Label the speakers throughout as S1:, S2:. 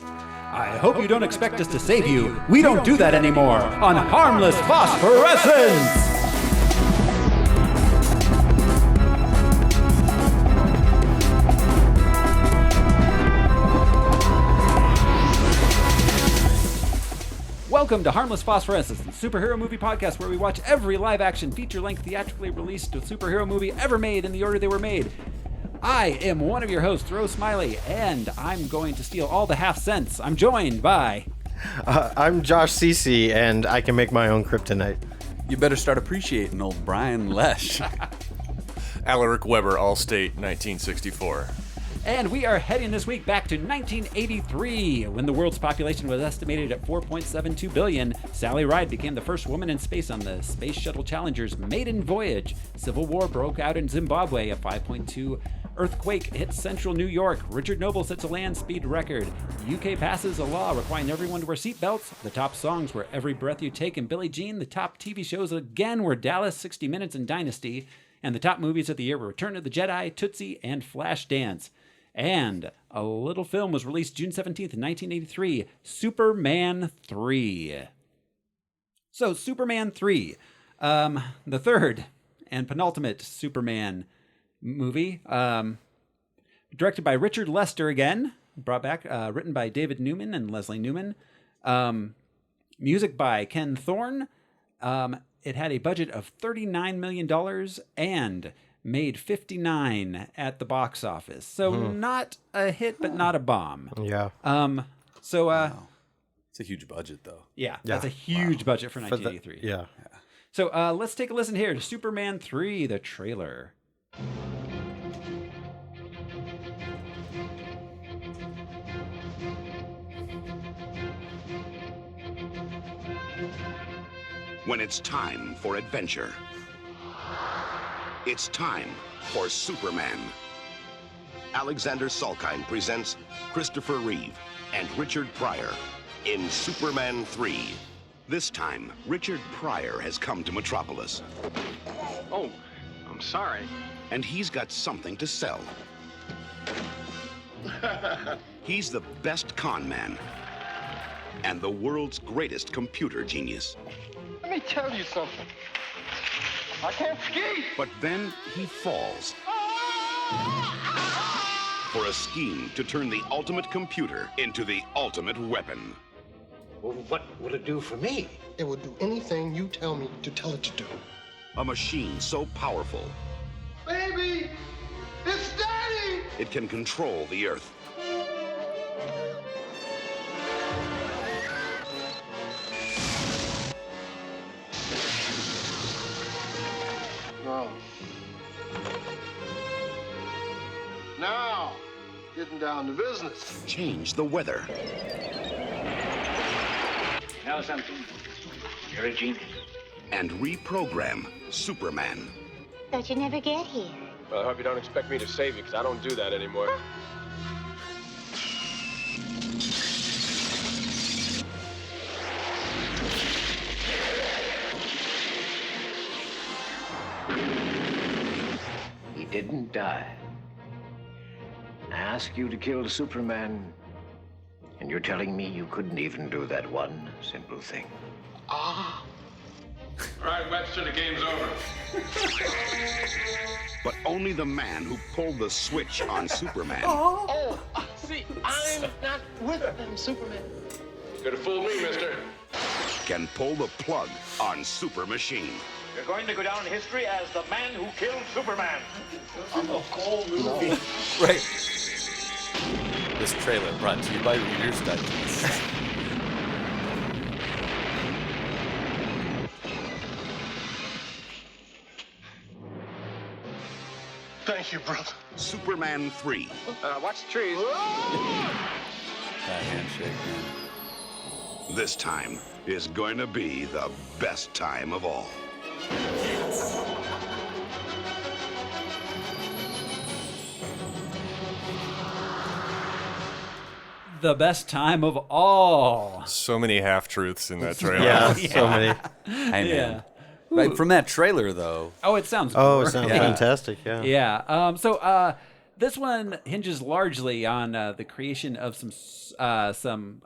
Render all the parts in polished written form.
S1: I hope you don't expect us to save you. We don't do that anymore on Harmless Phosphorescence! Welcome to Harmless Phosphorescence, the superhero movie podcast where we watch every live-action, feature-length, theatrically released superhero movie ever made in the order they were made. I am one of your hosts, Rose Smiley, and I'm going to steal all the half cents. I'm joined by...
S2: I'm Josh Cece, and I can make my own kryptonite.
S3: You better start appreciating old Brian Lesh.
S4: Alaric Weber, Allstate, 1964.
S1: And we are heading this week back to 1983, when the world's population was estimated at 4.72 billion. Sally Ride became the first woman in space on the Space Shuttle Challenger's maiden voyage. Civil War broke out in Zimbabwe. A 5.2 earthquake hit central New York. Richard Noble sets a land speed record. UK passes a law requiring everyone to wear seatbelts. The top songs were Every Breath You Take and Billie Jean. The top TV shows again were Dallas, 60 Minutes, and Dynasty. And the top movies of the year were Return of the Jedi, Tootsie, and Flashdance. And a little film was released June 17th, 1983, Superman 3. So, Superman 3, the third and penultimate Superman movie, directed by Richard Lester again, brought back, written by David Newman and Leslie Newman, music by Ken Thorne. It had a budget of $39 million and made 59 at the box office. So not a hit, but not a bomb.
S2: Yeah.
S1: Wow.
S3: It's a huge budget, though.
S1: Yeah, that's a huge budget for 1983.
S2: Yeah.
S1: So let's take a listen here to Superman 3, the trailer.
S5: When it's time for adventure, it's time for Superman. Alexander Salkind presents Christopher Reeve and Richard Pryor in Superman 3. This time, Richard Pryor has come to Metropolis.
S6: Oh, I'm sorry.
S5: And he's got something to sell. He's the best con man and the world's greatest computer genius.
S6: Let me tell you something. I can't ski!
S5: But then he falls for a scheme to turn the ultimate computer into the ultimate weapon.
S7: Well, what will it do for me?
S8: It will do anything you tell me to tell it to do.
S5: A machine so powerful,
S6: Baby! It's Daddy!
S5: it can control the Earth.
S6: No. Now, getting down to business.
S5: Change the weather.
S7: You know something? You're a genius.
S5: And reprogram Superman.
S9: Thought you'd never get here.
S6: Well, I hope you don't expect me to save you, because I don't do that anymore.
S7: He didn't die. I asked you to kill Superman, and you're telling me you couldn't even do that one simple thing.
S6: All right, Webster, the game's over.
S5: But only the man who pulled the switch on Superman
S6: See, I'm not with them, Superman. Could have fooled me, mister.
S5: can pull the plug on Super Machine.
S7: You're going to go down in history as the man who killed Superman.
S3: Right. This trailer brought to you by Reader's Digest.
S8: Thank you, brother.
S5: Superman 3.
S6: Watch the trees.
S3: That handshake, man.
S5: This time is going to be the best time of all.
S1: The best time of all.
S4: So many half-truths in that trailer.
S2: Yeah, so many.
S3: Hey, man. Right from that trailer, though.
S1: Oh, it sounds
S2: Oh,
S1: great.
S2: it sounds fantastic, yeah.
S1: Yeah. So This one hinges largely on the creation of some.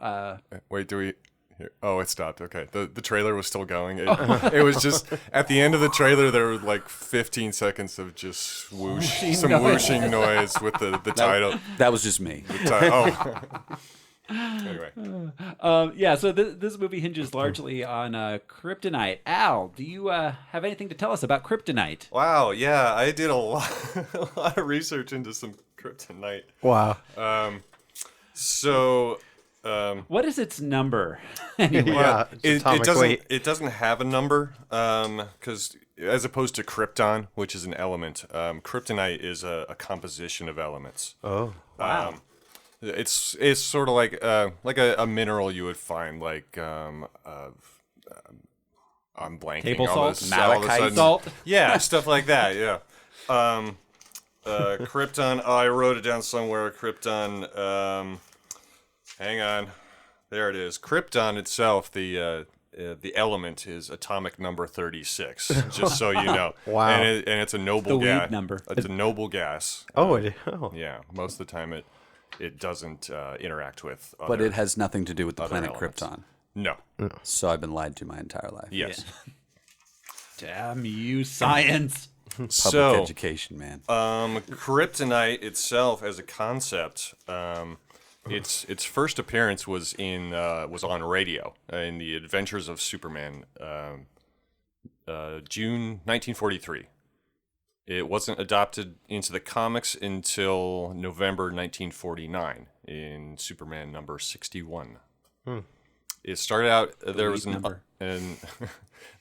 S4: Wait, do we? Here. Oh, it stopped. Okay, the trailer was still going. It was just at the end of the trailer. There were like 15 seconds of just whooshing noise with the title.
S3: That was just me.
S4: Anyway.
S1: So this movie hinges largely on kryptonite. Al, do you have anything to tell us about kryptonite?
S4: Wow, yeah, I did a lot of research into some kryptonite.
S2: Wow.
S1: What is its number? Anyway.
S2: Yeah,
S4: it doesn't have a number because as opposed to krypton, which is an element, kryptonite is a composition of elements.
S2: Oh,
S1: wow.
S4: It's sort of like a mineral you would find I'm blanking.
S1: Table salt,
S3: malachite
S1: salt.
S4: Yeah, stuff like that. Yeah. Krypton. Oh, I wrote it down somewhere. Krypton. Hang on. There it is. Krypton itself, the element is atomic number 36. Just so you know.
S2: Wow.
S4: And it's a noble gas.
S1: Weed number.
S4: It's a noble gas.
S2: Oh.
S4: Yeah. Most of the time it doesn't interact with other,
S3: But it has nothing to do with the
S4: other
S3: planet
S4: elements.
S3: Krypton.
S4: No.
S3: So I've been lied to my entire life.
S4: Yes.
S1: Damn you, science.
S3: Public education, man.
S4: Kryptonite itself as a concept, its first appearance was on radio in the Adventures of Superman, June 1943. It wasn't adopted into the comics until November 1949 in Superman number 61. It started out there was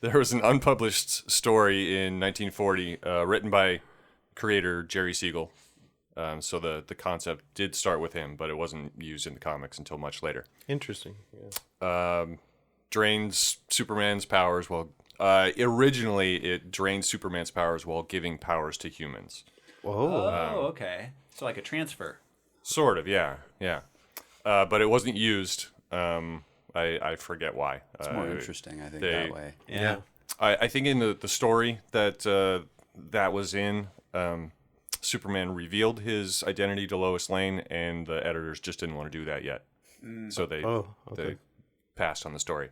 S4: there was an unpublished story in 1940 written by creator Jerry Siegel. So the concept did start with him, but it wasn't used in the comics until much later.
S2: interesting. Yeah.
S4: Drains Superman's powers originally it drained Superman's powers while giving powers to humans.
S2: Whoa.
S1: Okay. So like a transfer.
S4: Sort of, yeah. But it wasn't used. I forget why.
S3: It's more interesting, I think, that way.
S1: Yeah.
S4: I think in the story that was in, Superman revealed his identity to Lois Lane, and the editors just didn't want to do that yet. So they passed on the story.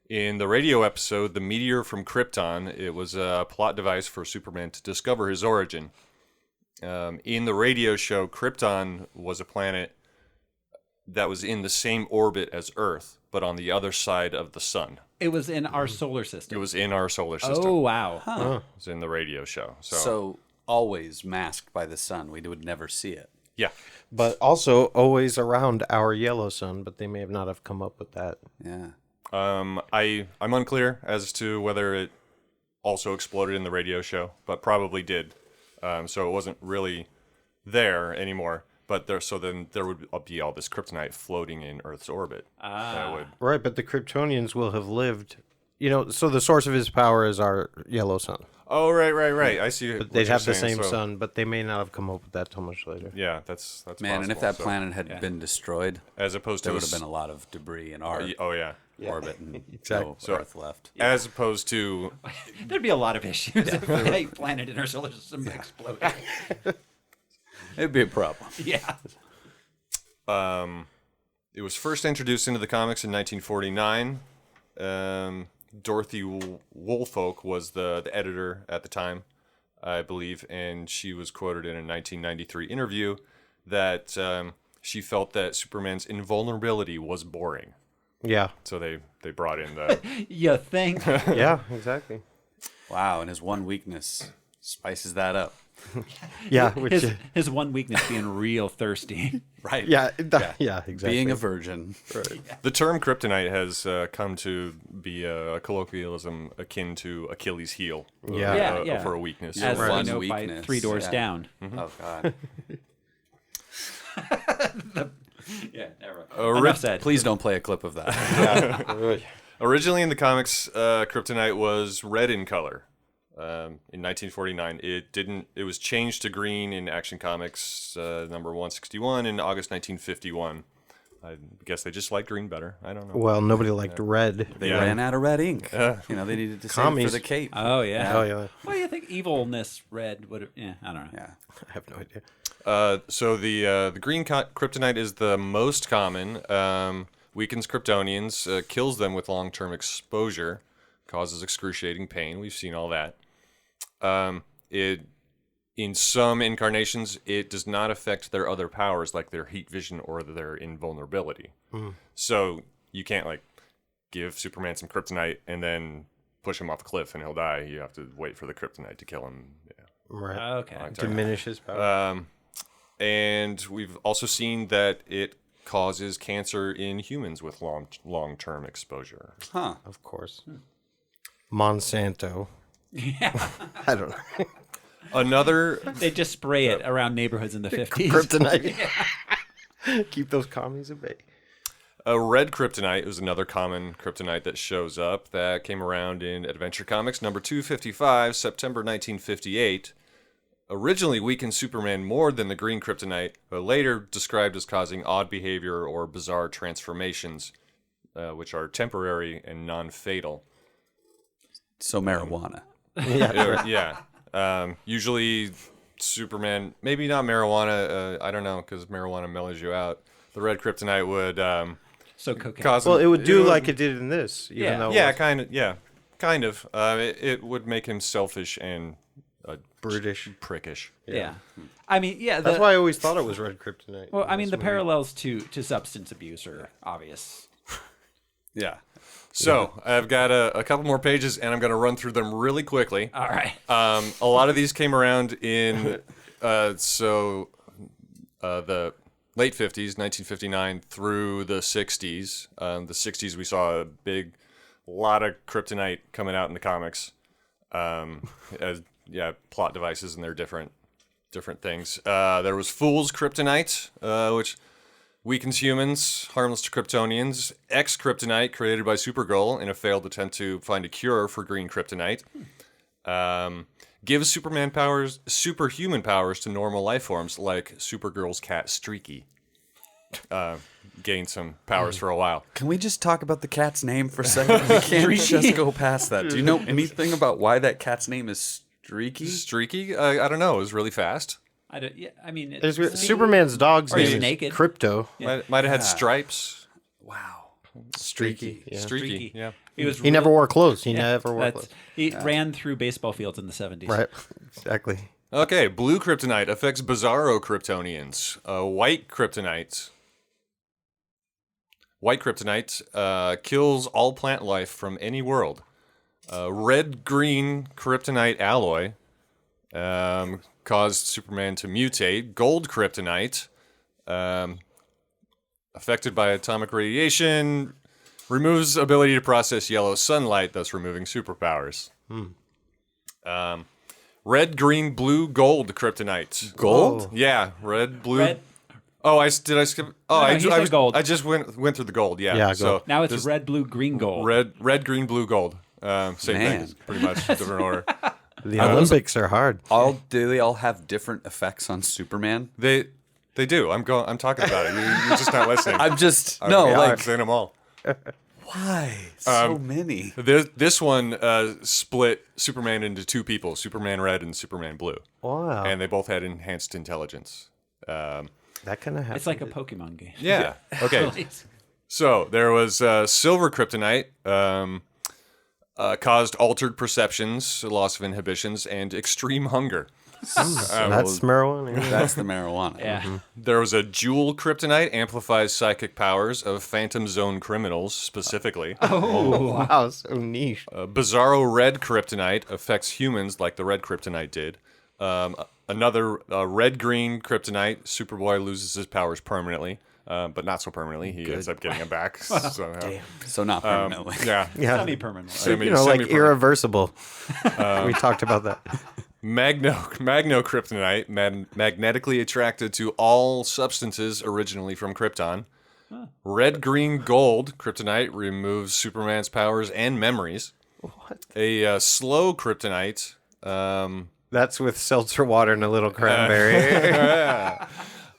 S4: In the radio episode, The Meteor from Krypton, it was a plot device for Superman to discover his origin. In the radio show, Krypton was a planet that was in the same orbit as Earth, but on the other side of the sun.
S1: It was in our solar system.
S4: It was in our solar system.
S1: Oh, wow.
S4: It was in the radio show.
S3: So always masked by the sun. We would never see it.
S4: Yeah.
S2: But also always around our yellow sun, but they may have not have come up with that.
S3: Yeah.
S4: I'm unclear as to whether it also exploded in the radio show, but probably did. So it wasn't really there anymore. But then there would be all this kryptonite floating in Earth's orbit.
S2: Right, but the Kryptonians will have lived, so the source of his power is our yellow sun.
S4: Oh, right. I see.
S2: But they'd have the same sun, but they may not have come up with that till much later.
S4: Yeah, that's
S3: Man,
S4: possible,
S3: and if that planet had been destroyed,
S4: as opposed to
S3: there would have been a lot of debris in our orbit and
S2: Exactly.
S3: no Earth left.
S4: As opposed to
S1: There'd be a lot of issues if a planet in our solar system exploded.
S3: It'd be a problem.
S1: Yeah.
S4: it was first introduced into the comics in 1949. Dorothy Woolfolk was the editor at the time, I believe, and she was quoted in a 1993 interview that she felt that Superman's invulnerability was boring.
S2: Yeah.
S4: So they brought in the...
S1: You think?
S2: Yeah, exactly.
S3: Wow, and his one weakness spices that up.
S2: Yeah,
S1: his one weakness being real thirsty.
S3: Right.
S2: Yeah, exactly.
S3: Being a virgin.
S2: Right.
S4: The term kryptonite has come to be a colloquialism akin to Achilles' heel for a weakness.
S1: As
S3: One
S1: we know
S3: weakness,
S1: by Three Doors
S3: yeah.
S1: Down.
S4: Mm-hmm.
S3: Oh, God.
S1: Never. Enough said.
S3: Please don't play a clip of that.
S4: Originally in the comics, kryptonite was red in color. In 1949, it was changed to green in Action Comics number 161 in August 1951. I guess they just liked green better. I don't know.
S2: Well, nobody liked red.
S3: They ran out of red ink. They needed to save it for the cape.
S1: Oh, yeah.
S2: Oh, yeah.
S1: Well, you think evilness red would have... Yeah, I don't know.
S3: Yeah.
S2: I have no idea.
S4: So the green kryptonite is the most common. Weakens Kryptonians, kills them with long-term exposure, causes excruciating pain. We've seen all that. In some incarnations, it does not affect their other powers, like their heat vision or their invulnerability. So you can't like give Superman some kryptonite and then push him off a cliff and he'll die. You have to wait for the kryptonite to kill him. Yeah.
S2: Right.
S1: Okay.
S2: Diminish his power.
S4: And we've also seen that it causes cancer in humans with long-term exposure.
S10: Huh.
S2: Of course. Monsanto.
S1: Yeah.
S2: I don't know.
S4: Another
S1: They just spray it around neighborhoods in the 50s.
S2: Kryptonite. Keep those commies at bay.
S4: A red kryptonite is another common kryptonite that shows up that came around in Adventure Comics number 255, September 1958. Originally weakened Superman more than the green kryptonite, but later described as causing odd behavior or bizarre transformations, which are temporary and non-fatal.
S10: So marijuana.
S4: Yeah. Usually Superman, maybe not marijuana, I don't know, because marijuana mellows you out. The red kryptonite would
S1: So cocaine.
S4: cause
S2: Well, it would do like it did in this. Even
S1: Yeah.
S2: though
S4: Yeah, kind of. It would make him selfish and
S2: brutish,
S4: prickish.
S1: Yeah. I mean, yeah.
S2: That's why I always thought it was red kryptonite.
S1: Well, I mean, the
S2: That's weird.
S1: parallels to substance abuse are obvious.
S10: Yeah.
S4: So I've got a couple more pages, and I'm going to run through them really quickly.
S1: All right.
S4: A lot of these came around in the late 50s, 1959 through the 60s. The 60s, we saw a lot of kryptonite coming out in the comics. As plot devices, and they're different things. There was Fool's Kryptonite, which weakens humans, harmless to Kryptonians. X-Kryptonite, created by Supergirl in a failed attempt to find a cure for green kryptonite. Gives superhuman powers to normal life forms, like Supergirl's cat Streaky. Gained some powers for a while.
S10: Can we just talk about the cat's name for a second? We can't just go past that. Do you know anything about why that cat's name is Streaky?
S4: Streaky? I don't know. It was really fast.
S1: I mean,
S2: There's Superman's dog's
S1: Or he's
S2: name is
S1: naked.
S2: Crypto.
S4: Might have had stripes.
S10: Wow.
S2: Streaky. Yeah.
S4: Streaky. Yeah.
S2: He never wore clothes. He never wore clothes.
S1: He ran through baseball fields in the 70s.
S2: Right. Exactly.
S4: Okay, blue kryptonite affects Bizarro Kryptonians. White kryptonite. White kryptonite kills all plant life from any world. Red-green kryptonite alloy caused Superman to mutate. Gold kryptonite, affected by atomic radiation, removes ability to process yellow sunlight, thus removing superpowers. Red, green, blue, gold kryptonite.
S10: Gold?
S4: Yeah, red, blue.
S1: Red.
S4: Oh, did I skip? Oh,
S1: No, he said gold.
S4: I just went through the gold. Yeah.
S2: Yeah,
S4: So
S2: gold.
S1: Now it's
S4: there's
S1: red, blue, green, gold.
S4: red, green, blue, gold. Same
S10: Man.
S4: thing, pretty much different order.
S2: The Olympics are hard.
S10: Do they all have different effects on Superman?
S4: They do. I'm talking about it. You're just not listening.
S10: I'm just
S4: I'm
S10: like
S4: saying them all.
S10: why so many?
S4: This one split Superman into two people: Superman Red and Superman Blue,
S2: Wow.
S4: and they both had enhanced intelligence.
S2: That kind of happens.
S1: It's like a Pokemon game.
S4: Yeah. Okay. So there was silver kryptonite. Caused altered perceptions, loss of inhibitions, and extreme hunger.
S2: That's marijuana.
S10: That's the marijuana.
S1: Yeah.
S4: There was a jewel kryptonite, amplifies psychic powers of Phantom Zone criminals, specifically.
S2: Wow, so niche.
S4: Bizarro red kryptonite affects humans like the red kryptonite did. Another red-green kryptonite, Superboy loses his powers permanently, but not so permanently. He ends up getting them back somehow.
S10: So not permanently.
S4: Yeah.
S2: Yeah.
S1: Semi-permanent.
S4: Semi-
S2: You know, like
S4: semi-permanent.
S2: irreversible. We talked about that.
S4: Magno kryptonite, magnetically attracted to all substances originally from Krypton. Red, green, gold kryptonite removes Superman's powers and memories.
S2: What?
S4: A slow kryptonite.
S2: That's with seltzer water and a little cranberry.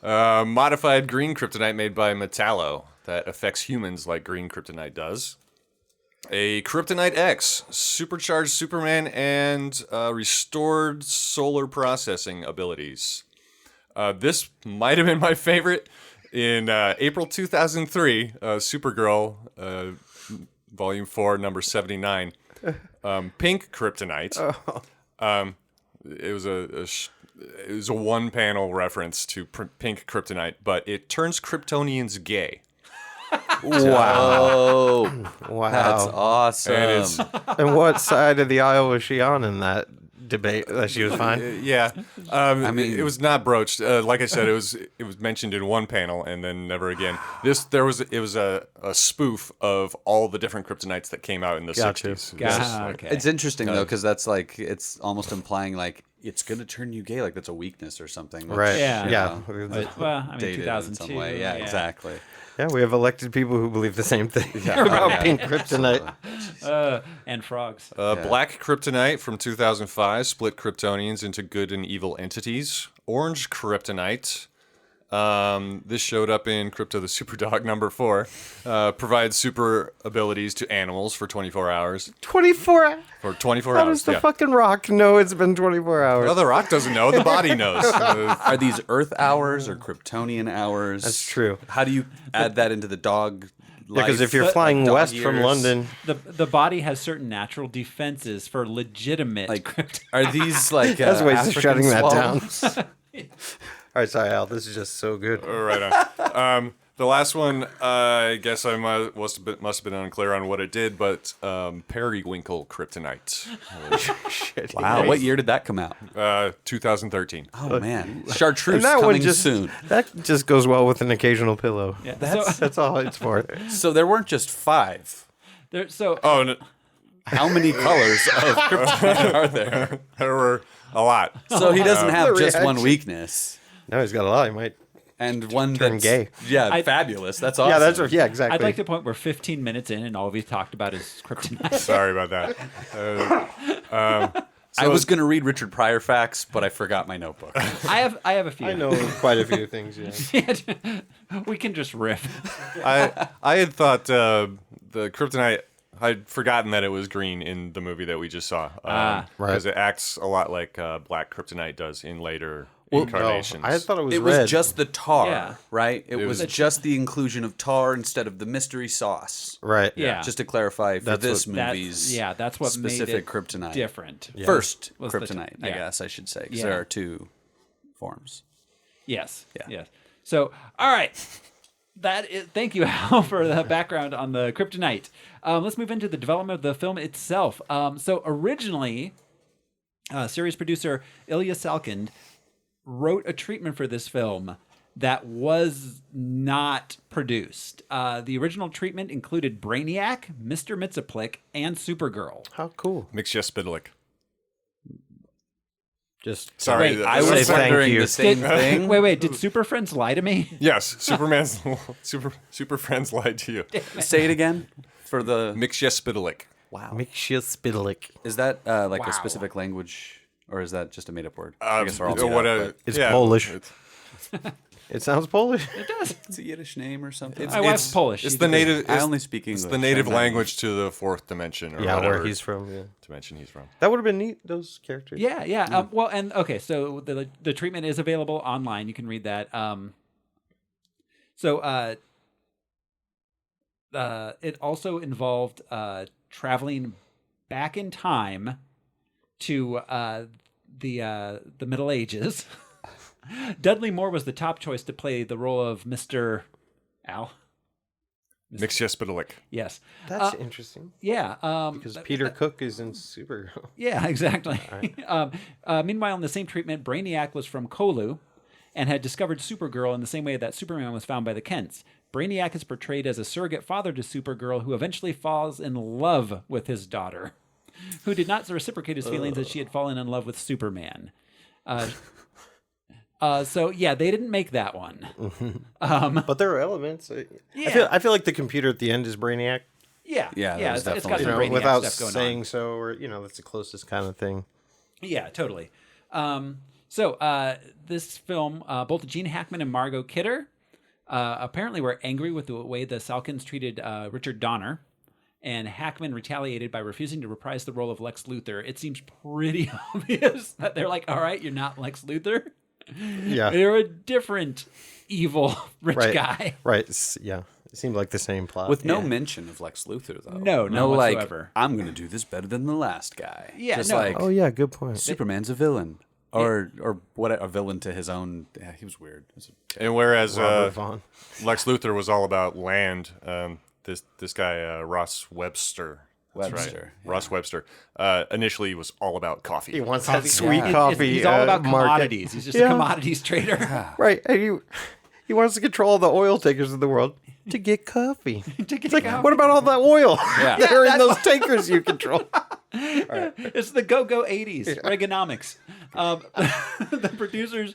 S4: Modified green kryptonite made by Metallo that affects humans like green kryptonite does. A Kryptonite X, supercharged Superman and restored solar processing abilities. This might have been my favorite. In April 2003, Supergirl, Volume 4, number 79, Pink Kryptonite. It was a one-panel reference to Pink Kryptonite, but it turns Kryptonians gay.
S10: Wow.
S2: Wow.
S10: That's awesome.
S2: And what side of the aisle was she on in that debate? That she was fine?
S4: Yeah.
S10: I mean,
S4: it was not broached. Like I said, it was mentioned in one panel and then never again. It was a spoof of all the different kryptonites that came out in the 60s.
S1: Okay.
S10: It's interesting though, because that's like, it's almost implying like it's gonna turn you gay, like that's a weakness or something.
S2: Right.
S1: Yeah.
S10: You know,
S1: But, well, I mean,
S10: dated in
S1: 2002.
S10: some way. Yeah, exactly.
S2: Yeah, we have elected people who believe the same thing about pink kryptonite.
S1: And frogs.
S4: Black Kryptonite from 2005 split Kryptonians into good and evil entities. Orange Kryptonite. This showed up in Crypto the Superdog number 4. Provides super abilities to animals for 24 hours.
S2: 24 hours?
S4: For 24
S2: How
S4: hours,
S2: does the
S4: yeah.
S2: fucking Rock know it's been 24 hours?
S4: Well, the Rock doesn't know. The body knows.
S10: Are these Earth hours or Kryptonian hours?
S2: That's true.
S10: How do you add that into the dog?
S2: Because if you're
S10: life,
S2: flying
S10: like dog
S2: west from
S10: years?
S2: London,
S1: The body has certain natural defenses for legitimate
S10: like,
S1: kryptonite.
S10: are these like
S2: that's ways of
S10: African
S2: shutting that down.
S10: swallows?
S2: All right, sorry, Al. This is just so good.
S4: Right on. The last one, I guess I must have been unclear on what it did, but Periwinkle Kryptonite.
S2: Shit.
S10: Wow, what year did that come out?
S4: 2013.
S10: Oh man, Chartreuse
S2: And that one
S10: coming
S2: just
S10: soon.
S2: That just goes well with an occasional pillow.
S1: Yeah,
S2: That's all it's for.
S10: So there weren't just 5.
S4: Oh, no,
S10: How many colors of kryptonite are there?
S4: there were a lot.
S10: So he doesn't have
S2: The
S10: just one
S2: reaction.
S10: weakness.
S2: No, he's got a lot. He might.
S10: And one
S2: Turn
S10: that's
S2: gay.
S10: Yeah, fabulous. That's awesome.
S2: Yeah, that's yeah, exactly.
S1: I'd like to point we're 15 minutes in and all we've talked about is kryptonite.
S4: Sorry about that.
S10: I was going to read Richard Pryor facts, but I forgot my notebook.
S1: I have a few.
S2: I know quite a few things. Yeah.
S1: We can just riff.
S4: I had thought the Kryptonite. I'd forgotten that it was green in the movie that we just saw.
S2: Right.
S4: Because it acts a lot like Black Kryptonite does in later
S2: No,
S4: incarnations.
S2: I thought it was
S10: It
S2: red.
S10: was just the tar,
S1: Yeah.
S10: right? It was just the inclusion of tar instead of the mystery sauce.
S2: right.
S1: Yeah.
S10: Just to clarify, for
S2: That's
S10: this
S2: what-
S10: movie's
S1: That's what
S10: specific
S1: made it
S10: kryptonite.
S1: different.
S10: First
S1: Was the-
S10: kryptonite, I
S1: yeah.
S10: guess I should say, because
S1: Yeah.
S10: there are 2 forms.
S1: Yes.
S10: Yeah.
S1: Yes. So, all right. Thank you, Al, for the background on the kryptonite. Let's move into the development of the film itself. So originally, series producer Ilya Salkind wrote a treatment for this film that was not produced. The original treatment included Brainiac, Mr. Mxyzptlk, and Supergirl.
S2: How cool.
S4: Mxyzptlk.
S2: Just
S4: Sorry.
S1: Wait,
S10: I
S2: Say
S10: was
S2: thank
S10: wondering
S2: you.
S10: the same thing.
S1: Wait, did Super Friends lie to me?
S4: Yes, Superman's Super Friends lied to you.
S10: Say it again for the.
S4: Mxyzptlk.
S10: Wow.
S2: Mxyzptlk.
S10: Is that like
S1: Wow.
S10: a specific language, or is that just a made-up word? I guess we're all made
S4: what
S10: up, but
S2: It's Polish. It sounds Polish.
S1: It does.
S10: it's a Yiddish name or something.
S1: My wife's Polish.
S4: It's
S1: She
S4: the
S1: did-
S4: native.
S10: I
S4: It's,
S10: only speak English.
S4: it's the native
S10: I'm not-
S4: language to the 4th dimension, or
S2: Yeah,
S4: whatever
S2: where he's from. Yeah.
S4: dimension he's from.
S2: That would have been neat. Those characters.
S1: Yeah. Well, and okay, so the treatment is available online. You can read that. It also involved traveling back in time to the Middle Ages. Dudley Moore was the top choice to play the role of Mr. Al.
S4: Mxyzptlk.
S1: Yes.
S2: That's interesting.
S1: Yeah.
S2: Because Peter Cook is in Supergirl.
S1: Yeah, exactly. Meanwhile, in the same treatment, Brainiac was from Kolu and had discovered Supergirl in the same way that Superman was found by the Kents. Brainiac is portrayed as a surrogate father to Supergirl who eventually falls in love with his daughter, who did not reciprocate his feelings that she had fallen in love with Superman. So, yeah, they didn't make that one.
S2: But there are elements. I feel like the computer at the end is Brainiac.
S1: Yeah,
S10: Yeah, that was
S1: it's got
S10: definitely-
S1: some Brainiac
S2: without
S1: stuff going
S2: saying
S1: on.
S2: so, or that's the closest kind of thing.
S1: Yeah, totally. This film, both Gene Hackman and Margot Kidder apparently were angry with the way the Salkinds treated Richard Donner, and Hackman retaliated by refusing to reprise the role of Lex Luthor. It seems pretty obvious that they're like, all right, you're not Lex Luthor.
S2: Yeah.
S1: They're a different evil rich guy.
S2: Right. Yeah. It seemed like the same plot.
S10: With no mention of Lex Luthor, though.
S1: No, not whatsoever.
S10: Like, I'm going to do this better than the last guy.
S1: Yeah,
S10: Just
S1: no.
S10: like,
S2: oh, yeah. Good point.
S10: Superman's a villain. Or what? A villain to his own. Yeah, he was weird.
S4: And whereas
S2: Robert Vaughn.
S4: Lex Luthor was all about land, this guy Ross Webster. That's
S10: Webster,
S4: right.
S10: yeah.
S4: Ross Webster. Initially was all about coffee.
S2: He wants that sweet coffee.
S1: He's all about
S2: market.
S1: commodities. He's just a commodities trader.
S2: Right. And he wants to control the oil takers of the world to get coffee. It's like, what about all that oil that are in those tankers you control?
S1: It's the go-go 80s, Reaganomics. The producers,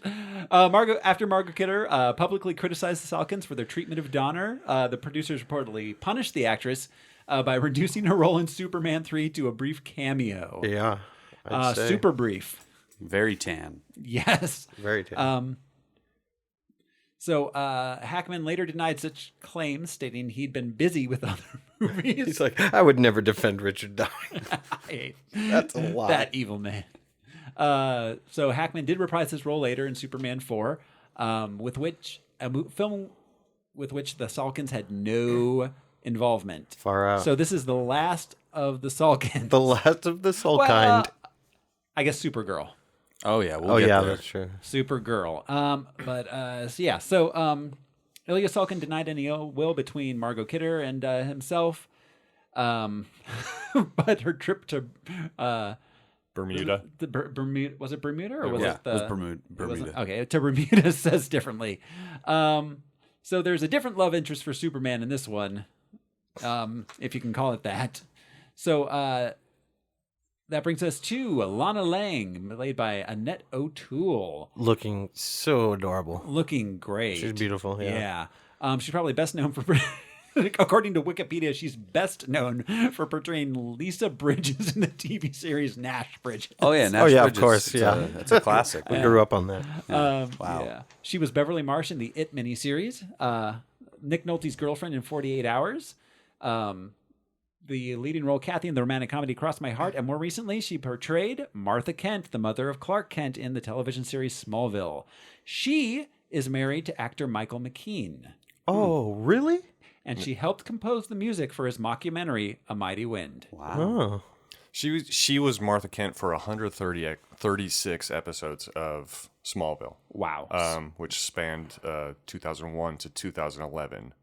S1: after Margot Kidder publicly criticized the Salkinds for their treatment of Donner, the producers reportedly punished the actress by reducing her role in Superman 3 to a brief cameo.
S2: Yeah. I'd say.
S1: Super brief.
S10: Very tan.
S1: Yes.
S2: Very tan.
S1: So Hackman later denied such claims, stating he'd been busy with other movies.
S2: He's like, I would never defend Richard Donner.
S1: I hate
S2: That's a lot.
S1: that evil man. So Hackman did reprise his role later in Superman 4, with which film with which the Salkinds had no involvement.
S2: Far out.
S1: So this is the last of the Salkinds.
S2: The last of the soul
S1: Well,
S2: kind.
S1: I guess Supergirl.
S10: Oh yeah, we'll get there.
S2: That's true.
S1: Supergirl. So Ilya Salkind denied any ill will between Margot Kidder and himself. But her trip to
S4: Bermuda.
S1: Bermuda, was it Bermuda or was it
S10: it was Bermuda.
S1: Okay, to Bermuda says differently. So there's a different love interest for Superman in this one, if you can call it that. So that brings us to Lana Lang, played by Annette O'Toole.
S2: Looking so adorable.
S1: Looking great.
S2: She's beautiful, yeah.
S1: She's probably best known for, according to Wikipedia, she's best known for portraying Lisa Bridges in the TV series Nash Bridges.
S10: Oh yeah, Nash
S2: of
S10: Bridges.
S2: course,
S10: It's a classic.
S2: We grew up on that.
S10: Wow.
S1: Yeah. She was Beverly Marsh in the It miniseries, Nick Nolte's girlfriend in 48 Hours, the leading role Kathy in the romantic comedy Cross My Heart, and more recently she portrayed Martha Kent, the mother of Clark Kent, in the television series Smallville. She is married to actor Michael McKean.
S2: Oh, really?
S1: And she helped compose the music for his mockumentary, A Mighty Wind.
S10: Wow.
S2: Oh.
S4: She was Martha Kent for 136 episodes of Smallville.
S1: Wow.
S4: Which spanned 2001 to 2011.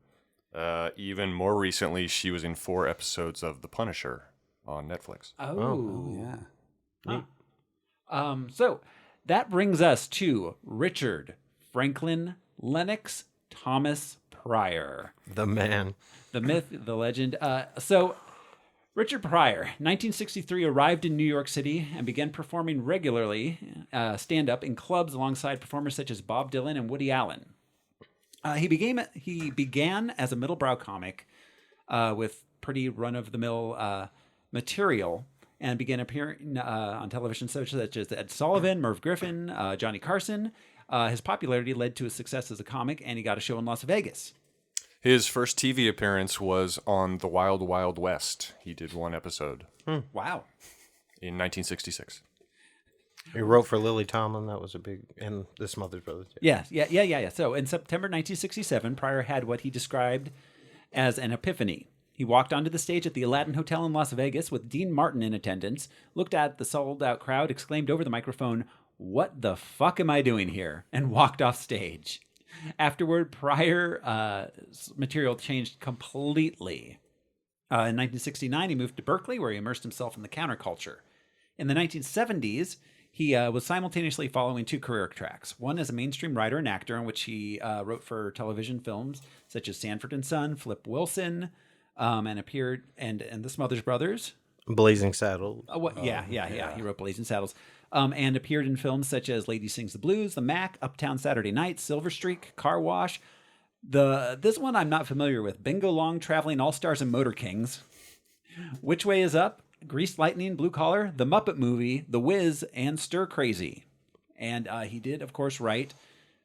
S4: Even more recently, she was in 4 episodes of The Punisher on Netflix.
S1: Oh.
S10: Yeah.
S1: So that brings us to Richard Franklin Lennox Thomas Pryor.
S2: The man.
S1: The myth, the legend. So Richard Pryor, 1963, arrived in New York City and began performing regularly stand-up in clubs alongside performers such as Bob Dylan and Woody Allen. He began as a middle-brow comic with pretty run-of-the-mill material and began appearing on television such as Ed Sullivan, Merv Griffin, Johnny Carson. His popularity led to his success as a comic, and he got a show in Las Vegas.
S4: His first TV appearance was on The Wild Wild West. He did 1 episode.
S1: Wow.
S4: In 1966.
S2: He wrote for Lily Tomlin. That was a big... And the Smothers Brothers.
S1: Yeah. So in September 1967, Pryor had what he described as an epiphany. He walked onto the stage at the Aladdin Hotel in Las Vegas with Dean Martin in attendance, looked at the sold-out crowd, exclaimed over the microphone, "What the fuck am I doing here?" and walked off stage. Afterward, Pryor's material changed completely. In 1969, he moved to Berkeley, where he immersed himself in the counterculture. In the 1970s, he was simultaneously following 2 career tracks. One as a mainstream writer and actor, in which he wrote for television films such as Sanford and Son, Flip Wilson, and appeared and the Smothers Brothers.
S2: Blazing Saddles.
S1: He wrote Blazing Saddles. And appeared in films such as Lady Sings the Blues, The Mac, Uptown Saturday Night, Silver Streak, Car Wash. This one I'm not familiar with. Bingo Long, Traveling All-Stars and Motor Kings. Which Way Is Up, Greased Lightning, Blue Collar, The Muppet Movie, The Wiz, and Stir Crazy. And he did, of course, write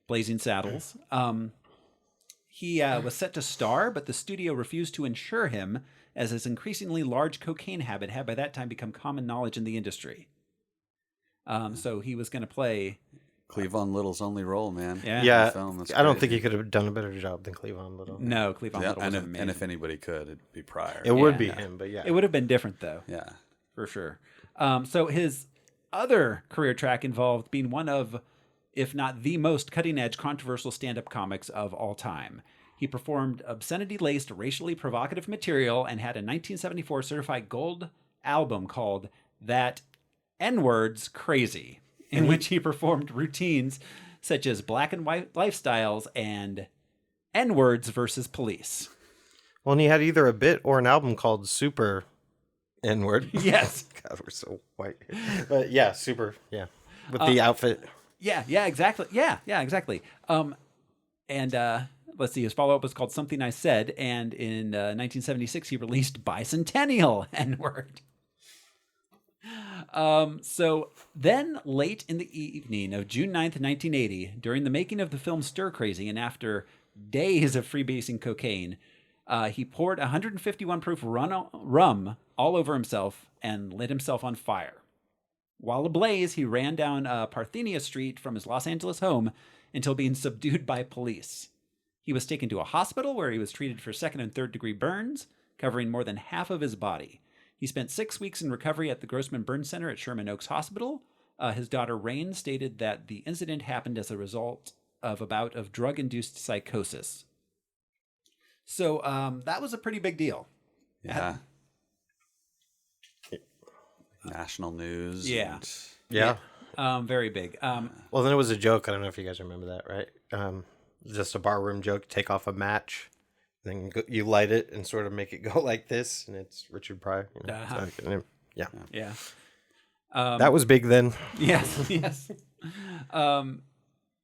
S1: Blazing Saddles. He was set to star, but the studio refused to insure him, as his increasingly large cocaine habit had by that time become common knowledge in the industry. So he was going to play
S10: Cleavon Little's only role, man.
S2: Yeah.
S10: Film. That's
S2: I don't
S10: crazy.
S2: think he could have done a better job than Cleavon Little.
S1: No, Cleavon Little was
S10: and
S1: amazing.
S10: if anybody could, it'd be Pryor.
S2: It would be him, but yeah.
S1: It would have been different, though.
S10: Yeah.
S1: For sure. So his other career track involved being one of, if not the most cutting-edge controversial stand-up comics of all time. He performed obscenity-laced, racially provocative material and had a 1974 certified gold album called That N-Words Crazy, in which he performed routines such as black and white lifestyles and N-Words versus police.
S2: Well, and he had either a bit or an album called Super N-Word.
S1: Yes.
S2: God, we're so white. But yeah, Super, yeah. With the outfit.
S1: Yeah, exactly. Yeah, exactly. Let's see, his follow-up was called Something I Said, and in 1976 he released Bicentennial N-Word. So then late in the evening of June 9th, 1980, during the making of the film Stir Crazy, and after days of freebasing cocaine, he poured 151 proof rum all over himself and lit himself on fire. While ablaze, he ran down Parthenia Street from his Los Angeles home until being subdued by police. He was taken to a hospital where he was treated for second and third degree burns, covering more than half of his body. He spent 6 weeks in recovery at the Grossman Burn Center at Sherman Oaks Hospital. His daughter Rain stated that the incident happened as a result of a bout of drug-induced psychosis. So that was a pretty big deal.
S10: Yeah. National news.
S1: Yeah.
S10: and-
S2: Yeah.
S1: Very big.
S2: Well, then it was a joke. I don't know if you guys remember that, right? Just a barroom joke. Take off a match, then you light it and sort of make it go like this, and it's Richard Pryor. You know? So, yeah.
S1: Yeah.
S2: That was big then.
S1: Yes.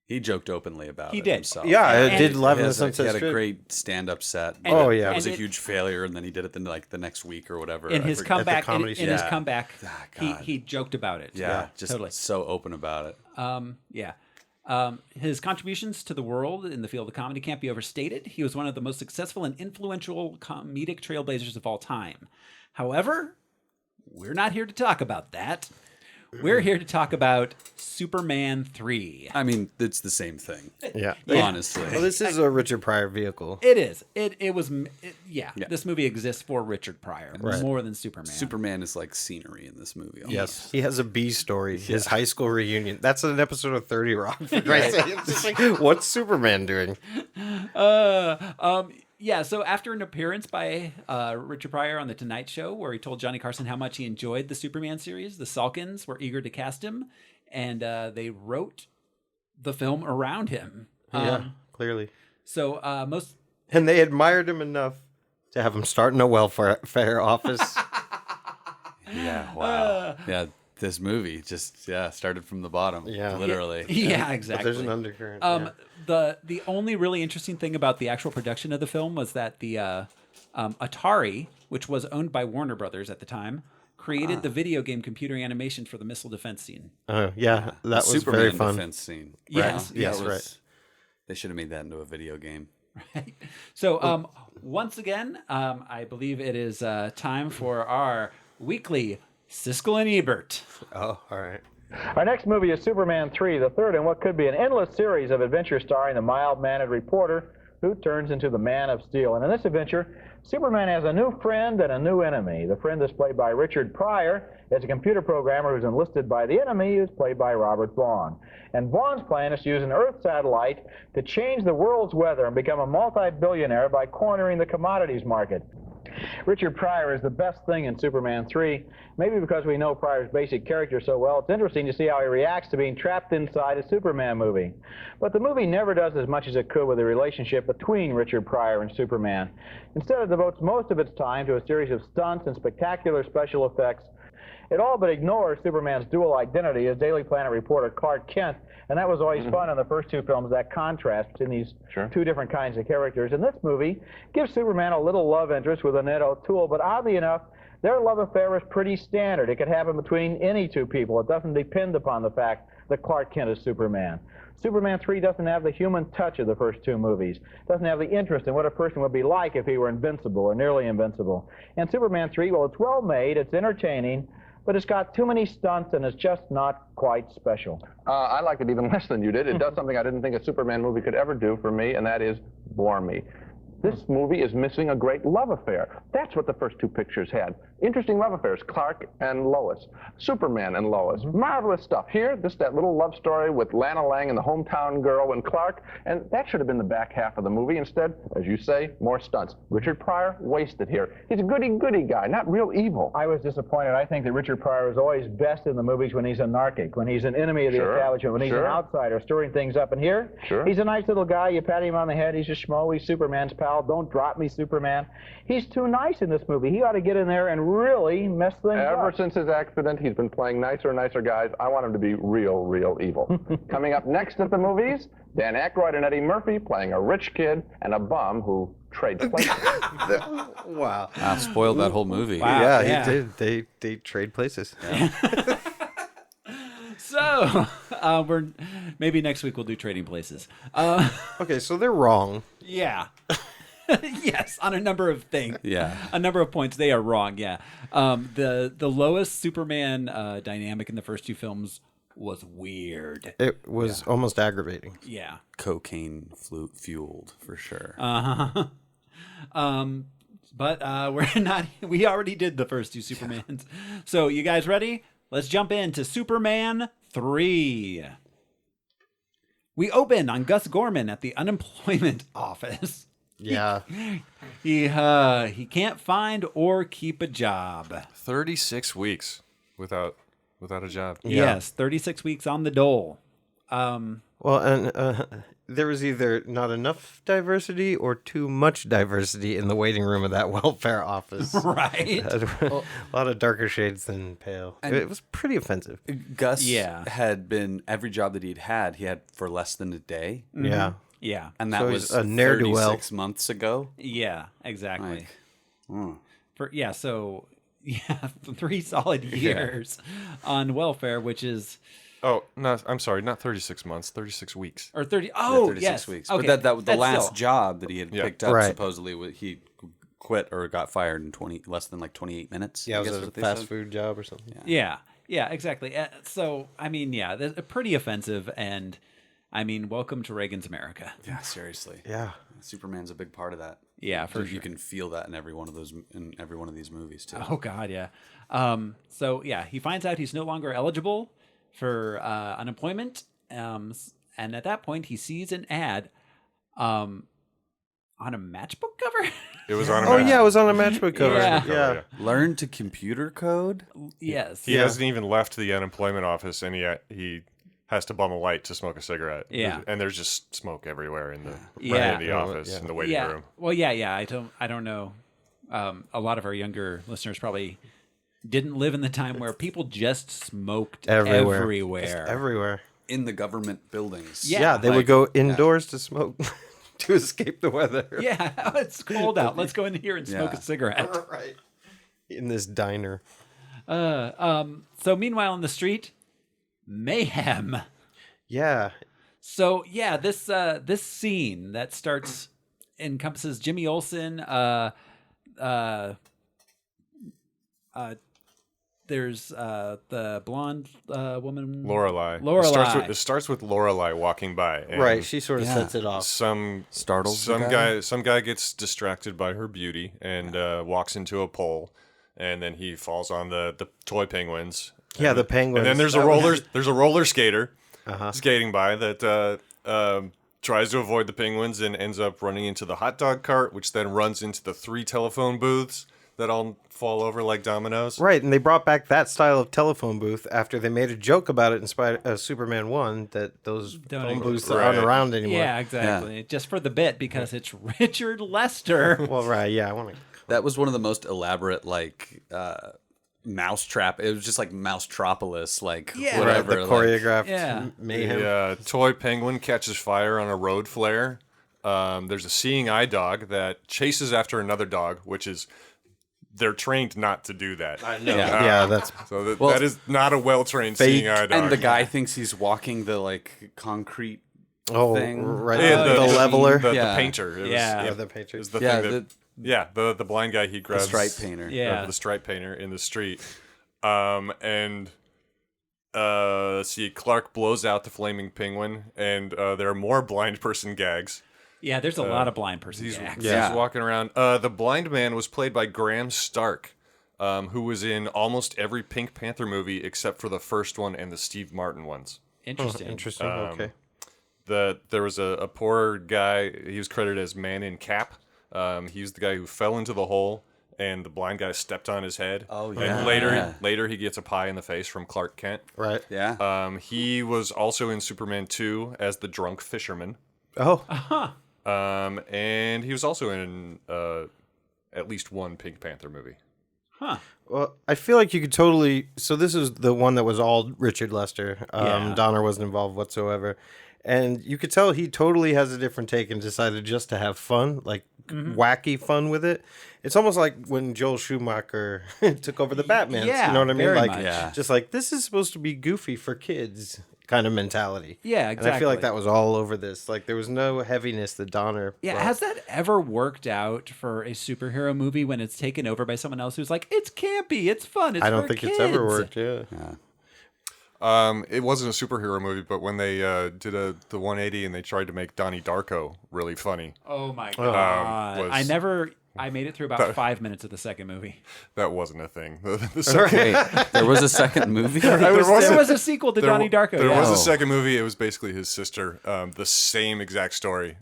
S10: He joked openly about
S1: He
S10: it
S1: did.
S10: himself.
S2: Yeah, I did
S10: He
S2: love in the
S10: has a-
S2: Sunset
S10: He had a
S2: Strip.
S10: great stand-up set.
S1: And-
S2: Oh, yeah.
S10: It was a
S1: and
S10: huge failure, and then he did it the next week or whatever.
S1: In
S10: I
S1: his
S10: forget.
S1: comeback,
S2: comedy
S1: in his
S10: show.
S1: comeback,
S10: Ah, God.
S1: he joked about it.
S10: Yeah, just
S1: totally.
S10: so open about it.
S1: His contributions to the world in the field of comedy can't be overstated. He was one of the most successful and influential comedic trailblazers of all time. However, we're not here to talk about that. We're here to talk about Superman 3.
S10: I mean, it's the same thing.
S2: Yeah.
S10: Honestly.
S2: Well, this is a Richard Pryor vehicle.
S1: It is. It was. This movie exists for Richard Pryor more than Superman.
S10: Superman is like scenery in this movie. Almost.
S2: Yes. He has a B story, his high school reunion. That's an episode of 30 Rock. It's just like, what's Superman doing?
S1: So after an appearance by Richard Pryor on The Tonight Show, where he told Johnny Carson how much he enjoyed the Superman series, the Salkins were eager to cast him, and they wrote the film around him.
S2: Clearly.
S1: So
S2: And they admired him enough to have him start in a welfare office.
S10: Yeah, wow. Yeah, this movie just started from the bottom. Yeah. Literally.
S1: Yeah, exactly.
S2: But there's an undercurrent.
S1: The only really interesting thing about the actual production of the film was that the Atari, which was owned by Warner Brothers at the time, created the video game computer animation for the missile defense scene.
S2: Oh, yeah. That was
S10: Superman
S2: very fun.
S10: defense scene.
S1: Yes.
S2: Yes,
S10: That was-
S2: right.
S10: They should have made that into a video game.
S1: So once again, I believe it is time for our weekly Siskel and Ebert.
S2: Oh, all right.
S11: Our next movie is Superman 3, the third in what could be an endless series of adventures starring the mild-mannered reporter who turns into the Man of Steel. And in this adventure, Superman has a new friend and a new enemy. The friend is played by Richard Pryor, is a computer programmer who's enlisted by the enemy, who's played by Robert Vaughn. And Vaughn's plan is to use an Earth satellite to change the world's weather and become a multi-billionaire by cornering the commodities market. Richard Pryor is the best thing in Superman 3, maybe because we know Pryor's basic character so well. It's interesting to see how he reacts to being trapped inside a Superman movie. But the movie never does as much as it could with the relationship between Richard Pryor and Superman. Instead, it devotes most of its time to a series of stunts and spectacular special effects. It all but ignores Superman's dual identity as Daily Planet reporter Clark Kent, and that was always fun in the first two films, that contrast between these two different kinds of characters. And this movie gives Superman a little love interest with Annette O'Toole, but oddly enough, their love affair is pretty standard. It could happen between any two people. It doesn't depend upon the fact that Clark Kent is Superman. Superman 3 doesn't have the human touch of the first two movies. Doesn't have the interest in what a person would be like if he were invincible or nearly invincible. And Superman 3, well, it's well made, it's entertaining, but it's got too many stunts and it's just not quite special.
S12: I liked it even less than you did. It does something I didn't think a Superman movie could ever do for me, and that is bore me. This movie is missing a great love affair. That's what the first two pictures had. Interesting love affairs, Clark and Lois, Superman and Lois. Marvelous stuff. Here, that little love story with Lana Lang and the hometown girl and Clark, and that should have been the back half of the movie. Instead, as you say, more stunts. Richard Pryor, wasted here. He's a goody-goody guy, not real evil.
S11: I was disappointed. I think that Richard Pryor is always best in the movies when he's a narcic, when he's an enemy of the establishment, when he's an outsider, stirring things up. And here, he's a nice little guy. You pat him on the head. He's a schmo. He's Superman's pal. Don't drop me, Superman. He's too nice in this movie. He ought to get in there and really mess things up.
S12: Ever since his accident, he's been playing nicer and nicer guys. I want him to be real, real evil. Coming up next at the movies, Dan Aykroyd and Eddie Murphy playing a rich kid and a bum who trade places.
S2: Wow.
S10: Spoiled that whole movie.
S2: Wow, yeah, he did. They trade places.
S10: Yeah.
S1: So, maybe next week we'll do Trading Places.
S2: Okay, so they're wrong.
S1: Yeah. Yes, on a number of things.
S10: Yeah.
S1: A number of points, they are wrong, yeah. The Lois Superman dynamic in the first two films was weird.
S2: It was almost aggravating.
S1: Yeah.
S10: Cocaine fueled, for sure.
S1: Uh-huh. But we already did the first two Supermans. So, you guys ready? Let's jump into Superman 3. We open on Gus Gorman at the unemployment office.
S2: Yeah.
S1: He can't find or keep a job.
S4: 36 weeks without a job.
S1: Yes, 36 weeks on the dole.
S2: Well, and there was either not enough diversity or too much diversity in the waiting room of that welfare office.
S1: Right.
S2: A lot of darker shades than pale. It was pretty offensive.
S10: Gus had been, every job that he had for less than a day.
S2: Mm-hmm. Yeah.
S1: Yeah.
S10: And that was
S2: a ne'er-do-well
S10: 36 months ago.
S1: Yeah, exactly.
S10: Like,
S1: So 3 solid years on welfare, which is...
S4: Oh, no, I'm sorry, not 36 months, 36 weeks.
S1: Or 30, oh,
S10: 36
S1: yes.
S10: weeks.
S1: Okay.
S10: But the
S1: That's
S10: last
S1: still...
S10: job that he had picked up,
S2: Right.
S10: supposedly, he quit or got fired in less than 28 minutes.
S2: Yeah, it was a fast food job or something.
S1: Yeah, exactly. So, I mean, that's pretty offensive, and, I mean, welcome to Reagan's America.
S10: Yeah, seriously.
S2: Yeah.
S10: Superman's a big part of that.
S1: Yeah, for sure.
S10: You can feel that in every one of these movies, too.
S1: Oh, God, yeah. So, he finds out he's no longer eligible for unemployment, and at that point he sees an ad on a matchbook cover.
S4: It was on a
S2: matchbook. Yeah, it was on a matchbook cover.
S1: Yeah.
S10: Learn to computer code.
S1: Yes.
S4: He hasn't even left the unemployment office, and he has to bum a light to smoke a cigarette.
S1: Yeah.
S4: And there's just smoke everywhere in the office, in the waiting room.
S1: Well, I don't know. A lot of our younger listeners probably didn't live in the time where people just smoked everywhere.
S2: Just everywhere.
S10: In the government buildings.
S2: Yeah, they would go indoors to smoke to escape the weather.
S1: Yeah, it's cold out. Let's go in here and smoke a cigarette.
S2: Right. In this diner.
S1: So meanwhile in the street, mayhem.
S2: Yeah.
S1: So this scene that starts encompasses Jimmy Olsen, there's the blonde woman,
S4: Lorelai. It starts with Lorelai walking by. And
S2: right, she sort of sets it off.
S4: Some guy gets distracted by her beauty and walks into a pole, and then he falls on the toy penguins.
S2: Yeah, the penguins.
S4: And then there's a roller skater skating by that tries to avoid the penguins and ends up running into the hot dog cart, which then runs into the 3 telephone booths that all fall over like dominoes.
S2: Right, and they brought back that style of telephone booth after they made a joke about it in Superman 1, that those phone booths aren't around anymore.
S1: Yeah, exactly. Yeah. Just for the bit, because it's Richard Lester.
S2: Well, right, yeah.
S10: That was one of the most elaborate, mousetrap. It was just like Mousetropolis, whatever.
S2: The choreographed mayhem.
S4: The toy penguin catches fire on a road flare. There's a seeing eye dog that chases after another dog, which is... They're trained not to do that.
S2: I know. That's
S4: so that is not a well-trained seeing eye dog.
S10: And the guy thinks he's walking the concrete thing.
S2: Right. The leveler.
S4: The painter.
S2: The painter.
S4: Is the thing the blind guy he grabs.
S10: The stripe painter.
S4: The stripe painter in the street. And see, Clark blows out the flaming penguin, and there are more blind person gags.
S1: Yeah, there's a lot of blind person gags.
S4: He's walking around. The blind man was played by Graham Stark, who was in almost every Pink Panther movie except for the first one and the Steve Martin ones.
S1: Interesting.
S2: Interesting. Okay.
S4: There was a poor guy. He was credited as Man in Cap. He was the guy who fell into the hole, and the blind guy stepped on his head.
S10: Oh, yeah.
S4: And later he gets a pie in the face from Clark Kent.
S2: Right.
S10: Yeah.
S4: He was also in Superman 2 as the drunk fisherman.
S2: Oh.
S4: And he was also in at least one Pink Panther movie.
S1: Huh.
S2: Well, I feel like you could totally... So this is the one that was all Richard Lester. Donner wasn't involved whatsoever. And you could tell he totally has a different take and decided just to have fun, like wacky fun with it. It's almost like when Joel Schumacher took over the Batman.
S1: Yeah,
S2: you know what I mean?
S1: very
S2: Like,
S1: much.
S2: just like, this is supposed to be goofy for kids kind of mentality.
S1: Yeah, exactly.
S2: And I feel like that was all over this. Like, there was no heaviness that Donner
S1: Yeah,
S2: brought.
S1: has that ever worked out for a superhero movie when it's taken over by someone else who's like, it's campy, it's fun, it's
S2: I don't
S1: for
S2: think
S1: kids.
S2: it's ever worked, yeah.
S4: It wasn't a superhero movie, but when they did the 180 and they tried to make Donnie Darko really funny.
S1: Oh my god! I made it through about
S4: that-
S1: 5 minutes of the second movie.
S4: That wasn't a thing. The second,
S10: Wait, there was a second movie?
S1: There was a sequel to Donnie Darko.
S4: There was
S1: yeah.
S4: a second movie. It was basically his sister. The same exact story,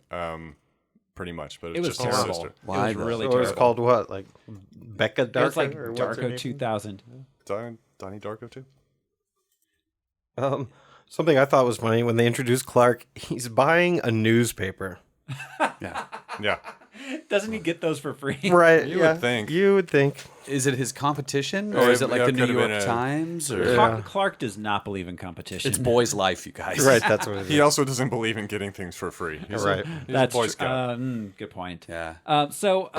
S4: pretty much. But
S1: It was
S4: just his
S1: terrible.
S4: sister.
S1: It was really
S2: So
S1: terrible.
S2: it was called what? Like Becca Darko?
S1: It was like
S2: or what's her
S1: Darko
S2: name?
S1: 2000.
S4: Donnie Darko too.
S2: Something I thought was funny when they introduced Clark, he's buying a newspaper.
S4: Yeah.
S1: Doesn't he get those for free?
S2: Right.
S4: You would think.
S2: You would think.
S10: Is it his competition, or is it like the New York Times? Or
S1: Clark does not believe in competition.
S10: It's boy's life, you guys.
S2: Right, that's what it is.
S4: He also doesn't believe in getting things for free. He's
S2: Right.
S4: He's
S1: That's
S4: a Boy
S1: true.
S4: Scout.
S1: Good point.
S10: Yeah.
S1: So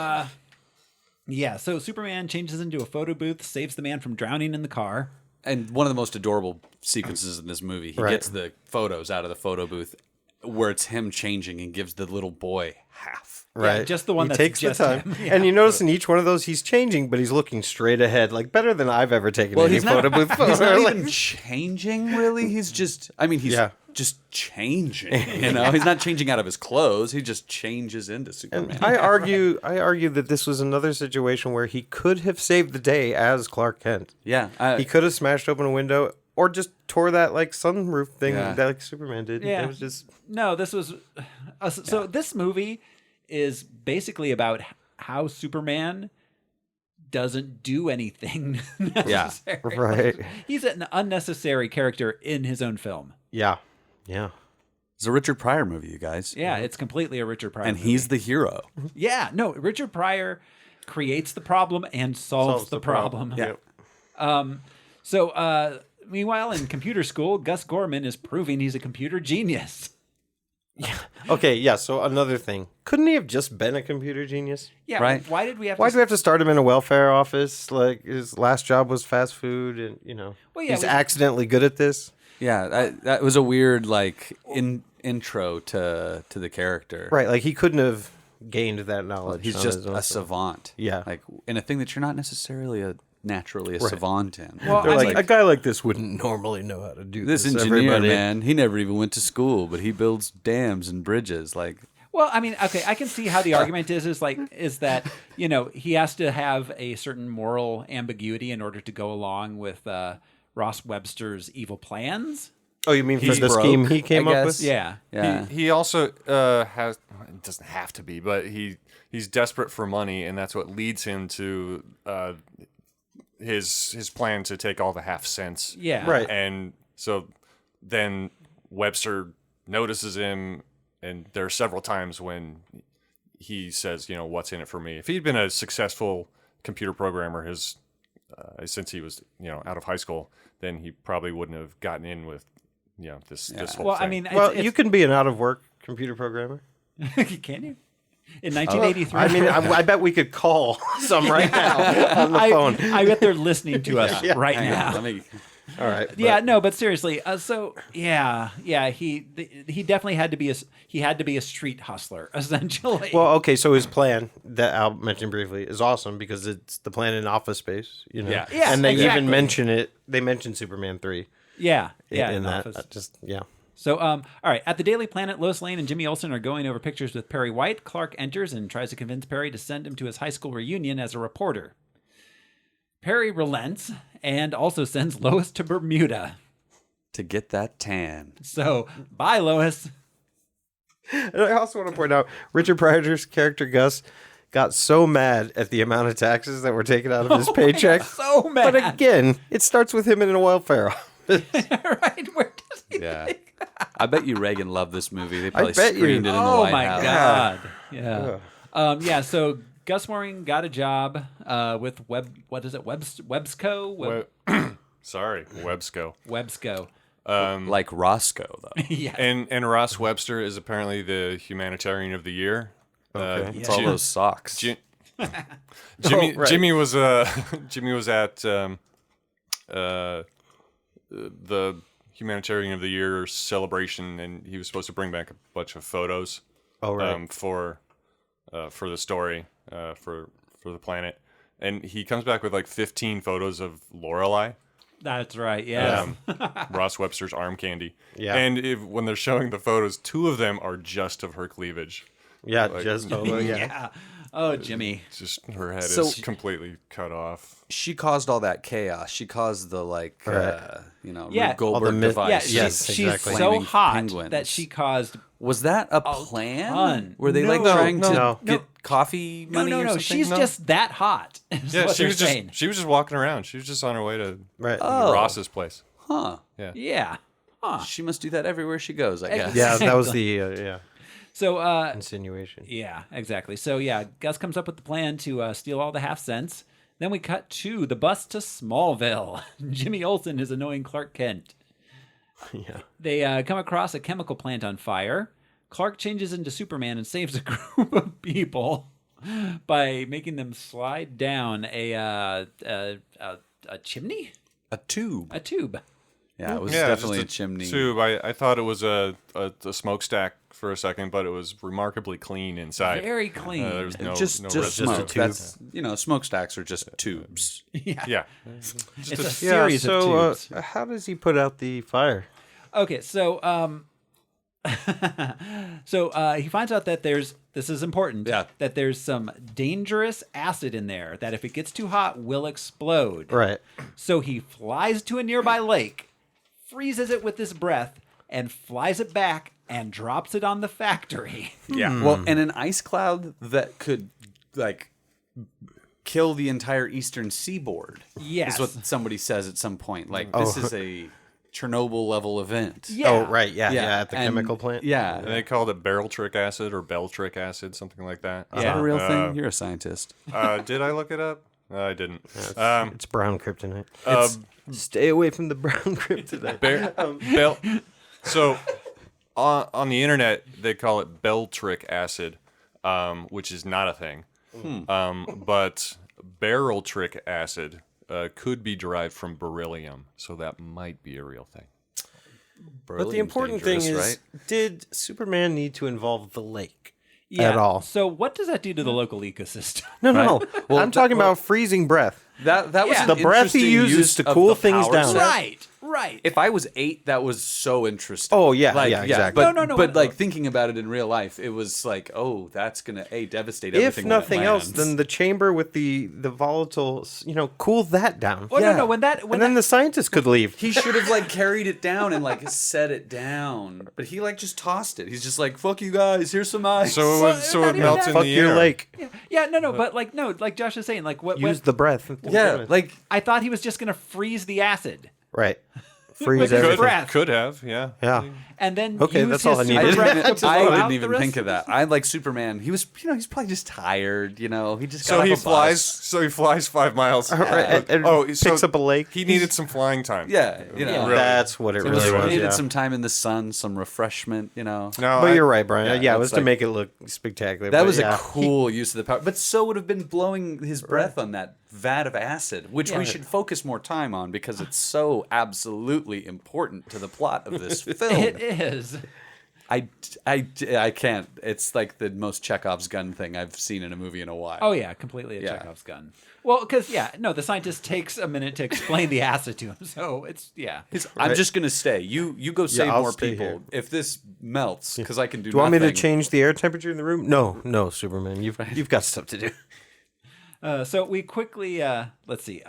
S1: Superman changes into a photo booth, saves the man from drowning in the car.
S10: And one of the most adorable sequences in this movie, he
S2: Right.
S10: gets the photos out of the photo booth where it's him changing and gives the little boy half.
S2: Right.
S1: Yeah, just the one
S2: he
S1: that's
S2: takes
S1: just
S2: the time.
S1: him. Yeah.
S2: And you notice in each one of those, he's changing, but he's looking straight ahead, like better than I've ever taken any
S10: he's
S2: photo booth photo.
S10: He's not
S2: Like-
S10: even changing, really. He's just, I mean, he's
S2: Yeah.
S10: just changing, you know? He's not changing out of his clothes. He just changes into Superman.
S2: And I argue that this was another situation where he could have saved the day as Clark Kent.
S10: Yeah.
S2: He could have smashed open a window or just tore that like sunroof thing
S10: Yeah.
S2: that like Superman did.
S1: Yeah.
S2: It was just
S1: No, this was... So this movie is basically about how Superman doesn't do anything necessary.
S2: right.
S1: He's an unnecessary character in his own film.
S2: Yeah. Yeah.
S10: It's a Richard Pryor movie, you guys.
S1: Yeah, it's completely a Richard Pryor
S10: And
S1: movie.
S10: he's the hero.
S1: Yeah, no, Richard Pryor creates the problem and solves the problem.
S2: Yeah.
S1: Meanwhile, in computer school, Gus Gorman is proving he's a computer genius.
S2: Okay, yeah, so another thing. Couldn't he have just been a computer genius?
S1: Yeah,
S10: Right.
S1: why did we have
S2: Why
S1: to...
S2: do we have to start him in a welfare office? Like his last job was fast food and
S1: Well, yeah,
S2: he's
S1: we-
S2: accidentally good at this.
S10: Yeah, that was a weird, like, intro to the character.
S2: Right, like he couldn't have gained that knowledge.
S10: He's
S2: on
S10: just
S2: his own,
S10: a
S2: so-
S10: savant.
S2: Yeah.
S10: Like, in a thing that you're not necessarily naturally a savant in.
S1: Well,
S2: They're
S1: I
S2: like,
S1: mean-
S2: a guy like this wouldn't normally know how to do
S10: This
S2: this.
S10: engineer,
S2: everybody.
S10: man, he never even went to school, but he builds dams and bridges. Like,
S1: Well, I mean, okay, I can see how the argument is that, he has to have a certain moral ambiguity in order to go along with Ross Webster's evil plans.
S2: Oh, you mean for
S10: He's
S2: the
S10: broke,
S2: scheme he came
S10: I
S2: up
S10: guess.
S2: with?
S1: Yeah.
S10: yeah.
S4: He also has. It doesn't have to be, but he's desperate for money, and that's what leads him to his plan to take all the half cents.
S1: Yeah.
S2: Right.
S4: And so then Webster notices him, and there are several times when he says, "What's in it for me?" If he'd been a successful computer programmer since he was out of high school, then he probably wouldn't have gotten in with this whole
S1: Well,
S4: thing.
S1: I mean,
S2: Well,
S1: it's,
S2: you can be an out-of-work computer programmer.
S1: can you? In 1983.
S2: I mean, I bet we could call some right now on the phone.
S1: I bet they're listening to us right
S10: Hang on,
S1: now.
S10: let me.
S2: All right.
S1: Yeah, no, but seriously, he definitely had to be a street hustler, essentially.
S2: Well, okay, so his plan that I'll mention briefly is awesome because it's the plan in Office Space, you know.
S1: Yeah,
S2: and they
S1: exactly.
S2: even mention it. They mention Superman 3.
S1: Yeah,
S2: in that.
S1: Office.
S2: Yeah.
S1: So, all right. At the Daily Planet, Lois Lane and Jimmy Olsen are going over pictures with Perry White. Clark enters and tries to convince Perry to send him to his high school reunion as a reporter. Perry relents and also sends Lois to Bermuda.
S10: To get that tan.
S1: So, bye, Lois.
S2: And I also want to point out, Richard Pryor's character, Gus, got so mad at the amount of taxes that were taken out of his paycheck.
S1: So mad.
S2: But again, it starts with him in a welfare office.
S1: Right? Where does he
S10: Yeah.
S1: think that?
S10: I bet you Reagan loved this movie. They probably
S2: bet you.
S10: screened it in the White House.
S1: Oh, my God. Yeah. So Gus Mooring got a job with Websco?
S4: Sorry, Websco.
S1: Websco.
S10: Like Roscoe, though.
S1: Yeah.
S4: And Ross Webster is apparently the humanitarian of the year.
S2: Okay.
S10: It's all those socks.
S4: Jimmy
S2: right.
S4: Jimmy was at the humanitarian of the year celebration, and he was supposed to bring back a bunch of photos.
S2: Oh, right.
S4: For the story for the planet, and he comes back with like 15 photos of Lorelai.
S1: That's right. Yeah.
S4: Ross Webster's arm candy.
S2: Yeah.
S4: And when they're showing the photos, 2 of them are just of her cleavage.
S2: Yeah,
S4: Like-
S2: just
S1: Yeah. Oh, Jimmy.
S4: Just her head
S10: So-
S4: is completely cut off.
S10: She caused all that chaos. She caused the
S2: Right.
S1: Yeah.
S10: Rube Goldberg
S2: All the myth-
S1: Yeah,
S10: device.
S2: Yes,
S1: she's
S2: exactly.
S1: so
S10: Flaming
S1: hot
S10: penguins.
S1: that she caused.
S10: Was that a
S1: ton.
S10: plan? Were they like
S1: No,
S10: trying to
S2: no.
S10: get coffee
S1: No,
S10: money
S1: no,
S10: or
S1: no.
S10: something?
S1: She's just that hot. Is
S4: Yeah,
S1: what
S4: she
S1: they're
S4: was
S1: saying.
S4: just walking around. She was just on her way to
S2: Right.
S10: Oh.
S4: Ross's place.
S10: Huh.
S1: Yeah.
S10: She must do that everywhere she goes, I guess.
S2: Yeah, that was the
S1: So,
S2: insinuation.
S1: yeah, exactly. So, yeah, Gus comes up with the plan to steal all the half cents. Then we cut to the bus to Smallville. Jimmy Olsen is annoying Clark Kent.
S2: Yeah.
S1: They come across a chemical plant on fire. Clark changes into Superman and saves a group of people by making them slide down a chimney?
S10: A tube.
S1: A tube.
S10: Yeah, it was
S4: Yeah,
S10: definitely a
S4: just
S10: chimney.
S4: Tube. I thought it was a smokestack for a second, but it was remarkably clean inside.
S1: Very clean.
S4: There's no
S10: just
S4: residue.
S10: smoke.
S2: tube.
S10: That's smokestacks are just tubes.
S4: Yeah.
S1: It's a
S2: Yeah,
S1: series of
S2: so
S1: tubes.
S2: how does he put out the fire?
S1: Okay, so he finds out that this is important.
S10: Yeah.
S1: That there's some dangerous acid in there that if it gets too hot will explode.
S2: Right.
S1: So he flies to a nearby lake, freezes it with his breath, and flies it back and drops it on the factory.
S10: Yeah. Well, and an ice cloud that could like kill the entire eastern seaboard.
S1: Yes.
S10: Is what somebody says at some point. Like this is a Chernobyl level event.
S1: Yeah.
S2: Oh, right. Yeah, at the
S10: and-
S2: chemical plant.
S10: Yeah.
S4: And they called it barrel trick acid or Beltrick acid, something like that.
S10: Is that a real thing? You're a scientist.
S4: Did I look it up? I didn't.
S2: It's brown kryptonite. Stay away from the brown kryptonite.
S4: So on the internet, they call it Beltrick acid, which is not a thing. But barrel trick acid could be derived from beryllium, so that might be a real thing.
S2: But the important thing is,
S10: right?
S2: did Superman need to involve the lake at all?
S1: So what does that do to the local ecosystem?
S2: No. Well, I'm talking about freezing breath.
S10: That was
S1: Yeah.
S10: an
S2: The breath he
S10: interesting
S2: uses
S10: use
S2: to
S10: of
S2: cool
S10: the
S2: things
S10: power
S2: down.
S10: set.
S1: Right.
S10: If I was 8, that was so interesting.
S2: Oh, yeah, yeah, exactly.
S10: But,
S1: No,
S10: but like thinking about it in real life, it was like, oh, that's gonna devastate everything.
S2: If
S10: when it
S2: nothing else,
S10: lands.
S2: then the chamber with the volatile, cool that down.
S1: Well,
S10: Yeah.
S1: no. When
S2: then the scientists could leave.
S10: he should have like carried it down and like set it down, but he like just tossed it. He's just like, "Fuck you guys, here's some ice."
S4: So
S1: not
S4: it
S1: even
S4: melts
S1: that.
S4: in
S2: Fuck
S4: the
S2: your
S4: air.
S2: lake.
S1: like Josh is saying, like what?
S2: Use the breath.
S10: yeah, like
S1: I thought he was just gonna freeze the acid
S2: Right. Freeze
S1: With his
S2: everything.
S1: breath.
S4: Could have, yeah.
S2: Yeah.
S1: and then
S2: Okay,
S1: use
S2: that's
S1: his
S2: all I
S1: super
S2: needed.
S1: breath to
S10: I
S1: blow out
S10: didn't
S1: the
S10: even
S1: rest
S10: think of that. I like Superman. He was probably just tired. He just got
S4: So
S10: off
S4: he
S10: a
S4: flies.
S10: bus.
S4: So he flies 5 miles.
S2: Right, and picks up a lake.
S4: He needed some flying time.
S10: Yeah,
S4: Really.
S2: That's what it
S10: He
S2: really was.
S10: needed
S2: Yeah.
S10: some time in the sun, some refreshment.
S4: No,
S2: But you're right, Brian. Yeah, it
S10: it's
S2: was to
S10: like-
S2: make it look spectacular.
S10: That
S2: but
S10: was
S2: yeah.
S10: a cool use of the power. But so would have been blowing his breath on that vat of acid, which we should focus more time on because it's so absolutely important to the plot of this film.
S1: It is.
S10: I can't. It's like the most Chekhov's gun thing I've seen in a movie in a while.
S1: Oh yeah, completely a Chekhov's gun. Well, because the scientist takes a minute to explain the acid to him, so it's
S10: I'm just gonna stay. You go save
S2: I'll
S10: more
S2: stay
S10: people
S2: here.
S10: if this melts because I can do.
S2: Do you want me to
S10: nothing.
S2: change the air temperature in the room? No, Superman. You've got stuff to do.
S1: So we quickly let's see.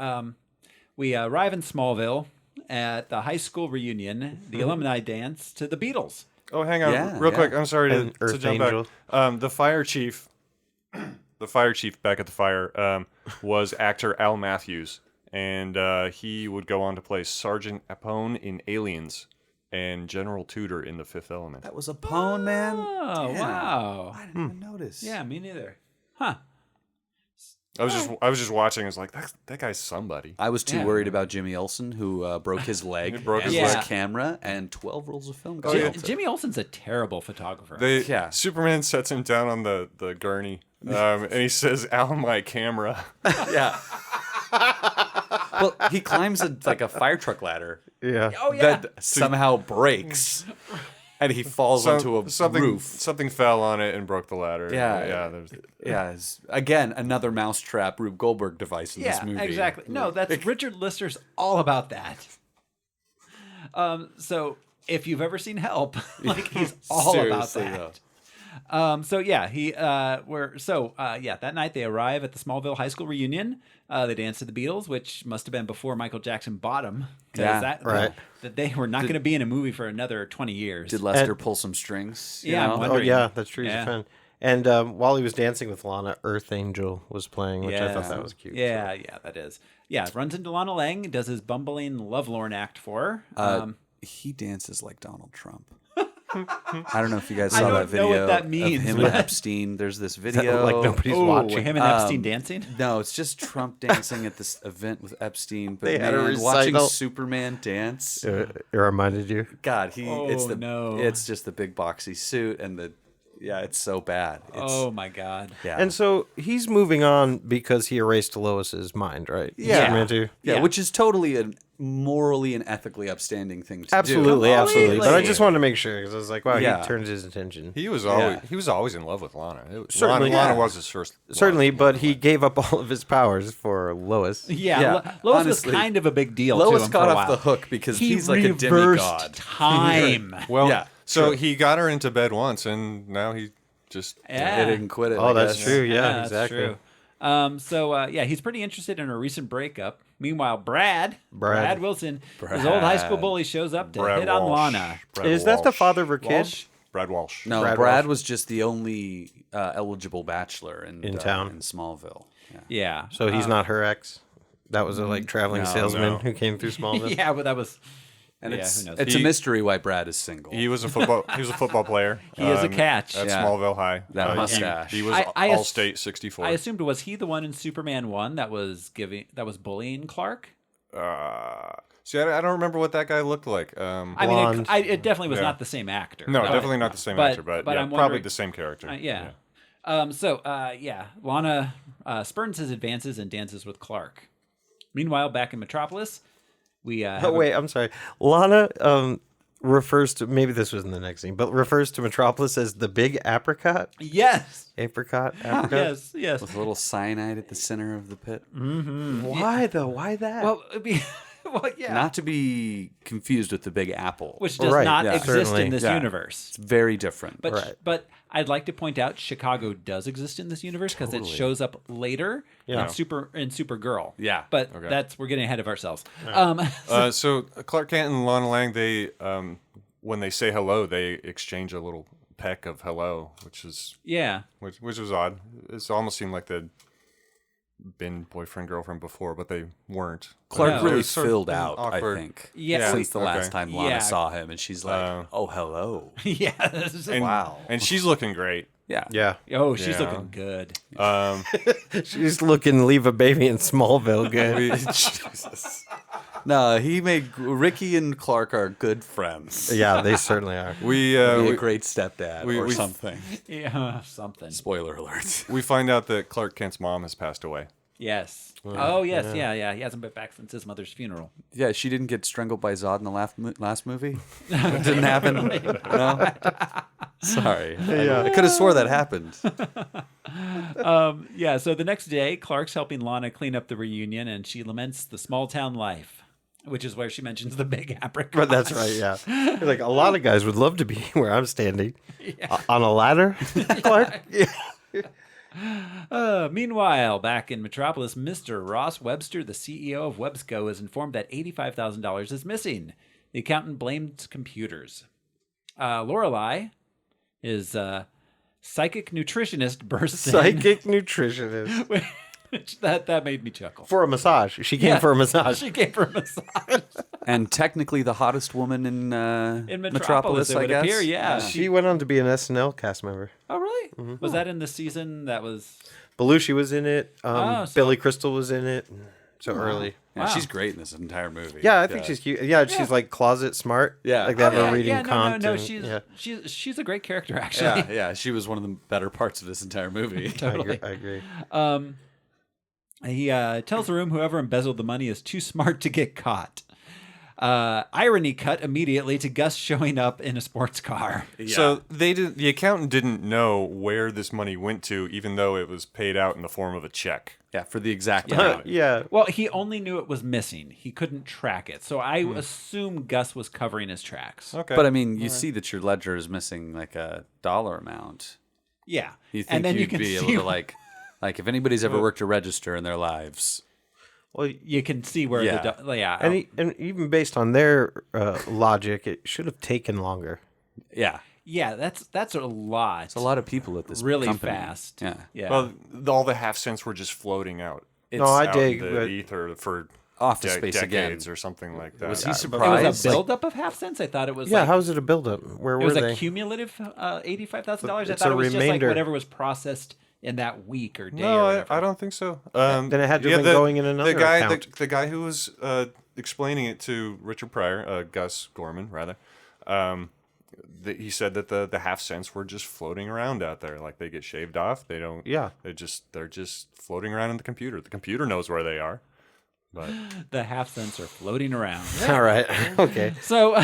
S1: We arrive in Smallville at the high school reunion, the alumni dance to the Beatles.
S4: Oh, hang on, real quick. I'm sorry to jump back. The fire chief back at the fire was actor Al Matthews, and he would go on to play Sergeant Apone in Aliens and General Tudor in The Fifth Element.
S10: That was Apone, man.
S1: Oh, wow!
S10: I didn't even notice.
S1: Yeah, me neither. Huh?
S4: I was just watching. I was like, that guy's somebody.
S10: I was too worried about Jimmy Olsen, who broke his leg,
S4: broke his
S10: his camera, and 12 rolls of film.
S1: Jimmy Olsen's a terrible photographer.
S4: Superman sets him down on the gurney, and he says, "Al, my camera."
S10: Yeah. Well, he climbs a fire truck ladder.
S2: Yeah.
S1: Oh yeah.
S10: That somehow breaks. And he falls onto a roof.
S4: Something fell on it and broke the ladder.
S10: Yeah. Again, another mousetrap Rube Goldberg device in this movie.
S1: Yeah, exactly. No, that's Richard Lister's all about that. So if you've ever seen Help, he's all about that. That night they arrive at the Smallville High School reunion. They dance to the Beatles, which must have been before Michael Jackson bought them. That they were not going to be in a movie for another 20 years.
S10: Did Lester pull some strings?
S2: Oh yeah, that's true. He's a fan. And while he was dancing with Lana, Earth Angel was playing, which I thought that was cute.
S1: Yeah, that is. Yeah, runs into Lana Lang, does his bumbling lovelorn act for her.
S10: He dances like Donald Trump. I don't know if you guys saw that video.
S1: I don't know what that means.
S10: Of him and Epstein. There's this video.
S2: Like nobody's watching.
S1: Him and Epstein dancing?
S10: No, it's just Trump dancing at this event with Epstein. But
S2: they had a
S10: watching Superman dance.
S2: It reminded you?
S10: God, it's just the big boxy suit and it's so bad.
S1: Oh my God.
S10: Yeah.
S2: And so he's moving on because he erased Lois's mind, right?
S10: Yeah, which is totally a morally and ethically upstanding thing to do.
S2: Absolutely. But I just wanted to make sure because I was like, wow, he turns his attention.
S4: He was always in love with Lana.
S2: Lana
S4: was his first love.
S2: Certainly, but he gave up all of his powers for Lois.
S1: Yeah. Lois was kind of a big deal to him.
S10: Lois got
S1: for a
S10: off
S1: while.
S10: the hook because
S1: he
S10: he's like a demigod.
S1: Time.
S4: So he got her into bed once, and now he just
S10: he didn't quit it.
S2: Oh, that's true. Yeah,
S1: That's
S2: exactly.
S1: true. He's pretty interested in a recent breakup. Meanwhile, Brad Wilson, his old high school bully, shows up to hit on Lana.
S2: Is that the father of her kid?
S4: Brad Walsh.
S10: No, Brad was just the only eligible bachelor in
S2: town
S10: in Smallville.
S1: Yeah.
S2: So he's not her ex. That was a traveling salesman who came through Smallville.
S1: Yeah, but that was.
S10: And it's a mystery why Brad is single.
S4: He was a football player.
S1: He is a catch
S4: at Smallville High.
S10: That mustache.
S4: He was All-State 64.
S1: I assumed, was he the one in Superman 1 that was bullying Clark?
S4: See, I don't remember what that guy looked like.
S1: It definitely was not the same actor.
S4: No, definitely not the same actor, but
S1: I'm
S4: probably the same character.
S1: Lana spurns his advances and dances with Clark. Meanwhile, back in Metropolis, we
S2: I'm sorry. Lana refers to, maybe this was in the next scene, but refers to Metropolis as the big apricot.
S1: Yes.
S2: Apricot.
S1: Yes.
S10: With a little cyanide at the center of the pit.
S1: Mm-hmm.
S2: Why though? Why that?
S1: Well, it'd be,
S10: Not to be confused with the Big Apple,
S1: which does not exist in this universe.
S10: It's very different.
S1: But I'd like to point out Chicago does exist in this universe because it shows up later in Supergirl.
S10: Yeah,
S1: but we're getting ahead of ourselves.
S4: So Clark Kent and Lana Lang, they when they say hello, they exchange a little peck of hello, which was odd. It almost seemed like they'd been boyfriend girlfriend before, but they weren't.
S10: Clark really filled out,
S4: awkward.
S10: I think.
S1: Yeah,
S10: since the last time Lana saw him, and she's like, "Oh, hello."
S1: Yes.
S10: Wow.
S4: And she's looking great.
S2: Yeah.
S1: Oh, she's looking good.
S2: She's looking leave a baby in Smallville good.
S10: Jesus. No, he made Ricky and Clark are good friends.
S2: Yeah, they certainly are.
S10: We a great stepdad or something.
S1: Yeah, something.
S10: Spoiler alert.
S4: We find out that Clark Kent's mom has passed away.
S1: Yes. Oh yes, yeah. He hasn't been back since his mother's funeral.
S10: Yeah, she didn't get strangled by Zod in the last movie. It didn't happen. No. Sorry, I could have swore that happened.
S1: Yeah. So the next day, Clark's helping Lana clean up the reunion, and she laments the small town life, which is where she mentions the big apricot.
S2: But that's right, yeah. Like a lot of guys would love to be where I'm standing on a ladder, Clark.
S1: Meanwhile, back in Metropolis, Mr. Ross Webster, the CEO of Websco, is informed that $85,000 is missing. The accountant blames computers. Lorelai, his psychic nutritionist, bursts in.
S2: Psychic nutritionist.
S1: That made me chuckle.
S2: For a massage. She came for a massage.
S1: She came for a massage.
S10: And technically the hottest woman in Metropolis,
S1: it
S10: I
S1: would
S10: guess.
S1: appear, yeah.
S2: She went on to be an SNL cast member.
S1: Oh, really? Was that in the season that was...
S2: Belushi was in it.
S1: so-
S2: Billy Crystal was in it. So early.
S10: Yeah, she's great in this entire movie.
S2: Yeah, I think she's cute. Yeah, she's like closet smart.
S10: Yeah.
S2: Like they have her reading Kant.
S1: No,
S2: and-
S1: she's a great character, actually.
S10: Yeah, she was one of the better parts of this entire movie.
S1: Totally.
S2: I agree.
S1: He tells the room whoever embezzled the money is too smart to get caught. Irony cut immediately to Gus showing up in a sports car.
S4: Yeah. So the accountant didn't know where this money went to, even though it was paid out in the form of a check.
S10: Yeah, for the exact
S1: amount.
S2: Yeah.
S1: Well, he only knew it was missing. He couldn't track it. So I assume Gus was covering his tracks.
S4: Okay.
S10: But I mean, you see that your ledger is missing like a dollar amount.
S1: Yeah.
S10: You think
S1: And then you
S10: you'd
S1: can
S10: be
S1: see-
S10: able to like if anybody's ever worked a register in their lives.
S2: Well,
S1: you can see where
S2: and even based on their logic, it should have taken longer.
S10: Yeah.
S1: Yeah, that's a lot.
S10: It's a lot of people at this
S1: really
S10: company.
S1: fast.
S10: Yeah.
S4: Well, all the half cents were just floating out.
S2: No, I
S4: out
S2: dig,
S4: in the
S2: but-
S4: ether for
S10: Office Space
S4: decades
S10: again.
S4: or something like that.
S10: Was he
S1: It
S10: surprised?
S1: was a buildup of half cents. I thought it was.
S2: Yeah,
S1: like,
S2: how is it a buildup? Where
S1: it
S2: were
S1: was
S2: they?
S1: a cumulative $85,000. I
S2: It's
S1: thought
S2: a
S1: it was just like
S2: remainder.
S1: whatever was processed in that week or day. or
S4: No,
S1: whatever.
S4: I don't think so.
S2: Then it had to have been going in another account.
S4: The guy who was explaining it to Richard Pryor, Gus Gorman, rather, he said that the half cents were just floating around out there, like they get shaved off. They don't.
S2: Yeah.
S4: They're just floating around in the computer. The computer knows where they are. But
S1: The half cents are floating around.
S2: All right. Okay.
S1: So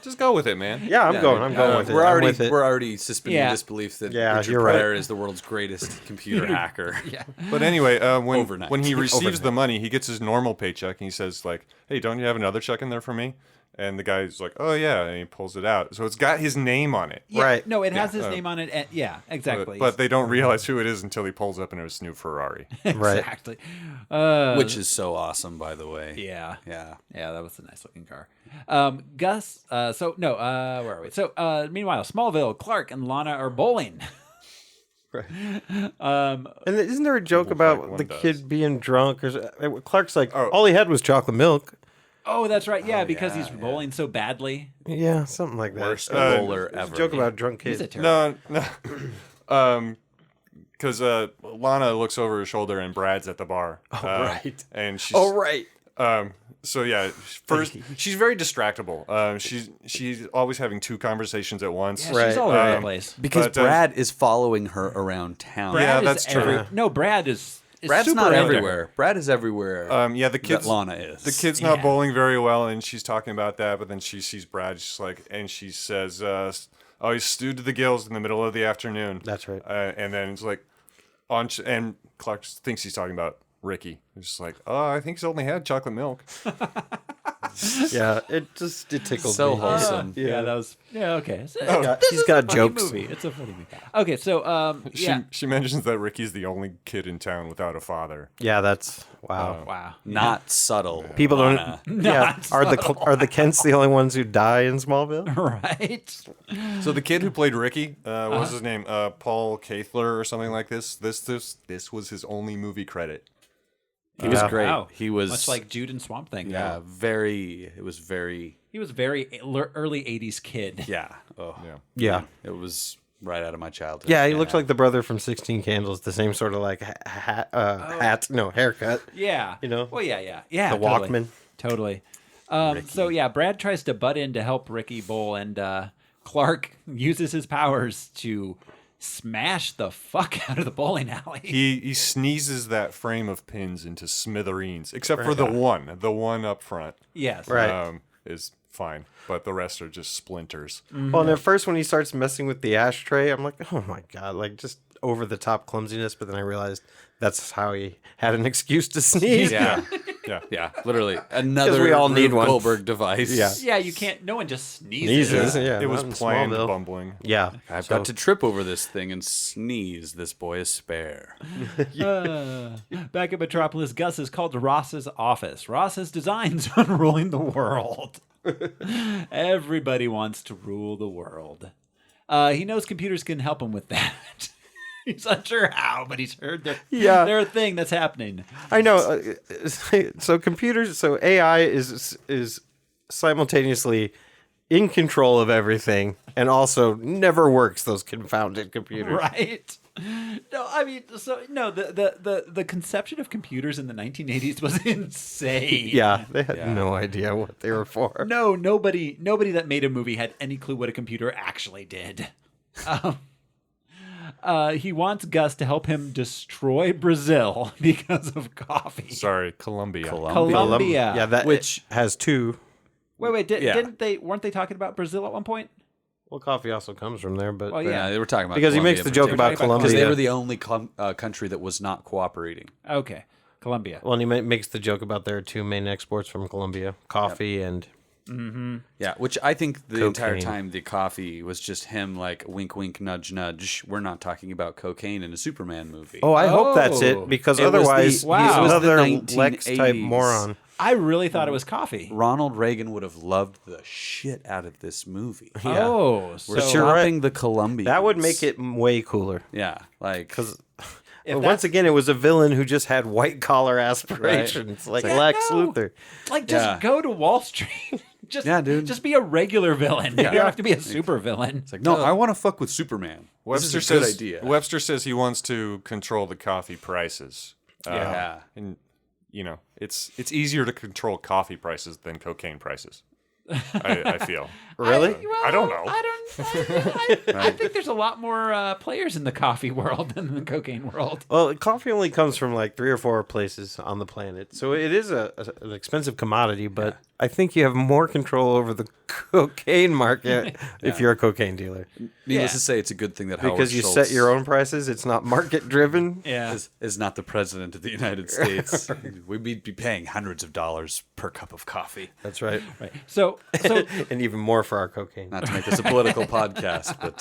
S4: just go with it, man.
S2: Yeah, I'm going with it.
S10: We're
S2: I'm with it.
S10: already suspending
S1: Yeah.
S10: disbelief that
S2: Yeah,
S10: Richard
S2: you're right.
S10: Pryor is the world's greatest computer hacker.
S1: Yeah.
S4: But anyway,
S10: Overnight.
S4: when he receives
S10: Overnight.
S4: the money, he gets his normal paycheck, and he says like, "Hey, don't you have another check in there for me?" And the guy's like, "Oh yeah," and he pulls it out. So it's got his name on it.
S1: Yeah,
S2: Right.
S1: No, it has his name on it. And, yeah, exactly.
S4: But they don't realize who it is until he pulls up in his new Ferrari.
S2: Right.
S1: Exactly.
S10: Which is so awesome, by the way.
S1: Yeah.
S10: Yeah.
S1: Yeah, that was a nice looking car. Gus, where are we? So, meanwhile, Smallville, Clark, and Lana are bowling.
S2: And isn't there a joke
S4: Like
S2: about
S4: one
S2: the
S4: does.
S2: kid being drunk? Or Clark's like, all he had was chocolate milk.
S1: Oh, that's right. Yeah, because he's bowling so badly.
S2: Yeah, something like that.
S10: Worst bowler
S2: There's
S10: ever.
S2: a joke about a drunk
S1: He's
S2: kid.
S1: a terrible.
S4: No. Because Lana looks over her shoulder and Brad's at the bar.
S2: right.
S4: And she's
S2: right.
S4: So yeah, first she's very distractible. She's always having two conversations at once.
S1: Yeah, she's all over the place.
S10: Because
S4: But,
S10: Brad is following her around town.
S4: Yeah,
S1: Brad
S4: that's
S1: is
S4: true.
S1: No, Brad is
S10: Brad's
S1: super
S10: not
S1: into
S10: everywhere.
S1: her.
S10: Brad is everywhere.
S4: Yeah, the kids.
S10: that Lana is.
S4: The kid's not bowling very well, and she's talking about that. But then she sees Brad. She's like, and she says, "Oh, he's stewed to the gills in the middle of the afternoon."
S2: That's right.
S4: And then it's like, and Clark thinks he's talking about Ricky. He's just like, "Oh, I think he's only had chocolate milk."
S2: Yeah, it tickled
S10: So
S2: me.
S10: wholesome.
S1: Yeah, that was okay. So,
S2: He's got
S1: funny
S2: jokes.
S1: movie. It's a funny movie. Okay, so
S4: She mentions that Ricky's the only kid in town without a father.
S2: Yeah, that's wow.
S1: wow.
S10: Not subtle.
S2: People don't.
S10: Lana.
S2: Yeah, are the Kents the only ones who die in Smallville?
S1: Right.
S4: So the kid who played Ricky, what was his name? Paul Kathler or something like this. This was his only movie credit.
S10: He was great.
S1: Wow.
S10: He was
S1: much like Jude and Swamp Thing.
S10: yeah, very. It was very.
S1: He was very early '80s kid.
S10: Yeah. Oh,
S2: Yeah.
S10: It was right out of my childhood.
S2: Yeah, he looked like the brother from 16 Candles, the same sort of like haircut.
S1: Yeah.
S2: You know?
S1: Well, yeah. The
S2: The Walkman.
S1: Totally. So yeah, Brad tries to butt in to help Ricky bowl, and Clark uses his powers to smash the fuck out of the bowling alley.
S4: He sneezes that frame of pins into smithereens, except for the one up front.
S1: Yes.
S2: Right.
S4: Is fine, but the rest are just splinters.
S2: Well, and at first when he starts messing with the ashtray, I'm like, oh my God, like just over the top clumsiness. But then I realized that's how he had an excuse to sneeze.
S10: Yeah. Yeah, literally. Another
S2: we all need
S10: Rube
S2: one.
S10: Goldberg device.
S2: Yeah.
S1: Yeah, you can't. No one just sneezes.
S2: Sneezes, yeah.
S4: It was
S2: not in
S4: planned
S2: Smallville.
S4: bumbling.
S2: Yeah.
S10: I've got to trip over this thing and sneeze. This boy is spare.
S1: Back at Metropolis, Gus is called to Ross's office. Ross has designs on ruling the world. Everybody wants to rule the world. He knows computers can help him with that. He's not sure how, but he's heard they're a thing that's happening.
S2: I know. So computers, so AI is simultaneously in control of everything and also never works, those confounded computers.
S1: Right? No, I mean, the conception of computers in the 1980s was insane.
S2: Yeah, they had no idea what they were for.
S1: No, nobody that made a movie had any clue what a computer actually did. He wants Gus to help him destroy Brazil because of coffee.
S4: Sorry, Colombia.
S1: Colombia.
S2: Yeah, which has two.
S1: Wait, weren't they talking about Brazil at one point?
S2: Well, coffee also comes from there, but
S10: Yeah, they were talking about
S2: because
S10: Colombia
S2: he makes the joke about Colombia
S10: because they were the only country that was not cooperating.
S1: Okay, Colombia.
S2: Well, and he makes the joke about their two main exports from Colombia: coffee and.
S1: Mm-hmm.
S10: Yeah, which I think the
S2: cocaine.
S10: entire time the coffee was just him like wink, wink, nudge, nudge. We're not talking about cocaine in a Superman movie.
S2: Oh, I hope that's it, because
S10: It was
S2: otherwise
S10: the-
S2: he's
S10: it was the
S2: another
S10: 1980s.
S2: Lex-type moron.
S1: I really thought it was coffee.
S10: Ronald Reagan would have loved the shit out of this movie.
S2: Yeah.
S1: Oh,
S10: We're
S1: so
S10: stopping the Colombians.
S2: That would make it way cooler.
S10: Yeah, like
S2: because
S1: If
S2: once
S1: that's-
S2: again, it was a villain who just had white collar aspirations, like
S1: Yeah,
S2: Lex
S1: no.
S2: Luthor.
S1: Like, just go to Wall Street. Just be a regular villain. You don't have to be a super villain.
S10: It's like, no, I want to fuck with Superman.
S4: Webster
S10: this is a good
S4: says
S10: idea.
S4: Webster says he wants to control the coffee prices. And you know, it's easier to control coffee prices than cocaine prices. I feel.
S2: Really?
S4: I don't know.
S1: I think there's a lot more players in the coffee world than the cocaine world.
S2: Well, coffee only comes from like 3 or 4 places on the planet, so it is an expensive commodity. But I think you have more control over the cocaine market if you're a cocaine dealer.
S10: Needless to say, it's a good thing that
S2: because
S10: Howard
S2: you
S10: Schultz
S2: set your own prices. It's not market driven.
S10: is not the president of the United States. We'd be paying hundreds of dollars per cup of coffee.
S2: That's right.
S1: Right. So
S2: and even more for our cocaine.
S10: Not to make this a political podcast, but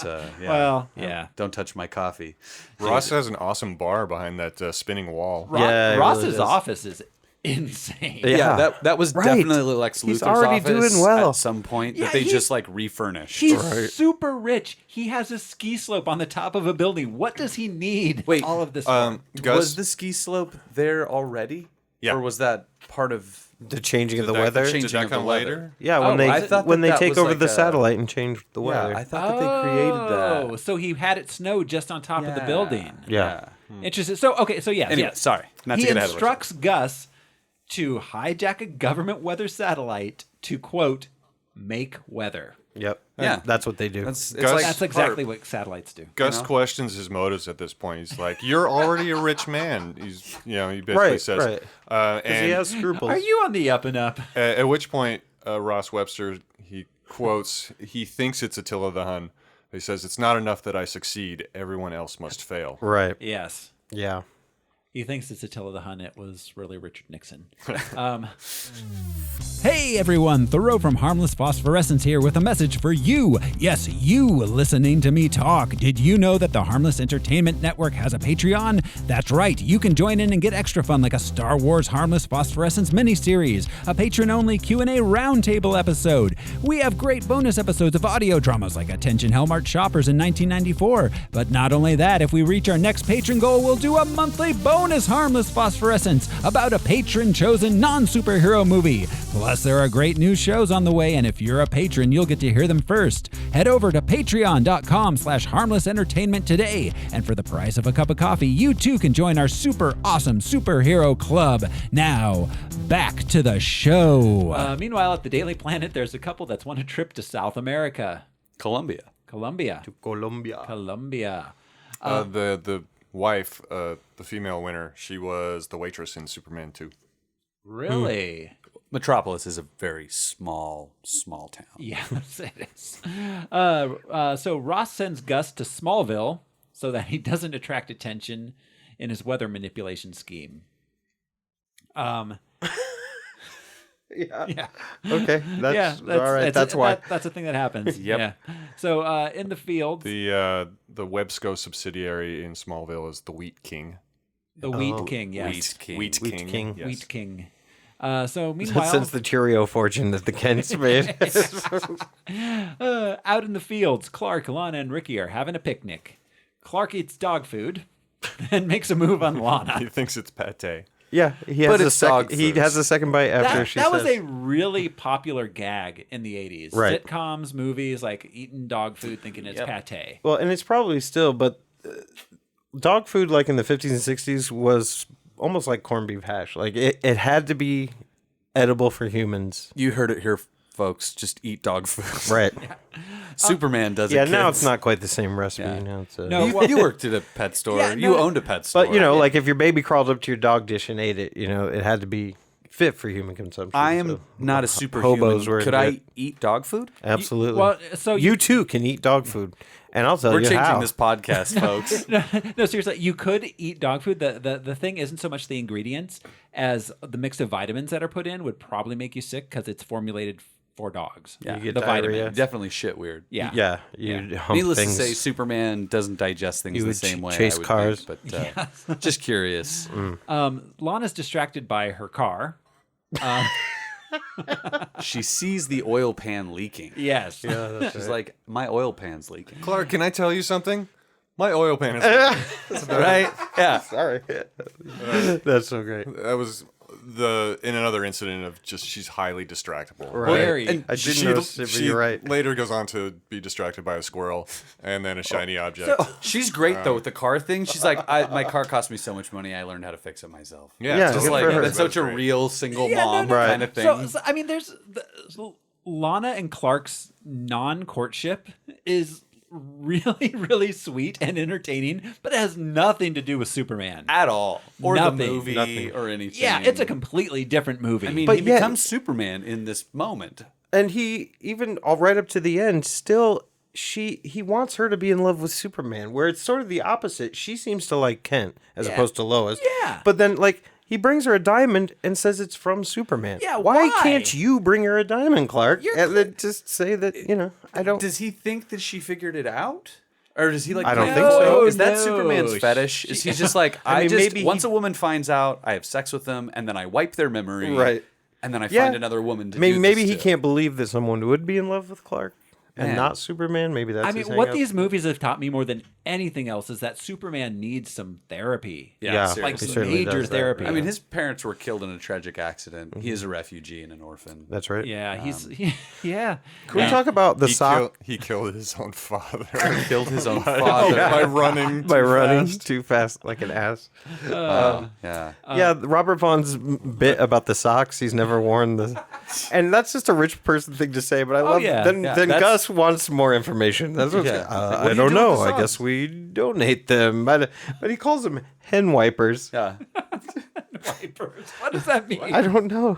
S10: don't touch my coffee.
S4: Ross has an awesome bar behind that spinning wall.
S1: Ross's office is insane.
S10: Yeah, that was definitely Lex Luthor's
S2: He's already
S10: office
S2: doing well
S10: at some point
S1: Yeah,
S10: that they
S1: he's-
S10: just like refurnished.
S1: He's super rich. He has a ski slope on the top of a building. What does he need?
S10: Wait,
S1: all of this. for?
S10: Was the ski slope there already?
S4: Yeah.
S10: Or was that part of
S2: The changing of the
S4: that-
S2: weather.
S4: Did
S10: changing
S4: that
S10: of the
S4: come
S10: weather?
S4: later?
S2: Yeah, when
S10: I thought
S2: when
S10: that
S2: they take
S10: was
S2: over
S10: like
S2: the
S10: a-
S2: satellite and change the
S10: Yeah,
S2: weather.
S10: I thought that they created that.
S1: So he had it snow just on top of the building.
S2: Yeah.
S1: Interesting. So yes.
S10: Anyway,
S1: yes.
S10: sorry, not
S1: he
S10: to get ahead of
S1: instructs Gus to hijack a government weather satellite to quote make weather.
S2: Yep.
S10: Yeah.
S2: That's what they do.
S10: It's
S4: Gus-
S10: like
S1: That's exactly what satellites do.
S4: Gus questions his motives at this point. He's like, "You're already a rich man." He basically
S2: Right,
S4: says,
S2: right. Because
S4: and
S2: he has scruples.
S1: Are you on the up and up?
S4: At which point, Ross Webster, he quotes, he thinks it's Attila the Hun. He says, "It's not enough that I succeed. Everyone else must fail."
S2: Right.
S1: Yes.
S2: Yeah.
S1: He thinks it's Attila the Hun. It was really Richard Nixon. Hey everyone, Thoreau from Harmless Phosphorescence here with a message for you. Yes, you listening to me talk. Did you know that the Harmless Entertainment Network has a Patreon? That's right, you can join in and get extra fun like a Star Wars Harmless Phosphorescence miniseries, a patron-only Q&A roundtable episode. We have great bonus episodes of audio dramas like Attention Hellmart Shoppers in 1994. But not only that, if we reach our next patron goal, we'll do a monthly bonus Harmless Phosphorescence about a patron-chosen non-superhero movie. Plus, there are great new shows on the way, and if you're a patron, you'll get to hear them first. Head over to patreon.com/harmless entertainment today, and for the price of a cup of coffee, you too can join our super awesome superhero club. Now, back to the show. Meanwhile, at the Daily Planet, there's a couple that's won a trip to South America.
S10: Colombia.
S1: Colombia.
S2: To Colombia.
S1: Colombia.
S4: The wife, the female winner, she was the waitress in Superman 2.
S1: Really?
S10: Metropolis is a very small town.
S1: Yes, it is. So Ross sends Gus to Smallville so that he doesn't attract attention in his weather manipulation scheme.
S2: Yeah. Okay. That's all right. That's why.
S1: That's a thing that happens.
S10: Yep.
S1: Yeah. So in the field,
S4: The Websco subsidiary in Smallville is the Wheat King.
S1: the Wheat King. Yes.
S4: Wheat King. Yes.
S1: Wheat King. So meanwhile,
S2: Since the Cheerio fortune that the Kents made.
S1: out in the fields, Clark, Lana, and Ricky are having a picnic. Clark eats dog food and makes a move on Lana.
S4: He thinks it's pate.
S2: Yeah, he has a second bite after she
S1: that
S2: says.
S1: was a really popular gag in the 80s.
S2: Right.
S1: Sitcoms, movies, like eating dog food thinking it's pate.
S2: Well, and it's probably still, but dog food like in the 50s and 60s was almost like corned beef hash. Like it had to be edible for humans.
S10: You heard it here, folks. Just eat dog food.
S2: Right.
S10: Superman does it.
S2: Yeah, now
S10: kids.
S2: it's not quite the same recipe.
S10: Yeah.
S2: Now it's
S10: You worked at a pet store.
S1: Yeah,
S10: you owned a pet store.
S2: But, like if your baby crawled up to your dog dish and ate it, it had to be fit for human consumption.
S10: I am not a superhuman.
S2: Hobos were
S10: Could I eat dog food?
S2: Absolutely.
S1: So
S2: you too can eat dog food. And I'll tell
S10: We're
S2: you
S10: changing
S2: how.
S10: this podcast, folks.
S1: No, seriously, you could eat dog food. The thing isn't so much the ingredients as the mix of vitamins that are put in would probably make you sick because it's formulated for dogs.
S10: Yeah,
S2: You get
S1: the
S2: diarrhea.
S1: vitamins.
S10: Definitely shit weird.
S1: Yeah.
S2: Yeah. You hump
S10: Needless
S2: things.
S10: to say, Superman doesn't digest things
S2: You
S10: the
S2: would
S10: same way.
S2: chase
S10: I would
S2: cars.
S10: think, but just curious.
S1: Lana's distracted by her car.
S10: She sees the oil pan leaking.
S1: Yes.
S2: Yeah, that's
S10: She's like, my oil pan's leaking.
S4: Clark, can I tell you something? My oil pan is
S10: Right? Yeah.
S2: Sorry. That's so great.
S4: That was in another incident of just she's highly distractible.
S2: Right.
S1: Very.
S2: And I didn't notice it, but you're right.
S4: Later goes on to be distracted by a squirrel and then a shiny object.
S10: She's great though with the car thing. She's like, my car cost me so much money. I learned how to fix it myself.
S2: Yeah,
S10: It's just
S2: good
S10: like
S2: for her.
S10: that's such a real single
S1: Yeah,
S10: mom
S1: no,
S10: kind of thing.
S1: So I mean, there's Lana and Clark's non-courtship is really, really sweet and entertaining, but it has nothing to do with Superman
S10: At all, or
S1: Nothing.
S10: the movie,
S2: Nothing.
S10: or anything.
S1: Yeah, it's a completely different movie.
S10: I mean,
S2: But
S10: he
S2: yet-
S10: becomes Superman in this moment.
S2: And he even all right up to the end, still he wants her to be in love with Superman, where it's sort of the opposite. She seems to like Kent as opposed to Lois.
S1: Yeah.
S2: But then he brings her a diamond and says it's from Superman.
S1: Yeah,
S2: why
S1: why?
S2: can't you bring her a diamond, Clark? And then just say that, I don't.
S10: Does he think that she figured it out? Or does he like?
S2: I don't
S10: play
S2: think
S10: the
S2: so.
S10: foil? Is that
S1: No.
S10: Superman's fetish? Is he just like
S2: I mean, maybe
S10: once
S2: he-
S10: a woman finds out, I have sex with them, and then I wipe their memory,
S2: Right.
S10: And then I
S2: Yeah.
S10: find another woman to
S2: Maybe
S10: do
S2: maybe
S10: this
S2: he
S10: to.
S2: can't believe that someone would be in love with Clark and
S10: Man.
S2: not Superman. Maybe that's
S1: I mean,
S2: his
S1: what
S2: hang-up.
S1: these movies have taught me more than anything else is that Superman needs some therapy.
S2: Yeah,
S10: seriously.
S1: Like
S2: he certainly
S1: major
S2: does that,
S1: therapy.
S2: right.
S10: I mean, his parents were killed in a tragic accident. He is a refugee and an orphan.
S2: That's right.
S1: Yeah, yeah.
S2: Can we talk about the sock
S4: He killed his own father.
S10: Killed his own father.
S4: by running
S2: by
S4: too
S2: running
S4: fast.
S2: too fast like an ass?
S10: Yeah.
S2: Yeah, Robert Vaughn's bit about the socks. He's never worn the, and that's just a rich person thing to say. But I love.
S1: yeah.
S2: Then
S10: Yeah,
S2: then
S10: that's-
S2: Gus wants more information. That's what.
S10: Yeah. What do
S2: I
S10: you
S2: don't
S10: do
S2: know.
S10: with the
S2: I guess
S10: socks?
S2: we donate them. But he calls them hen wipers.
S10: Yeah.
S1: Wipers. What does that mean?
S2: I don't know.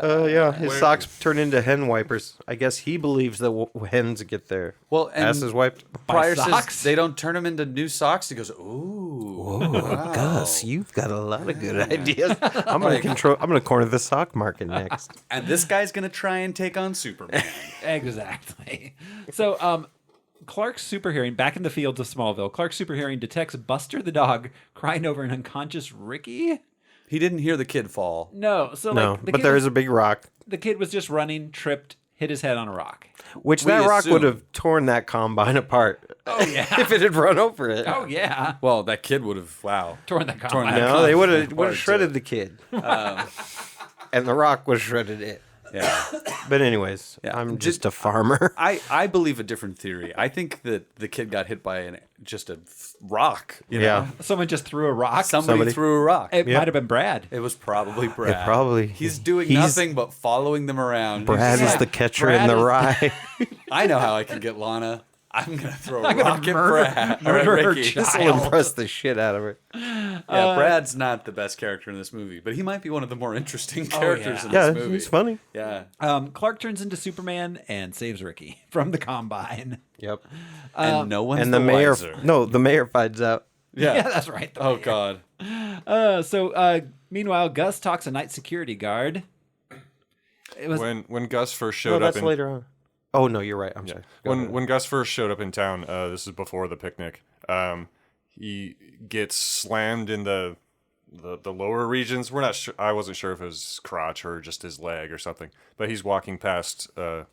S2: Yeah, his socks turn into hen wipers. I guess he believes that hens get their
S10: Well, and
S2: asses wiped.
S10: Pryor
S1: socks?
S10: says they don't turn him into new socks. He goes, ooh. Wow.
S2: Gus, you've got a lot of good ideas. I'm gonna corner the sock market next.
S10: And this guy's going to try and take on Superman.
S1: Exactly. So, Clark's super hearing back in the fields of Smallville. Clark's super hearing detects Buster the dog crying over an unconscious Ricky.
S10: He didn't hear the kid fall.
S1: No, so
S2: No,
S1: like the
S2: but
S1: kid
S2: there
S1: was,
S2: is a big rock,
S1: the kid was just running, tripped, hit his head on a rock.
S2: which
S10: We
S2: that rock would
S10: assume.
S2: have torn that combine apart.
S1: Oh yeah.
S2: if it had run over it.
S1: Oh yeah.
S10: Well, that kid would have, wow.
S1: Torn that
S10: Torn
S1: combine.
S10: that
S2: No, they would
S10: apart,
S2: have
S10: too.
S2: shredded the kid, and the rock would have shredded it.
S10: Yeah.
S2: But anyways,
S10: Yeah.
S2: I'm just a farmer.
S10: I believe a different theory. I think that the kid got hit by just a rock. You know?
S2: Yeah,
S1: Someone just threw a rock.
S10: Somebody threw a rock.
S1: It might have been Brad.
S10: It was probably Brad.
S2: probably-
S10: He's doing
S2: he's-
S10: nothing but following them around.
S2: Brad
S10: He's
S2: is
S10: just
S2: the
S10: like,
S2: catcher
S1: Brad
S2: in the
S1: is-
S2: rye.
S10: I know how I can get Lana. I'm gonna throw
S1: I'm
S10: a
S1: gonna
S10: rock at
S1: murder
S10: Brad.
S1: her
S10: Ricky.
S2: This will
S1: child.
S2: impress the shit out of her.
S10: Yeah, Brad's not the best character in this movie, but he might be one of the more interesting characters in
S2: Yeah,
S10: this movie.
S2: he's funny.
S10: Yeah.
S1: Clark turns into Superman and saves Ricky from the Combine.
S2: Yep.
S10: And no one's
S2: And the mayor,
S10: wiser.
S2: the mayor finds out.
S10: Yeah.
S1: That's right. the
S10: Oh
S1: mayor.
S10: God.
S1: So meanwhile, Gus talks a night security guard. It was
S4: When Gus first
S2: No,
S4: showed up
S2: that's
S4: in
S2: later on. Oh no, you're right. I'm sorry. Go ahead.
S4: when Gus first showed up in town, this is before the picnic. He gets slammed in the lower regions. We're not sure. I wasn't sure if it was crotch or just his leg or something. But he's walking past the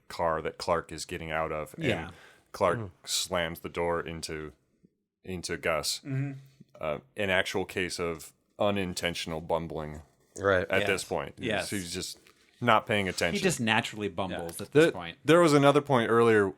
S4: car that Clark is getting out of, and Clark slams the door into Gus. An actual case of unintentional bumbling.
S2: Right.
S4: At this point,
S1: Yes.
S4: he's just not paying attention.
S1: he just naturally bumbles at this point.
S4: There was another point earlier.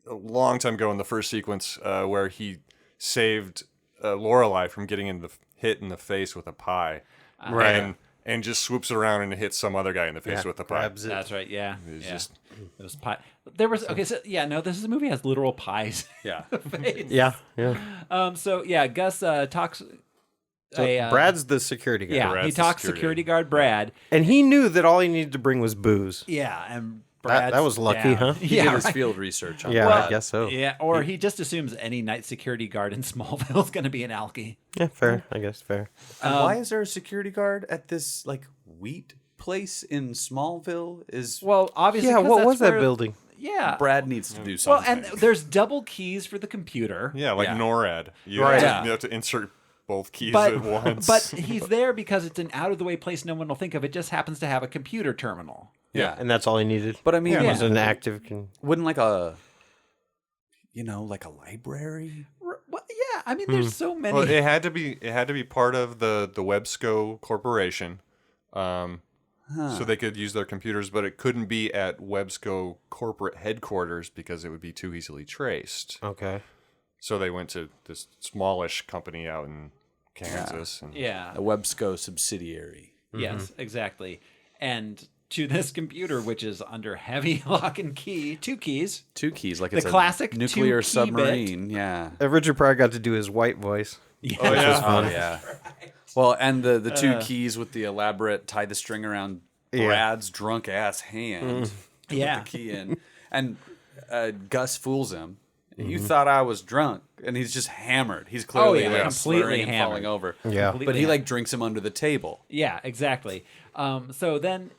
S4: A long time ago in the first sequence, where he saved Lorelei from getting hit in the face with a pie,
S2: Right.
S4: and just swoops around and hits some other guy in the face with a pie.
S2: grabs it.
S1: That's right. Yeah.
S4: It's
S1: yeah.
S4: just
S1: It was pie. There was okay. So this movie has literal pies.
S10: Yeah.
S1: face.
S2: Yeah, yeah.
S1: So Gus talks.
S2: So Brad's the security guy.
S1: Yeah,
S4: Brad's
S1: he
S4: the
S1: talks
S4: security
S1: security guard Brad.
S2: And he knew that all he needed to bring was booze.
S1: Yeah, and Brad's
S2: That was lucky,
S1: down.
S2: huh?
S10: He
S1: Yeah,
S10: did his
S1: right.
S10: field research on
S2: Yeah,
S10: that.
S2: I guess so.
S1: Yeah, or he just assumes any night security guard in Smallville is going to be an alkie.
S2: Yeah, fair. I guess fair.
S10: And why is there a security guard at this wheat place in Smallville?
S1: Well, obviously.
S2: Yeah,
S1: 'cause
S2: what
S1: that's
S2: was that
S1: where-
S2: building?
S1: Yeah,
S10: Brad needs to do
S1: Well,
S10: something.
S1: and there's double keys for the computer.
S4: yeah, like NORAD. You,
S2: Right.
S4: you have to insert both keys
S1: But,
S4: at once.
S1: but he's there because it's an out of the way place no one will think of. It just happens to have a computer terminal.
S10: yeah.
S2: And that's all he needed.
S10: But I mean,
S2: It was an active.
S10: wouldn't like a library?
S1: Well, yeah, I mean, there's so many.
S4: Well, it had to be part of the Websco Corporation, so they could use their computers, but it couldn't be at Websco corporate headquarters because it would be too easily traced.
S2: Okay.
S4: So they went to this smallish company out in Kansas. And
S1: yeah.
S10: A Websco subsidiary.
S1: Yes, exactly. And to this computer, which is under heavy lock and key, 2 keys.
S10: 2 keys, like
S1: The
S10: it's
S1: classic
S10: a nuclear
S1: 2-key
S10: submarine. Yeah.
S2: Richard Pryor got to do his white voice.
S1: Yeah.
S4: Oh, yeah.
S10: Oh yeah. Well, and the 2 keys with the elaborate tie the string around Brad's drunk ass hand.
S1: Yeah.
S10: Put the key in, and Gus fools him. You thought I was drunk, and he's just hammered. He's clearly
S1: completely
S10: slurring and
S1: hammered.
S10: falling over.
S2: Yeah.
S10: But he drinks him under the table.
S1: Yeah, exactly. So then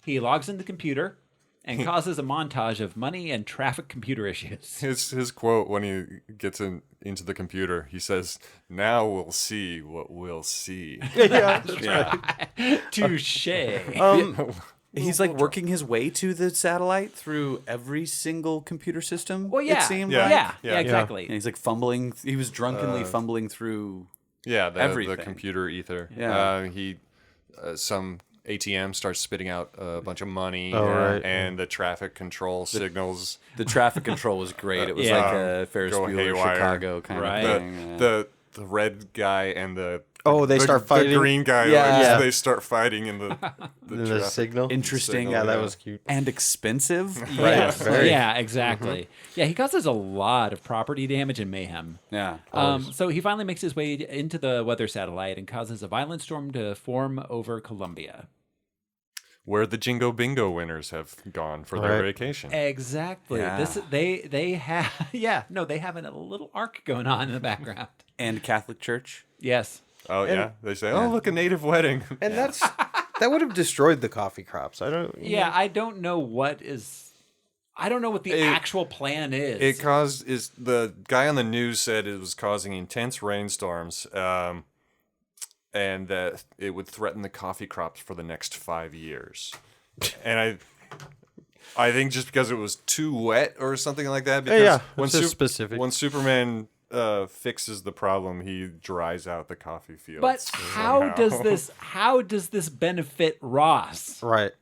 S1: he logs in the computer and causes a montage of money and traffic computer issues.
S4: His quote when he gets into the computer, he says, "Now we'll see what we'll see."
S10: Yeah.
S1: Touche.
S10: He's working his way to the satellite through every single computer system.
S1: Well, yeah.
S10: It seemed
S4: Yeah.
S10: right.
S1: Yeah, exactly.
S10: And he's fumbling. He was drunkenly fumbling through.
S4: Yeah, the
S10: Everything.
S4: computer ether.
S10: Yeah.
S4: He some ATM starts spitting out a bunch of money,
S2: Oh, right.
S4: and the traffic control signals.
S10: The traffic control was great. It was
S1: Yeah.
S10: like a Ferris
S4: Go
S10: Bueller
S4: haywire.
S10: Chicago kind
S1: Right.
S10: of thing.
S4: The red guy and the
S2: They start fighting.
S4: The green guy,
S10: Yeah.
S4: they start fighting in the
S2: The
S4: traffic.
S2: signal.
S10: Interesting.
S2: Yeah, that was cute.
S10: And expensive.
S1: Yes.
S2: very.
S1: Yeah, exactly. Yeah, he causes a lot of property damage and mayhem.
S10: Yeah.
S1: So he finally makes his way into the weather satellite and causes a violent storm to form over Columbia.
S4: Where the Jingo Bingo winners have gone for their
S2: Right.
S4: vacation.
S1: Exactly.
S10: Yeah.
S1: They have they have a little arc going on in the background.
S10: And Catholic Church.
S1: Yes.
S4: Oh yeah, they say, "Oh, look, a native wedding."
S2: And that would have destroyed the coffee crops. I don't.
S1: Yeah, I don't know what the actual plan is.
S4: It caused the guy on the news said it was causing intense rainstorms, and that it would threaten the coffee crops for the next 5 years. And I think just because it was too wet or something like that. Because
S2: Yeah,
S4: when
S2: it's just specific.
S4: When Superman fixes the problem, he dries out the coffee fields.
S1: But how does this benefit Ross?
S2: Right.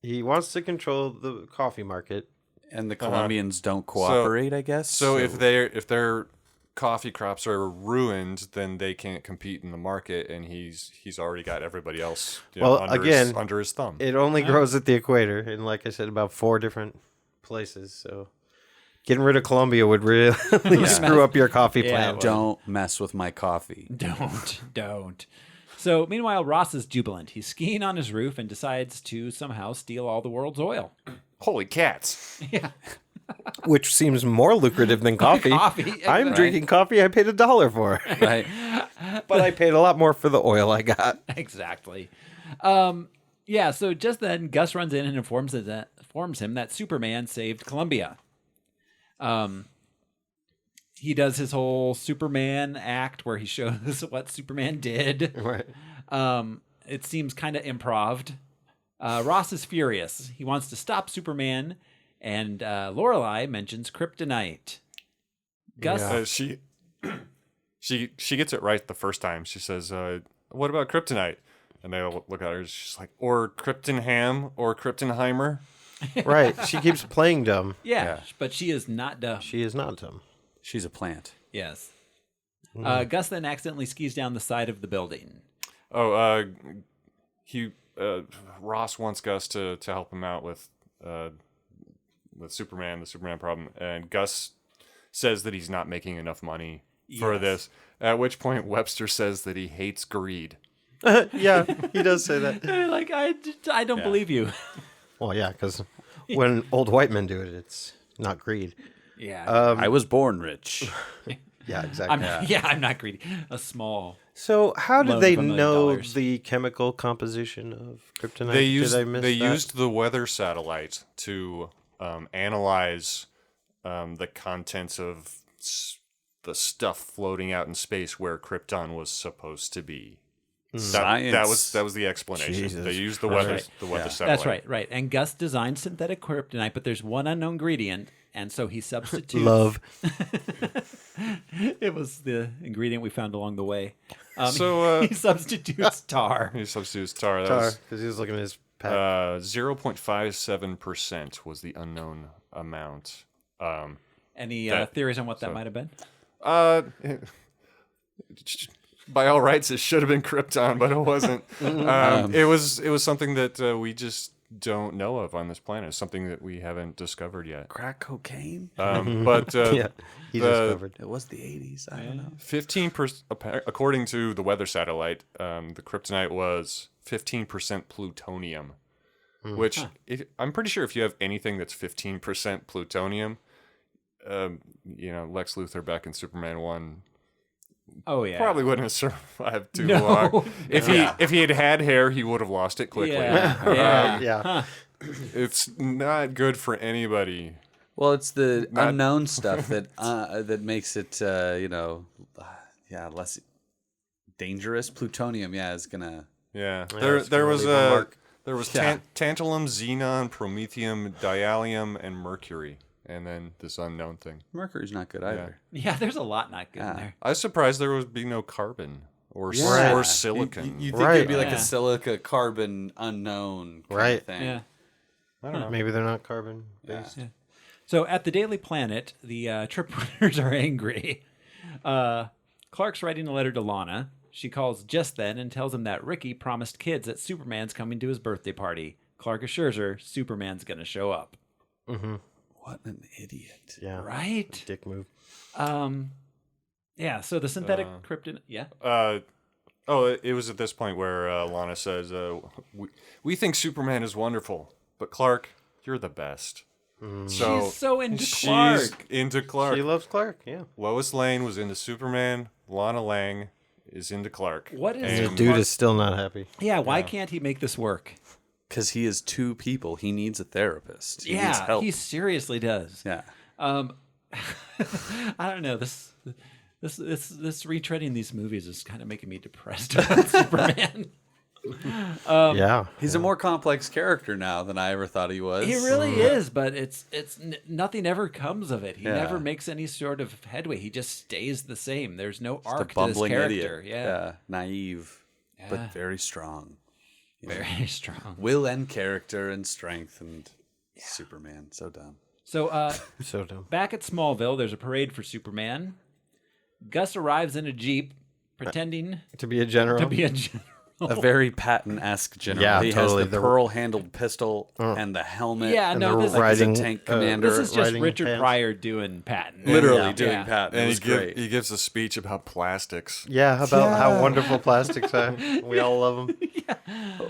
S2: He wants to control the coffee market.
S10: And the Colombians don't cooperate, I guess.
S4: So if their coffee crops are ruined, then they can't compete in the market, and he's already got everybody else under his thumb.
S2: It only grows at the equator, and like I said, about 4 different places. So Getting rid of Columbia would really screw up your coffee plant.
S10: Don't mess with my coffee.
S1: Don't. So, meanwhile, Ross is jubilant. He's skiing on his roof and decides to somehow steal all the world's oil.
S4: Holy cats.
S1: Yeah.
S2: Which seems more lucrative than coffee. I'm drinking coffee I paid $1 for.
S10: Right.
S2: But I paid a lot more for the oil I got.
S1: Exactly. Yeah, so just then, Gus runs in and informs him that Superman saved Columbia. He does his whole Superman act where he shows what Superman did.
S2: Right.
S1: It seems kind of improv. Ross is furious. He wants to stop Superman, and Lorelei mentions kryptonite. Gus,
S4: she gets it right the first time. She says, "What about kryptonite?" And they all look at her. She's like, "Or Kryptonham, or Kryptonheimer."
S2: Right. She keeps playing dumb.
S1: Yeah, but she is not dumb.
S2: She is not dumb.
S10: She's a plant.
S1: Yes. Gus then accidentally skis down the side of the building.
S4: Ross wants Gus to help him out with Superman, the Superman problem, and Gus says that he's not making enough money for this. At which point Webster says that he hates greed.
S2: Yeah, he does say that.
S1: Like, I don't believe you.
S2: Well, yeah, because when old white men do it, it's not greed.
S1: Yeah.
S10: I was born rich.
S2: Yeah, exactly.
S1: I'm not greedy. A small.
S2: So how did
S1: loan
S2: they
S1: of $1 million.
S2: know the chemical composition of kryptonite?
S4: They used the weather satellite to analyze the contents of the stuff floating out in space where Krypton was supposed to be.
S10: Science.
S4: That was the explanation.
S2: Jesus
S4: They used the weather satellite.
S1: That's right. And Gus designed synthetic kryptonite, but there's one unknown ingredient, and so he substitutes
S2: love.
S1: It was the ingredient we found along the way.
S4: He
S1: substitutes tar.
S4: He substitutes tar.
S2: Tar, because he was looking at his pack.
S4: 0.57% was the unknown amount.
S1: Any theories on what that might have been?
S4: By all rights, it should have been Krypton, but it wasn't. It was something that we just don't know of on this planet. It's something that we haven't discovered yet.
S10: Crack cocaine?
S4: But
S2: yeah, he discovered.
S10: It was the 80s. I don't know.
S4: 15%, according to the weather satellite, the kryptonite was 15% plutonium, which I'm pretty sure if you have anything that's 15% plutonium, Lex Luthor back in Superman 1 probably wouldn't have survived too long. If he had hair, he would have lost it quickly.
S2: Yeah.
S4: It's not good for anybody.
S10: Well, it's the unknown stuff that makes it less dangerous. Plutonium, is gonna.
S4: Yeah, there was tantalum, xenon, promethium, diallium, and mercury. And then this unknown thing.
S10: Mercury's not good either.
S1: Yeah, there's a lot not good in there.
S4: I was surprised there would be no carbon or silicon.
S10: You think it'd be like a silica carbon unknown kind of thing.
S1: Yeah.
S2: I don't know. Maybe they're not carbon based.
S1: Yeah. So at the Daily Planet, the trip runners are angry. Clark's writing a letter to Lana. She calls just then and tells him that Ricky promised kids that Superman's coming to his birthday party. Clark assures her Superman's going to show up.
S2: Mm-hmm.
S10: What an idiot.
S2: Yeah.
S1: Right?
S2: Dick move.
S1: Yeah, so the synthetic kryptonite... Yeah?
S4: It was at this point where Lana says, we think Superman is wonderful, but Clark, you're the best. So
S1: she's so into Clark.
S4: She's into Clark.
S2: She loves Clark, yeah.
S4: Lois Lane was into Superman. Lana Lang is into Clark.
S1: What is
S2: the dude is still not happy.
S1: Yeah, why can't he make this work?
S10: Because he is two people. He needs a therapist. He
S1: needs
S10: help.
S1: He seriously does.
S10: Yeah.
S1: I don't know. This retreading these movies is kind of making me depressed about Superman.
S10: He's a more complex character now than I ever thought he was.
S1: He really is, but it's nothing ever comes of it. He never makes any sort of headway. He just stays the same. There's no arc to this character.
S10: Idiot. Yeah, naive, but very strong.
S1: Very strong.
S10: Will and character and strength and Superman. So dumb.
S1: So,
S2: so dumb.
S1: Back at Smallville, there's a parade for Superman. Gus arrives in a Jeep, pretending
S2: to be a general.
S10: A very Patton-esque general.
S2: Yeah,
S10: he
S2: totally.
S10: has the pearl-handled pistol and the helmet.
S1: Yeah,
S2: And
S1: no,
S2: the
S1: this is
S2: riding,
S10: a tank commander.
S1: This is just
S2: riding
S1: Richard
S2: pants.
S1: Pryor doing Patton.
S10: Literally doing
S1: Yeah.
S10: Patton. It
S4: And
S10: was great.
S4: he gives a speech about plastics.
S2: Yeah, about how wonderful plastics are. We all love them.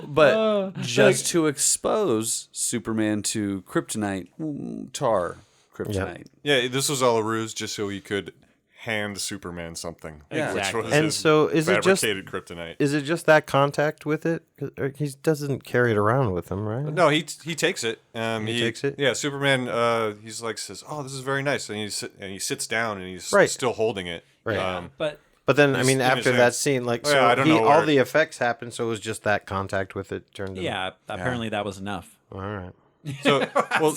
S10: But just to expose Superman to kryptonite, tar kryptonite.
S4: Yeah, this was all a ruse just so he could hand Superman something.
S10: Yeah.
S1: Exactly.
S4: Which was
S2: And
S4: his
S2: so is it just
S4: fabricated kryptonite.
S2: is it just that contact with it? Or he doesn't carry it around with him, right?
S4: No, he takes it.
S2: He takes it?
S4: Yeah, Superman. He's like says, "Oh, this is very nice," and he sits down and he's
S2: Right.
S4: still holding it.
S2: Right.
S1: But
S2: But then, I
S4: He's
S2: mean,
S4: in his
S2: after that
S4: hands.
S2: scene, like,
S4: Oh,
S2: so
S4: yeah, I don't know
S2: all
S4: where-
S2: the effects happened, so it was just that contact with it turned.
S1: yeah, apparently that was enough.
S2: All right.
S4: So, well,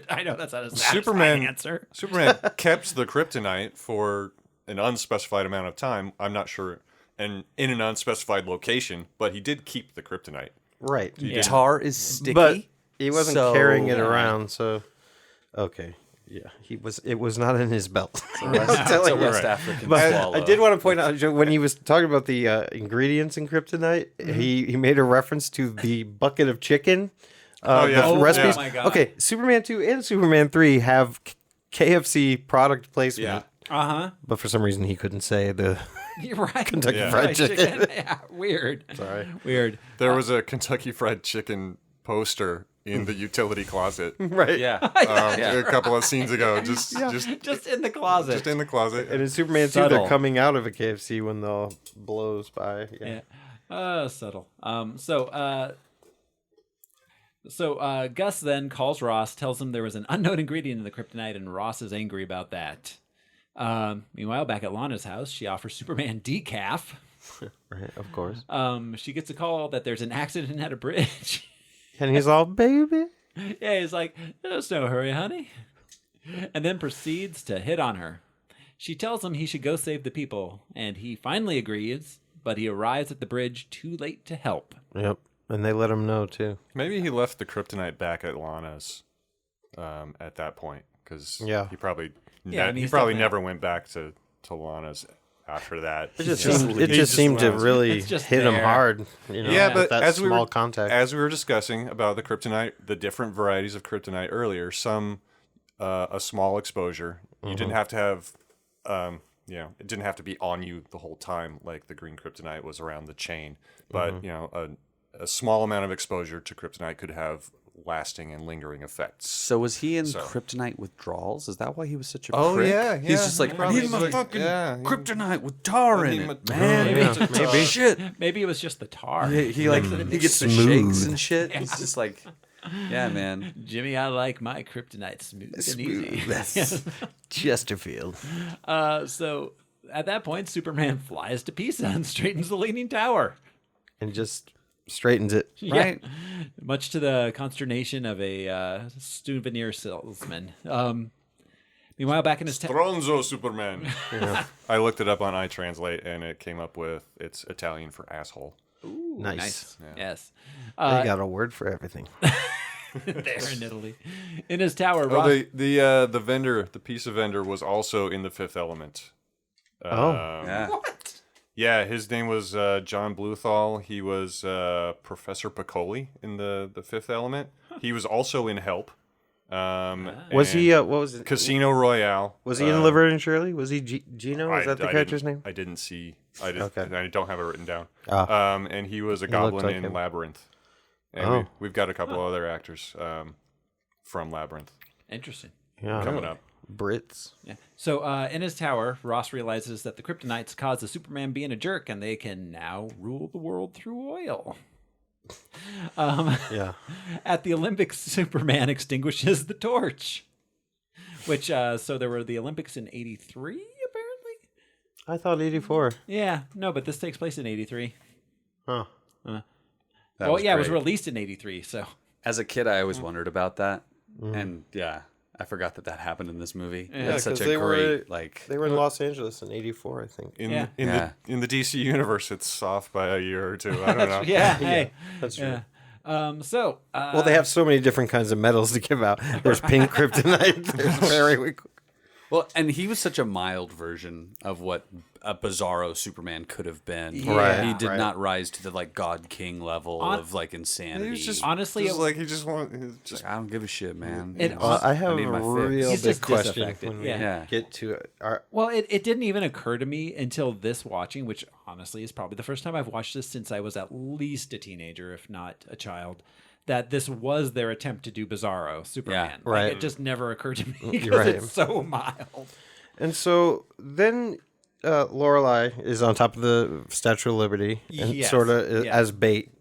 S1: I know that's not a satisfying
S4: Superman
S1: answer.
S4: Superman kept the kryptonite for an unspecified amount of time. I'm not sure, and in an unspecified location, but he did keep the kryptonite.
S2: Right.
S1: Yeah.
S10: Tar is sticky.
S2: But he wasn't
S10: so-
S2: carrying it around, so okay. Yeah, it was not in his belt.
S10: It's a West African
S2: But
S10: swallow.
S2: I did want to point out, Joe, when he was talking about the ingredients in kryptonite, he made a reference to the bucket of chicken. The recipes.
S1: Oh my God.
S2: Okay, Superman 2 and Superman 3 have KFC product placement. But for some reason, he couldn't say the
S1: You're right.
S2: Kentucky Fried Chicken.
S1: Yeah, weird.
S2: Sorry.
S1: Weird.
S4: There was a Kentucky Fried Chicken poster in the utility closet.
S2: Right.
S10: Yeah.
S4: A couple of scenes ago, just
S1: in the closet.
S4: just in the closet.
S2: And in Superman 2,
S1: Subtle.
S2: they're coming out of a KFC when the all blows by. Yeah.
S1: Subtle. So Gus then calls Ross, tells him there was an unknown ingredient in the kryptonite, and Ross is angry about that. Meanwhile, back at Lana's house, she offers Superman decaf.
S2: Right, of course.
S1: She gets a call that there's an accident at a bridge.
S2: And he's all, baby.
S1: Yeah, he's like, there's no hurry, honey. And then proceeds to hit on her. She tells him he should go save the people, and he finally agrees, but he arrives at the bridge too late to help.
S2: Yep. And they let him know, too.
S4: Maybe he left the kryptonite back at Lana's at that point, because he probably never went back to Lana's after that.
S2: It just seemed to really hit him hard. You know,
S4: yeah, but
S2: that
S4: as
S2: small contact.
S4: As we were discussing about the kryptonite, the different varieties of kryptonite earlier, some a small exposure. You didn't have to have, it didn't have to be on you the whole time like the green kryptonite was around the chain. But a small amount of exposure to kryptonite could have lasting and lingering effects.
S10: So was he in kryptonite withdrawals? Is that why he was such a
S4: Oh,
S10: prick?
S4: yeah,
S10: He's just like, I need my fucking kryptonite with tar in it, man.
S1: Maybe.
S10: Shit.
S1: Maybe it was just the tar.
S10: He gets the shakes and shit. He's just like, yeah, man.
S1: Jimmy, I like my kryptonite smooth and easy.
S2: Chesterfield.
S1: So at that point, Superman flies to Pisa and straightens the Leaning Tower.
S2: And just straightens it.
S1: Right. Much to the consternation of a souvenir salesman. Meanwhile, back in his
S4: Stronzo Superman. I looked it up on iTranslate, and it came up with it's Italian for asshole.
S1: Ooh,
S2: nice.
S1: Yeah. Yes.
S2: They got a word for everything.
S1: There in Italy. In his tower,
S4: the vendor, the pizza vendor, was also in The Fifth Element.
S10: Yeah.
S1: What?
S4: Yeah, his name was John Bluthal. He was Professor Piccoli in the Fifth Element. He was also in Help.
S2: Was he? What was it?
S4: Casino Royale.
S2: Was he in Laverne and Shirley? Was he Gino? Is that the character's name?
S4: I didn't see. I don't have it written down. And he was a goblin
S2: like
S4: in
S2: him.
S4: Labyrinth. And we've got a couple other actors from Labyrinth.
S1: Interesting.
S2: Yeah.
S4: Coming up.
S2: Brits.
S1: Yeah. So in his tower, Ross realizes that the kryptonites caused the Superman being a jerk, and they can now rule the world through oil. At the Olympics, Superman extinguishes the torch. Which, so there were the Olympics in 83, apparently?
S2: I thought 84.
S1: Yeah, no, but this takes place in 83.
S2: Huh.
S1: It was released in 83, so.
S10: As a kid, I always wondered about that. And I forgot that happened in this movie. That's such a great,
S2: They were in Los Angeles in 84, I think.
S4: In the DC universe, it's off by a year or two. I don't know.
S1: Hey.
S2: That's true.
S1: Well,
S2: they have so many different kinds of medals to give out. There's pink kryptonite. There's very.
S10: Well, and he was such a mild version of what a bizarro Superman could have been.
S1: Yeah. Right,
S10: He did
S2: right.
S10: not rise to the like God King level of like insanity.
S4: He was just
S1: Honestly,
S4: just
S1: it-
S4: like he just wanted. Just
S10: I don't give a shit, man.
S1: It-
S10: You know,
S2: I have
S10: need
S2: a
S10: my fix.
S2: real
S1: He's
S2: big
S1: just
S2: question
S1: disaffected,
S2: when we
S1: yeah.
S2: get to it.
S1: Well, it didn't even occur to me until this watching, which honestly is probably the first time I've watched this since I was at least a teenager, if not a child, that this was their attempt to do Bizarro Superman.
S2: right.
S1: Like, it just never occurred to me because
S2: Right.
S1: it's so mild.
S2: And so then Lorelai is on top of the Statue of Liberty and
S1: Yes,
S2: sort of
S1: yes.
S2: as bait.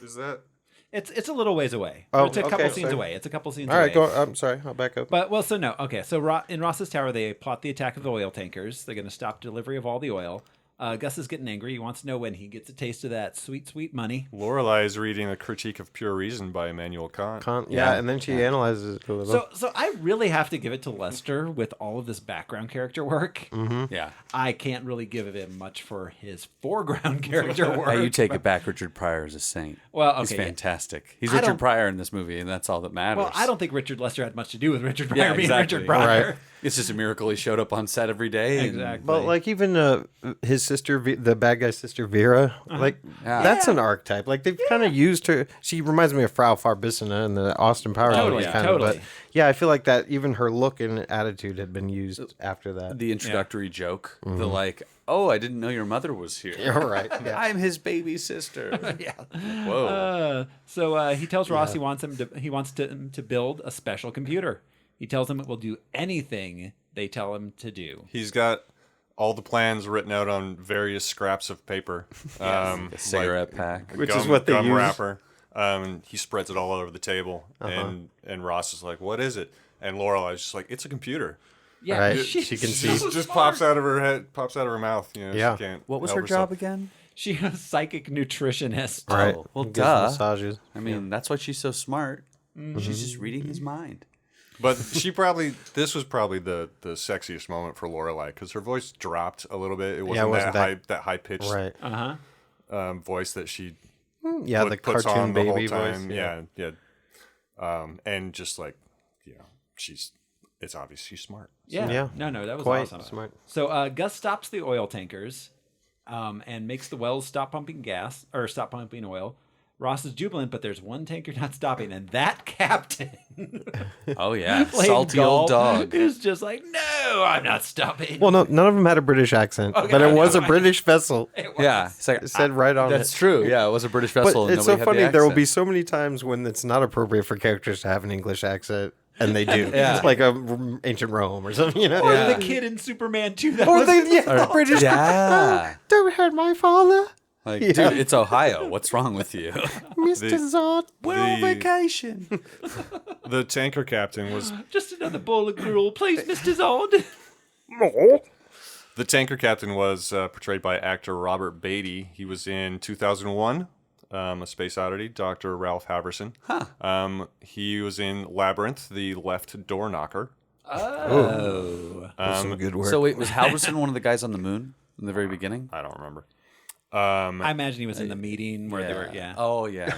S4: Is that?
S1: It's a little ways away.
S2: Oh,
S1: It's a couple
S2: okay,
S1: scenes
S2: sorry.
S1: away. It's a couple scenes
S2: All
S1: away.
S2: right, go. I'm sorry. I'll back up.
S1: But, well, so no. Okay, so in Ross's Tower, they plot the attack of the oil tankers. They're going to stop delivery of all the oil. Gus is getting angry. He wants to know when he gets a taste of that sweet, sweet money.
S4: Lorelai is reading a critique of pure reason by Immanuel Kant.
S2: Yeah, and then she analyzes it a little.
S1: So I really have to give it to Lester with all of this background character work.
S2: Mm-hmm.
S10: Yeah.
S1: I can't really give him much for his foreground character work.
S10: Hey, you take it back. Richard Pryor is a saint.
S1: Well, okay,
S10: he's
S1: yeah.
S10: fantastic. He's
S1: I
S10: Richard
S1: don't-
S10: Pryor in this movie, and that's all that matters.
S1: Well, I don't think Richard Lester had much to do with Richard Pryor
S10: Yeah,
S1: being
S10: exactly.
S1: Richard Pryor.
S2: Right.
S10: It's just a miracle he showed up on set every day. and-
S1: Exactly.
S2: But like even his sister, the bad guy's sister Vera, like
S10: Yeah.
S2: that's an archetype. Like they've kind of used her. She reminds me of Frau Farbissina in the Austin Powers
S1: Totally,
S2: movies, kind of.
S1: totally.
S2: But yeah, I feel like that even her look and attitude had been used after that.
S10: The introductory joke, the like, oh, I didn't know your mother was here.
S2: Yeah, right. Yeah.
S10: I'm his baby sister.
S1: Yeah.
S10: Whoa.
S1: So he tells Ross he wants him to build a special computer. He tells him it will do anything they tell him to do.
S4: He's got all the plans written out on various scraps of paper.
S10: A cigarette pack.
S2: Which is what they
S4: gum
S2: use.
S4: wrapper. He spreads it all over the table, and Ross is like, "What is it?" And Lorelai's just like, "It's a computer."
S1: Yeah,
S2: Right.
S1: she
S2: She can see.
S4: Just pops out of her head, pops out of her mouth. You know,
S2: Yeah.
S4: she can't.
S10: What was
S4: help
S10: her job
S4: herself.
S10: again?
S1: She's a psychic nutritionist.
S2: Right.
S10: Oh, well,
S2: Gives
S10: duh.
S2: massages.
S10: I mean, that's why she's so smart. She's just reading his mind.
S4: But this was probably the sexiest moment for Lorelai because her voice dropped a little bit. It wasn't, that high pitched
S2: Right.
S4: voice that she
S2: Yeah, the
S4: puts
S2: cartoon
S4: on the whole
S2: baby voice.
S4: time. Yeah. And just like, it's obvious she's smart.
S1: Yeah.
S2: Yeah.
S1: No, that was
S2: Quite
S1: awesome.
S2: smart.
S1: So Gus stops the oil tankers and makes the wells stop pumping oil. Ross is jubilant, but there's one tanker not stopping, and that captain,
S10: Oh, yeah.
S1: played
S10: Salty old
S1: golf,
S10: dog.
S1: is just like, no, I'm not stopping.
S2: Well, no, none of them had a British accent,
S1: Okay,
S2: but it was a
S1: right.
S2: British vessel.
S10: Yeah. It's like,
S2: It said right on
S10: that's
S2: it.
S10: true. Yeah, it was a British vessel.
S2: But
S10: and
S2: it's so
S10: nobody had
S2: funny.
S10: the
S2: There will be
S10: accent.
S2: so many times when it's not appropriate for characters to have an English accent, and they do.
S10: Yeah.
S2: It's like ancient Rome or something, you know.
S1: Or
S10: Yeah.
S1: the kid in Superman 2. That
S2: Or
S1: was
S2: the British.
S10: Yeah.
S2: Don't hurt my father,
S10: Like,
S2: Yeah.
S10: dude, it's Ohio. What's wrong with you?
S2: Mr. Zod.
S10: We're on
S4: the-
S10: vacation.
S4: The tanker captain was
S1: just another bowl of gruel, please, Mr. Zod.
S4: The tanker captain was portrayed by actor Robert Beatty. He was in 2001, A Space Oddity, Dr. Ralph Haverson. He was in Labyrinth, The Left Door Knocker.
S1: Oh.
S2: That's some good work.
S10: So wait, was Halverson one of the guys on the moon in the very beginning?
S4: I don't remember.
S1: I imagine he was in the meeting where they were,
S10: Oh, yeah.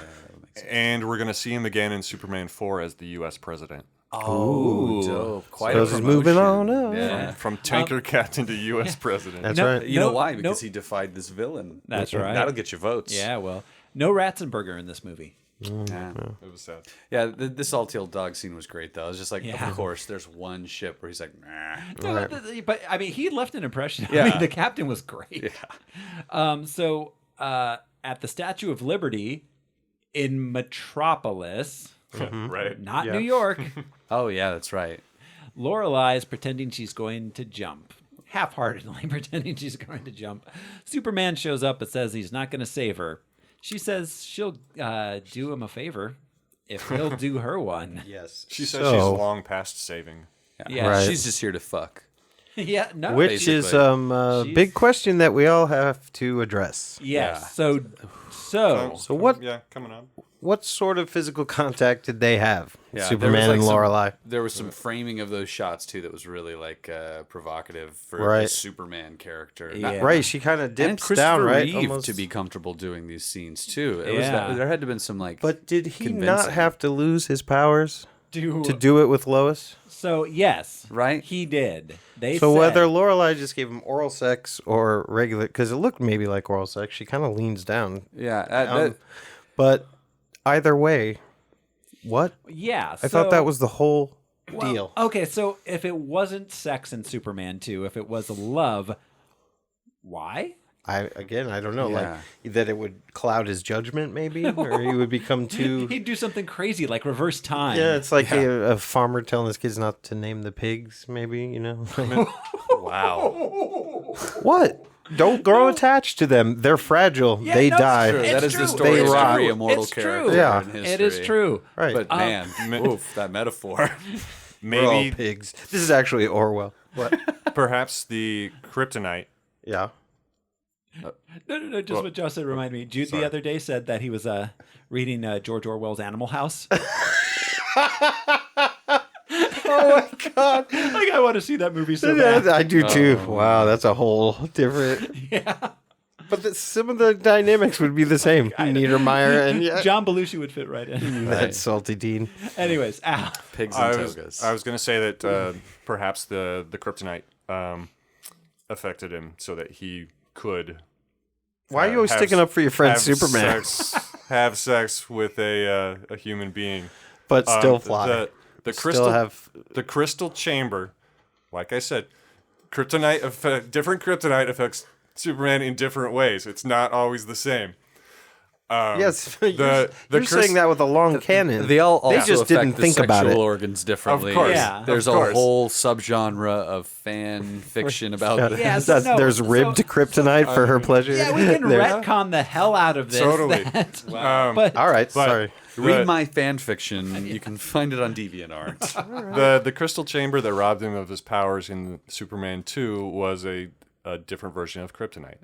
S4: And we're going to see him again in Superman 4 as the U.S. president.
S10: Oh, dope. Quite
S2: So
S10: a
S2: he's
S10: promotion.
S2: moving on up.
S10: Yeah.
S4: From tanker captain to U.S. president.
S2: That's
S1: No,
S2: right.
S10: You know
S1: No,
S10: why?
S1: no.
S10: Because he defied this villain.
S1: That's right.
S10: That'll get you votes.
S1: Yeah, well, no Ratzenberger in this movie.
S10: Yeah.
S4: It was sad.
S10: Yeah, the salty old dog scene was great, though. It was just like,
S1: Yeah.
S10: of course, there's one ship where he's like, nah.
S1: No, but I mean, he left an impression. I
S10: Yeah.
S1: mean, the captain was great. Yeah. So at the Statue of Liberty in Metropolis,
S4: Right.
S1: not New York,
S10: Oh, yeah, that's right.
S1: Lorelai is pretending she's going to jump. Half-heartedly pretending she's going to jump. Superman shows up and says he's not going to save her. She says she'll do him a favor if he'll do her one.
S2: Yes.
S4: She says she's long past saving.
S1: Yeah.
S2: Right.
S10: She's just here to fuck.
S1: Yeah, no.
S2: Which is
S10: basically.
S2: a
S1: She's-
S2: big question that we all have to address.
S1: Yes.
S10: Yeah.
S2: So what?
S4: Yeah, coming on.
S2: What sort of physical contact did they have?
S10: Yeah, there
S2: Superman
S10: was, like,
S2: and
S10: some-
S2: Lorelai.
S10: There was some framing of those shots, too, that was really, like, provocative for
S2: Right.
S10: the Superman character.
S1: Yeah.
S2: Right, she kind of
S10: And
S2: dips
S10: Christopher
S2: down, right?
S10: Reeve
S2: Almost.
S10: to be comfortable doing these scenes, too. It
S1: Yeah.
S10: was there had to have been some, like...
S2: But did he not
S10: convincing.
S2: have to lose his powers? to do it with Lois?
S1: So yes,
S10: right?
S1: He did.
S2: So whether Lorelai just gave him oral sex or regular, because it looked maybe like oral sex, she kind of leans down.
S10: Yeah,
S2: but either way, what?
S1: Yeah,
S2: I thought that was the whole deal.
S1: Okay, so if it wasn't sex in Superman 2, if it was love, why?
S2: I don't know. Like that it would cloud his judgment, maybe, or he would become too.
S1: He'd do something crazy like reverse time.
S2: Yeah, it's like a farmer telling his kids not to name the pigs. Maybe, you know.
S4: Wow.
S2: What? Don't grow attached to them. They're fragile.
S1: Yeah,
S2: they
S1: no,
S2: die.
S1: it's
S10: That is
S1: true.
S10: the story of
S2: rot.
S10: every immortal
S1: It's
S10: character
S1: true.
S2: Yeah.
S10: in history.
S1: It is true.
S2: Right.
S10: But man, oof, that metaphor.
S2: We're all
S4: Maybe
S2: pigs. This is actually Orwell. What?
S4: perhaps the kryptonite.
S2: Yeah.
S1: No, just what Joe said reminded me. Jude the other day said that he was reading George Orwell's Animal House.
S2: Oh my God.
S1: Like, I want to see that movie so bad.
S2: I do too. Wow, that's a whole different.
S1: Yeah.
S2: But some of the dynamics would be the same. Niedermeyer and
S1: John Belushi would fit right in.
S2: that salty Dean.
S1: Anyways, Al.
S10: Pigs and togas.
S4: I was going to say that perhaps the kryptonite affected him so that he could.
S2: Why are you always sticking up for your friend Superman?
S4: Have sex with a human being,
S2: but still fly.
S4: The crystal chamber, like I said, different kryptonite affects Superman in different ways. It's not always the same.
S2: Yes, you're saying that with a long canon.
S10: They also
S2: just didn't think about it.
S10: sexual organs differently.
S4: Of course.
S1: Yeah.
S10: There's a whole subgenre of fan fiction about this.
S2: There's ribbed kryptonite for her pleasure.
S1: Yeah, we can retcon the hell out of this.
S4: Totally.
S1: But,
S2: all right, sorry.
S10: Read my fan fiction. You can find it on DeviantArt.
S4: The crystal chamber that robbed him of his powers in Superman 2 was a different version of kryptonite.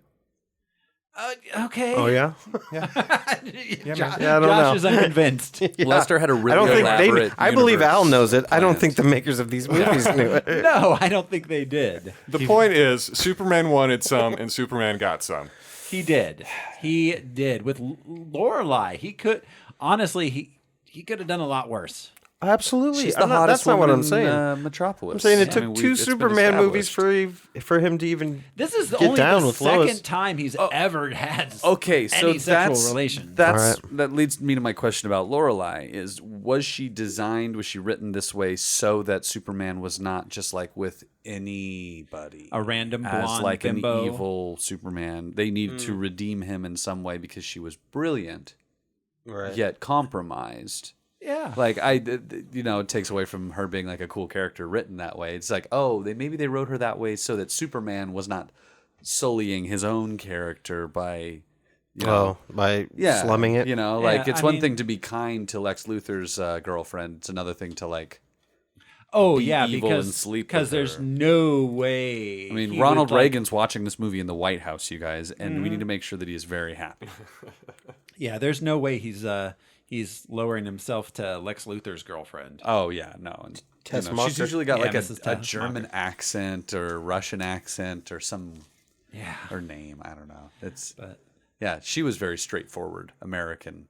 S1: Okay.
S2: Oh yeah.
S1: I don't
S2: Josh
S1: know. Is unconvinced.
S10: Lester had a really elaborate.
S2: I believe Al knows it. I don't
S10: planned.
S2: think the makers of these movies knew it.
S1: No, I don't think they did.
S4: The point is, Superman wanted some, and Superman got some.
S1: He did. He did. With Lorelai, he could honestly he could have done a lot worse.
S2: Absolutely.
S10: She's the hottest
S2: that's not what
S10: woman
S2: I'm saying.
S10: in Metropolis.
S2: I'm saying it took two
S10: it's been
S2: Superman movies
S10: established.
S2: for him to even
S1: This is
S2: get
S1: only
S2: down
S1: the
S2: with
S1: second
S2: Lois.
S1: time he's ever had
S10: Okay, so
S1: any sexual
S10: that's
S1: relation.
S10: that leads me to my question about Lorelai. Was she written this way so that Superman was not just like with anybody,
S1: A random
S10: as
S1: blonde
S10: like
S1: bimbo.
S10: an evil Superman? They needed to redeem him in some way because she was brilliant, yet compromised.
S1: Yeah.
S10: Like it takes away from her being like a cool character written that way. It's like, maybe they wrote her that way so that Superman was not sullying his own character by
S2: slumming it.
S10: It's one thing to be kind to Lex Luthor's girlfriend. It's another thing to like
S1: Oh
S10: be
S1: yeah,
S10: evil and sleep
S1: because
S10: with
S1: there's
S10: her.
S1: no way.
S10: I mean,
S1: he
S10: Ronald
S1: would, like-
S10: Reagan's watching this movie in the White House, you guys, and we need to make sure that he is very happy.
S1: Yeah, there's no way he's lowering himself to Lex Luthor's girlfriend.
S10: Oh yeah, no. And,
S2: Tess
S10: she's
S2: Moster.
S10: usually got
S1: Yeah,
S10: like
S1: Mrs.
S10: a
S1: Tess
S10: German
S1: Moster.
S10: accent or Russian accent or some her name. I don't know. Yeah, she was very straightforward American.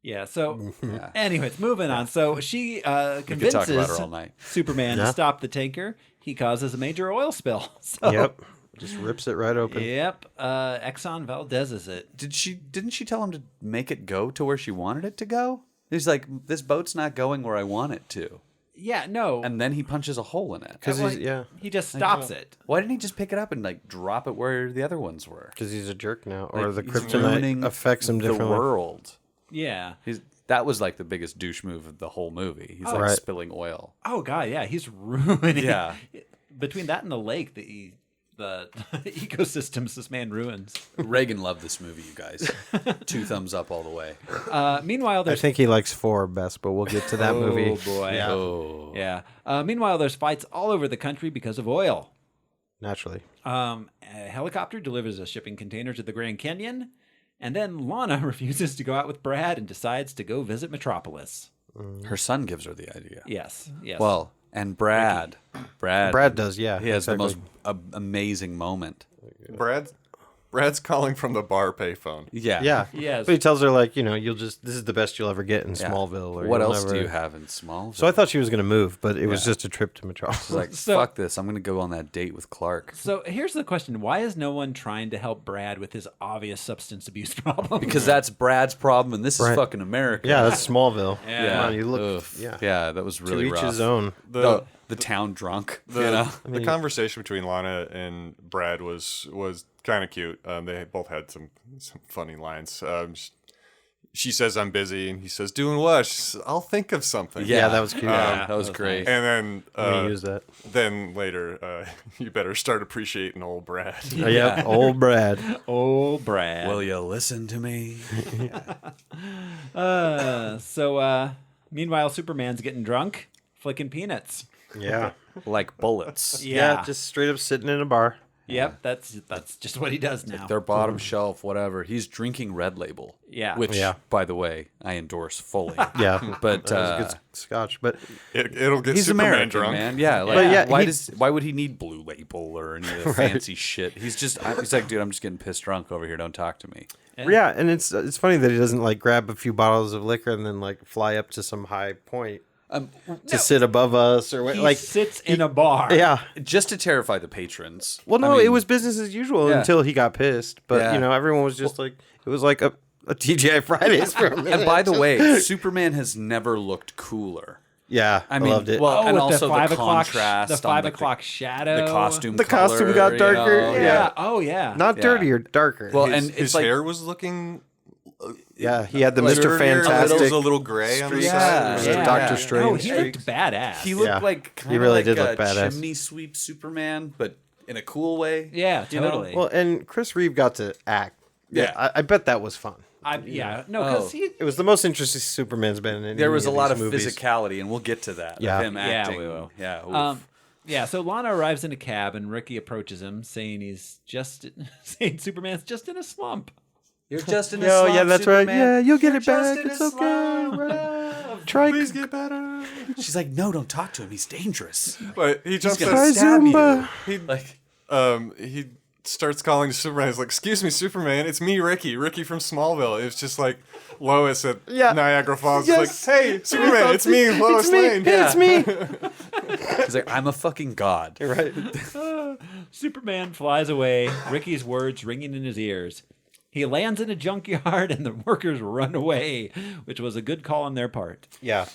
S1: Yeah. So, anyways, moving on. So she convinces
S10: talk about her all night.
S1: Superman to stop the tanker. He causes a major oil spill. So,
S2: Yep. Just rips it right open.
S1: Yep. Exxon Valdez's it.
S10: Didn't she tell him to make it go to where she wanted it to go? He's like, this boat's not going where I want it to.
S1: Yeah. No.
S10: And then he punches a hole in it.
S2: Because
S1: he just stops it.
S10: Why didn't he just pick it up and like drop it where the other ones were?
S2: Because he's a jerk now, or
S10: Like,
S2: the
S10: he's ruining
S2: kryptonite affects him differently.
S10: The world.
S1: Yeah.
S10: That was like the biggest douche move of the whole movie. He's like spilling oil.
S1: Oh god, yeah, he's ruining.
S10: Yeah.
S1: Between that and the lake, the ecosystems this man ruins.
S10: Reagan loved this movie, you guys. 2 thumbs up all the way.
S1: Meanwhile,
S2: I
S1: there's
S2: think he likes 4 best, but we'll get to that movie.
S1: Oh boy.
S2: Yeah.
S10: Oh.
S1: Yeah. Meanwhile, there's fights all over the country because of oil.
S2: Naturally.
S1: A helicopter delivers a shipping container to the Grand Canyon, and then Lana refuses to go out with Brad and decides to go visit Metropolis.
S10: Her son gives her the idea.
S1: Yes.
S10: Well, and Brad
S2: Brad does, yeah.
S10: He has
S2: exactly.
S10: the most amazing moment.
S4: Brad Brad's calling from the bar payphone.
S10: Yeah.
S2: Yeah.
S1: Yes.
S2: But he tells her, like, this is the best you'll ever get in Smallville. Or
S10: What
S2: you'll
S10: else do
S2: never-
S10: you have in Smallville?
S2: So I thought she was going to move, but it was just a trip to Metropolis.
S10: She's like, fuck this. I'm going to go on that date with Clark.
S1: So here's the question. Why is no one trying to help Brad with his obvious substance abuse problem?
S10: Because that's Brad's problem, and this is fucking America.
S2: Yeah, that's Smallville.
S1: Yeah.
S2: Come on, you look.
S10: Ugh. Yeah, that was really
S2: to each
S10: rough.
S2: his own.
S10: The town drunk.
S4: The conversation between Lana and Brad was kind of cute. They both had some funny lines. She says, "I'm busy," and he says, "Doing what?" She says, "I'll think of something."
S2: Yeah, that was cute.
S10: That was great.
S4: And then
S2: use that.
S4: Then later, you better start appreciating old Brad.
S2: Yep, old Brad.
S1: Old Brad.
S10: Will you listen to me?
S1: Meanwhile, Superman's getting drunk, flicking peanuts.
S2: Yeah.
S10: Like bullets.
S2: Yeah, just straight up sitting in a bar.
S1: Yep, that's just what he does now.
S10: Their bottom shelf, whatever. He's drinking Red Label.
S1: Yeah.
S10: Which, by the way, I endorse fully.
S2: Yeah.
S10: But
S2: that was good scotch. But
S4: it'll get
S10: he's
S4: Superman
S10: American,
S4: drunk.
S10: man. Yeah. Like,
S2: But yeah,
S10: why would he need Blue Label or any of the fancy shit? He's like, dude, I'm just getting pissed drunk over here. Don't talk to me.
S2: Yeah, and it's funny that he doesn't like grab a few bottles of liquor and then like fly up to some high point to sit above us or
S1: He
S2: like
S1: sits in a bar.
S2: Yeah.
S10: Just to terrify the patrons.
S2: Well, no,
S10: I mean,
S2: it was business as usual until he got pissed. But everyone was just like it was like a TGI Fridays for a minute.
S10: And by the way, Superman has never looked cooler.
S2: Yeah, I mean, loved it.
S10: Well, and
S1: with
S10: also
S1: the 5
S10: the
S1: o'clock,
S10: contrast,
S1: the
S10: on
S1: 5 o'clock shadow,
S10: the costume,
S2: The costume
S10: color,
S2: got darker.
S10: you know?
S2: Yeah.
S1: Oh yeah.
S2: Not dirtier, darker.
S10: Well,
S4: His,
S10: and
S4: his
S10: it's like,
S4: hair was looking.
S2: Yeah, he had the
S4: like
S2: Mr.
S4: dirtier,
S2: Fantastic.
S4: a little gray on the
S10: Yeah.
S4: side.
S10: Yeah.
S2: Doctor
S1: Oh,
S2: Strange.
S1: he looked badass.
S10: he looked like kind
S2: He
S10: of
S2: really
S10: like
S2: did
S10: a
S2: look badass.
S10: chimney sweep Superman, but in a cool way.
S1: Yeah,
S10: you know?
S1: totally.
S2: Well, and Chris Reeve got to act.
S10: Yeah.
S2: I bet that was fun.
S1: Because
S2: It was the most interesting Superman's been in any
S10: There was a lot of
S2: movies.
S10: physicality, and we'll get to that.
S2: Yeah.
S10: Of him
S1: Yeah,
S10: acting.
S1: we will.
S10: Yeah.
S1: Yeah, so Lana arrives in a cab and Ricky approaches him, saying Superman's just in a slump.
S10: You're just in a
S2: Oh,
S10: slump,
S2: yeah, that's
S10: Superman.
S2: right. Yeah, you'll get it
S10: Just
S2: back.
S10: in a
S2: It's okay.
S10: slump.
S2: Try.
S4: Please get better.
S10: She's like, no, don't talk to him. He's dangerous.
S4: But he jumps
S10: gonna
S2: Try
S10: stab you.
S2: Zumba.
S4: he starts calling Superman. He's like, "Excuse me, Superman. It's me, Ricky from Smallville." It's just like Lois at Niagara Falls.
S2: Yes.
S4: It's like, "Hey, Superman, it's me, Lois Lane."
S2: It's me.
S10: He's like, I'm a fucking god.
S2: Right.
S1: Superman flies away, Ricky's words ringing in his ears. He lands in a junkyard and the workers run away, which was a good call on their part.
S2: Yeah.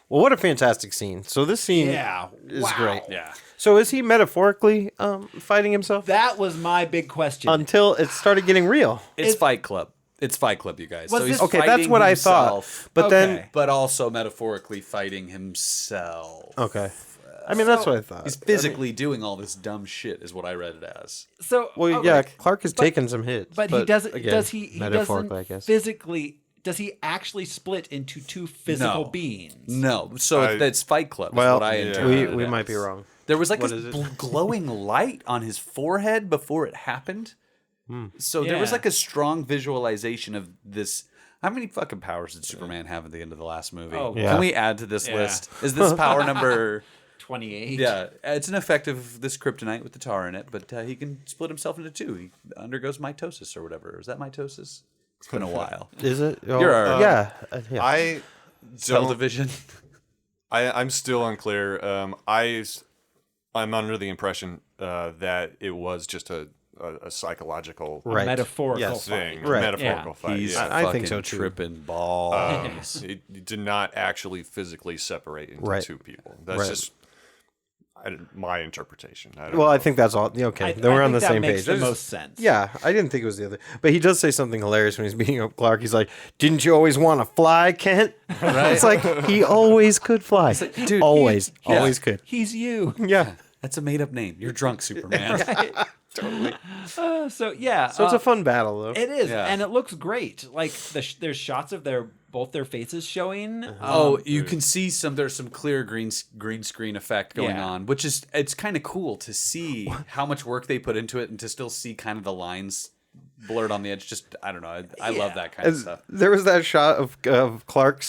S2: Well, what a fantastic scene. So this scene is great.
S10: Yeah.
S2: So is he metaphorically fighting himself?
S1: That was my big question.
S2: Until it started getting real.
S10: It's Fight Club. It's Fight Club, you guys.
S1: Was
S10: So he's
S1: this-
S2: Okay, that's
S10: fighting
S2: what I
S10: himself,
S2: thought. But then,
S10: but also metaphorically fighting himself.
S2: okay. I mean, that's what I thought.
S10: He's physically doing all this dumb shit, is what I read it as.
S1: So,
S2: Well,
S1: okay,
S2: yeah, Clark has taken some hits.
S1: but he doesn't.
S2: Again,
S1: Does he? He
S2: metaphorically,
S1: doesn't
S2: I guess.
S1: physically. Does he actually split into two physical
S10: No.
S1: beings?
S10: No, so that's Fight Club. Is
S2: Well,
S10: what I
S2: we
S10: interpreted it
S2: might be
S10: as.
S2: wrong.
S10: There was like
S2: What
S10: this
S2: is it?
S10: glowing light on his forehead before it happened. So there was
S1: Yeah.
S10: like a strong visualization of this. How many fucking powers did Superman have at the end of the last movie?
S1: Oh,
S2: Yeah.
S10: Can we add to this
S1: Yeah.
S10: list? Is this power number?
S1: 28.
S10: Yeah, it's an effect of this kryptonite with the tar in it, but he can split himself into two. He undergoes mitosis or whatever. Is that mitosis? It's been a while.
S2: Is it? Oh,
S10: You're our-
S2: yeah.
S4: I
S10: Cell
S4: don't.
S10: division.
S4: I'm still unclear. I'm under the impression that it was just a psychological
S2: Right.
S1: Metaphorical
S2: Yes.
S4: thing,
S1: fight.
S2: Right.
S4: metaphorical fight.
S10: He's
S4: yeah.
S2: I think
S10: fucking
S2: so, too.
S10: tripping balls.
S4: It did not actually physically separate into
S2: Right.
S4: two people. That's
S2: Right.
S4: just my interpretation. I don't
S2: Well,
S4: know.
S2: I think that's all. Okay,
S1: I
S2: then we're on the
S1: think that
S2: same
S1: makes
S2: page.
S1: the
S2: I just-
S1: most sense.
S2: Yeah, I didn't think it was the other. But he does say something hilarious when he's beating up Clark. He's like, "Didn't you always want to fly, Kent?" Right? It's like he always could fly.
S10: dude,
S2: always
S10: yeah.
S2: could.
S1: He's you.
S2: Yeah.
S10: That's a made up name. You're drunk, Superman.
S1: So yeah.
S2: So it's a fun battle, though.
S1: It is,
S10: Yeah.
S1: and it looks great. Like there's shots of both their faces showing.
S10: Oh, you can see there's some clear green screen effect going
S1: Yeah.
S10: on, which is it's kind of cool to see how much work they put into it and to still see kind of the lines blurred on the edge. Just I don't know. I love that kind of stuff.
S2: There was that shot of Clark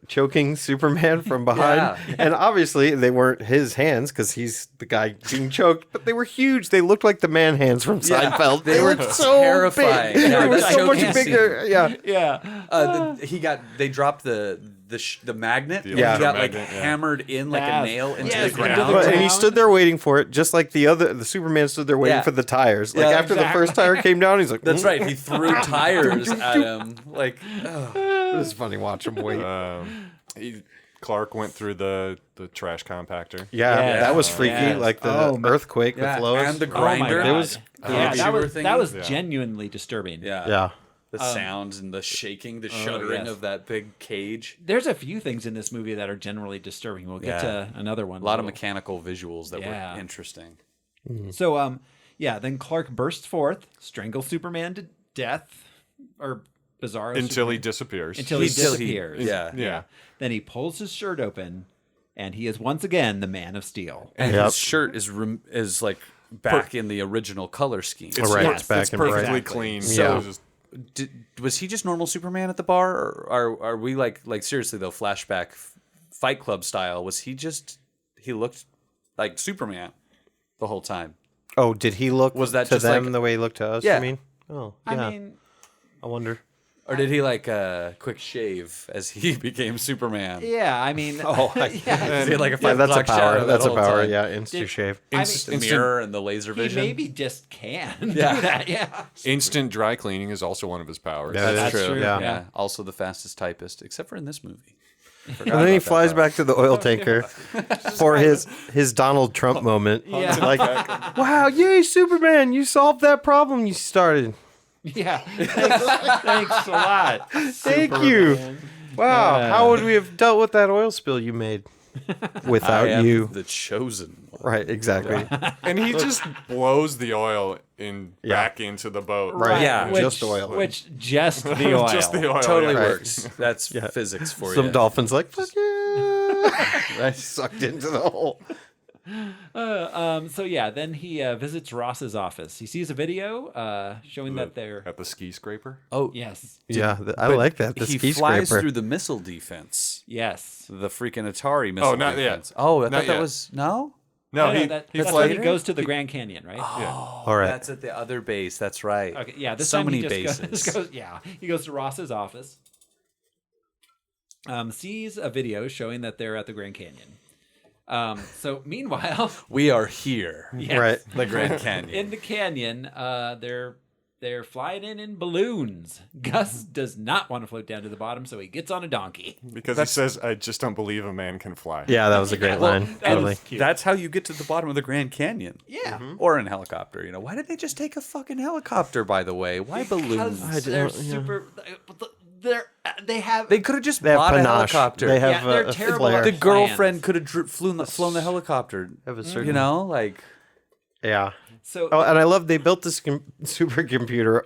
S2: choking Superman from behind, and obviously they weren't his hands because he's the guy being choked, but they were huge. They looked like the man hands from Seinfeld.
S10: They were so
S2: terrifying.
S10: Big.
S2: They were so much bigger.
S10: They dropped the magnet.
S2: Yeah.
S10: He got
S4: magnet,
S10: like hammered in like a nail into the ground.
S2: And he stood there waiting for it, just like the Superman stood there waiting for the tires. Like after the first tire came down, he's like,
S10: "That's right." He threw tires at him. Like,
S2: it was funny watching him wait.
S4: Clark went through the trash compactor.
S2: Yeah, that was freaky. Like the earthquake with Lois
S10: and the grinder.
S1: Oh that was
S10: Yeah.
S1: genuinely disturbing.
S2: Yeah.
S10: The sounds and the shaking, the shuddering of that big cage.
S1: There's a few things in this movie that are generally disturbing. We'll get to another one.
S10: A lot of mechanical visuals that were interesting.
S1: So, then Clark bursts forth, strangles Superman to death, or Bizarro
S4: until
S1: Superman,
S4: he disappears.
S1: Until he disappears.
S4: Yeah.
S1: Then he pulls his shirt open, and he is once again the Man of Steel.
S10: And his shirt is like back in the original color scheme.
S2: It's back
S4: it's perfectly clean. So
S10: was he just normal Superman at the bar, or are we like seriously though, flashback Fight Club style? Was he looked like Superman the whole time?
S2: Oh, did he look
S10: was that
S2: to
S10: just
S2: them
S10: like,
S2: the way he looked to us?
S10: Yeah.
S2: I mean, I wonder.
S10: Or did he like quick shave as he became Superman?
S1: Yeah, I mean,
S10: Is he like a 5
S2: that's a
S10: o'clock shadow
S2: power. That's a
S10: that
S2: power.
S10: whole
S2: Yeah,
S10: time?
S2: instant shave.
S10: The mirror and the laser vision.
S1: He maybe just can do that. Yeah.
S4: Instant dry cleaning is also one of his powers.
S2: That's
S1: true.
S2: Yeah.
S10: Also the fastest typist, except for in this movie.
S2: And then he flies back to the oil tanker for his Donald Trump moment.
S1: Yeah.
S2: Like, wow, yay, Superman, you solved that problem you started.
S1: Yeah. Thanks a lot.
S2: Thank you. Wow, how would we have dealt with that oil spill you made without
S10: I am
S2: you?
S10: the chosen one.
S2: Right, exactly.
S4: And he just blows the oil back into the boat.
S2: Right.
S10: Yeah.
S2: Just oil.
S1: Which just the oil.
S4: Just the oil.
S10: Totally
S4: yeah.
S10: works. That's physics for
S2: Some
S10: you.
S2: dolphins like, fuck yeah. Sucked into the hole.
S1: Then he visits Ross's office. He sees a video showing that they're
S4: at the ski scraper.
S10: Oh,
S1: yes.
S2: I like that. The
S10: he
S2: ski
S10: flies
S2: scraper.
S10: through the missile defense.
S1: Yes.
S10: The freaking Atari missile
S4: not yet.
S10: defense. Oh, I
S4: Not
S10: thought that
S4: yet.
S10: was no.
S4: No,
S1: he
S4: that's
S1: when
S4: like
S1: he goes to the Grand Canyon, right?
S10: Oh,
S2: All right.
S10: that's at the other base. That's right.
S1: Okay, yeah. This
S10: so
S1: time
S10: many
S1: he just
S10: bases.
S1: he goes to Ross's office. Sees a video showing that they're at the Grand Canyon. So meanwhile,
S10: We are here.
S1: yes,
S2: Right.
S10: The Grand Canyon.
S1: in the canyon, they're flying in balloons. Gus does not want to float down to the bottom, so he gets on a donkey.
S4: because he says, "I just don't believe a man can fly."
S2: Yeah, that was a great line. Totally.
S10: That's how you get to the bottom of the Grand Canyon.
S1: Yeah.
S10: Or in a helicopter. You know, why did they just take a fucking helicopter? By the way, why balloons?
S1: Because they're super.
S10: They could have just
S2: They have
S10: bought a
S2: panache.
S10: helicopter.
S2: They have
S1: they're
S2: a
S1: terrible
S2: flair.
S1: at
S10: The
S1: plans.
S10: girlfriend could have flown the helicopter.
S2: Have a certain-
S10: You know, like
S2: Yeah.
S1: So
S2: Oh, and I love they built this supercomputer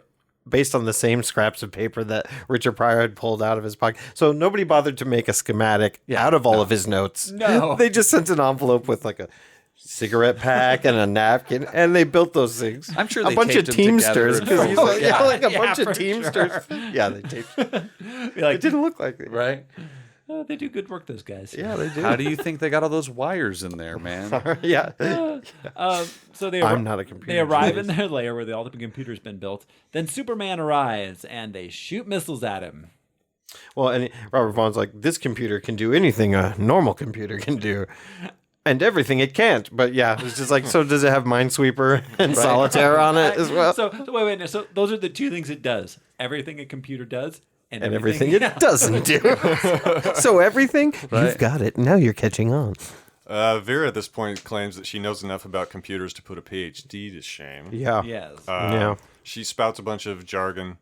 S2: based on the same scraps of paper that Richard Pryor had pulled out of his pocket. So nobody bothered to make a schematic out of all of his notes.
S1: No.
S2: They just sent an envelope with like a cigarette pack and a napkin, and they built those things.
S10: I'm sure
S2: a
S10: they
S2: bunch of
S10: taped them together
S2: Teamsters.
S10: and
S2: 'Cause he's like,
S1: Yeah,
S2: like a
S1: yeah,
S2: bunch of
S1: for
S2: Teamsters.
S1: sure.
S2: Yeah, they taped.
S1: like,
S2: It didn't look like it.
S10: right.
S1: they do good work, those guys.
S2: Yeah, they do.
S10: How do you think they got all those wires in there, man?
S2: Yeah.
S1: So
S2: I'm not a computer
S1: They arrive in
S2: genius.
S1: their lair where all the computer's been built. Then Superman arrives and they shoot missiles at him.
S2: Well, and Robert Vaughn's like, this computer can do anything a normal computer can do. And everything it can't. But yeah, it's just like, so does it have Minesweeper and Solitaire on it as well?
S1: So wait. So those are the two things it does: everything a computer does, and
S2: everything it doesn't do. So everything, you've got it. Now you're catching on.
S4: Vera at this point claims that she knows enough about computers to put a PhD to shame.
S2: Yeah.
S1: Yes.
S2: Yeah.
S4: She spouts a bunch of jargon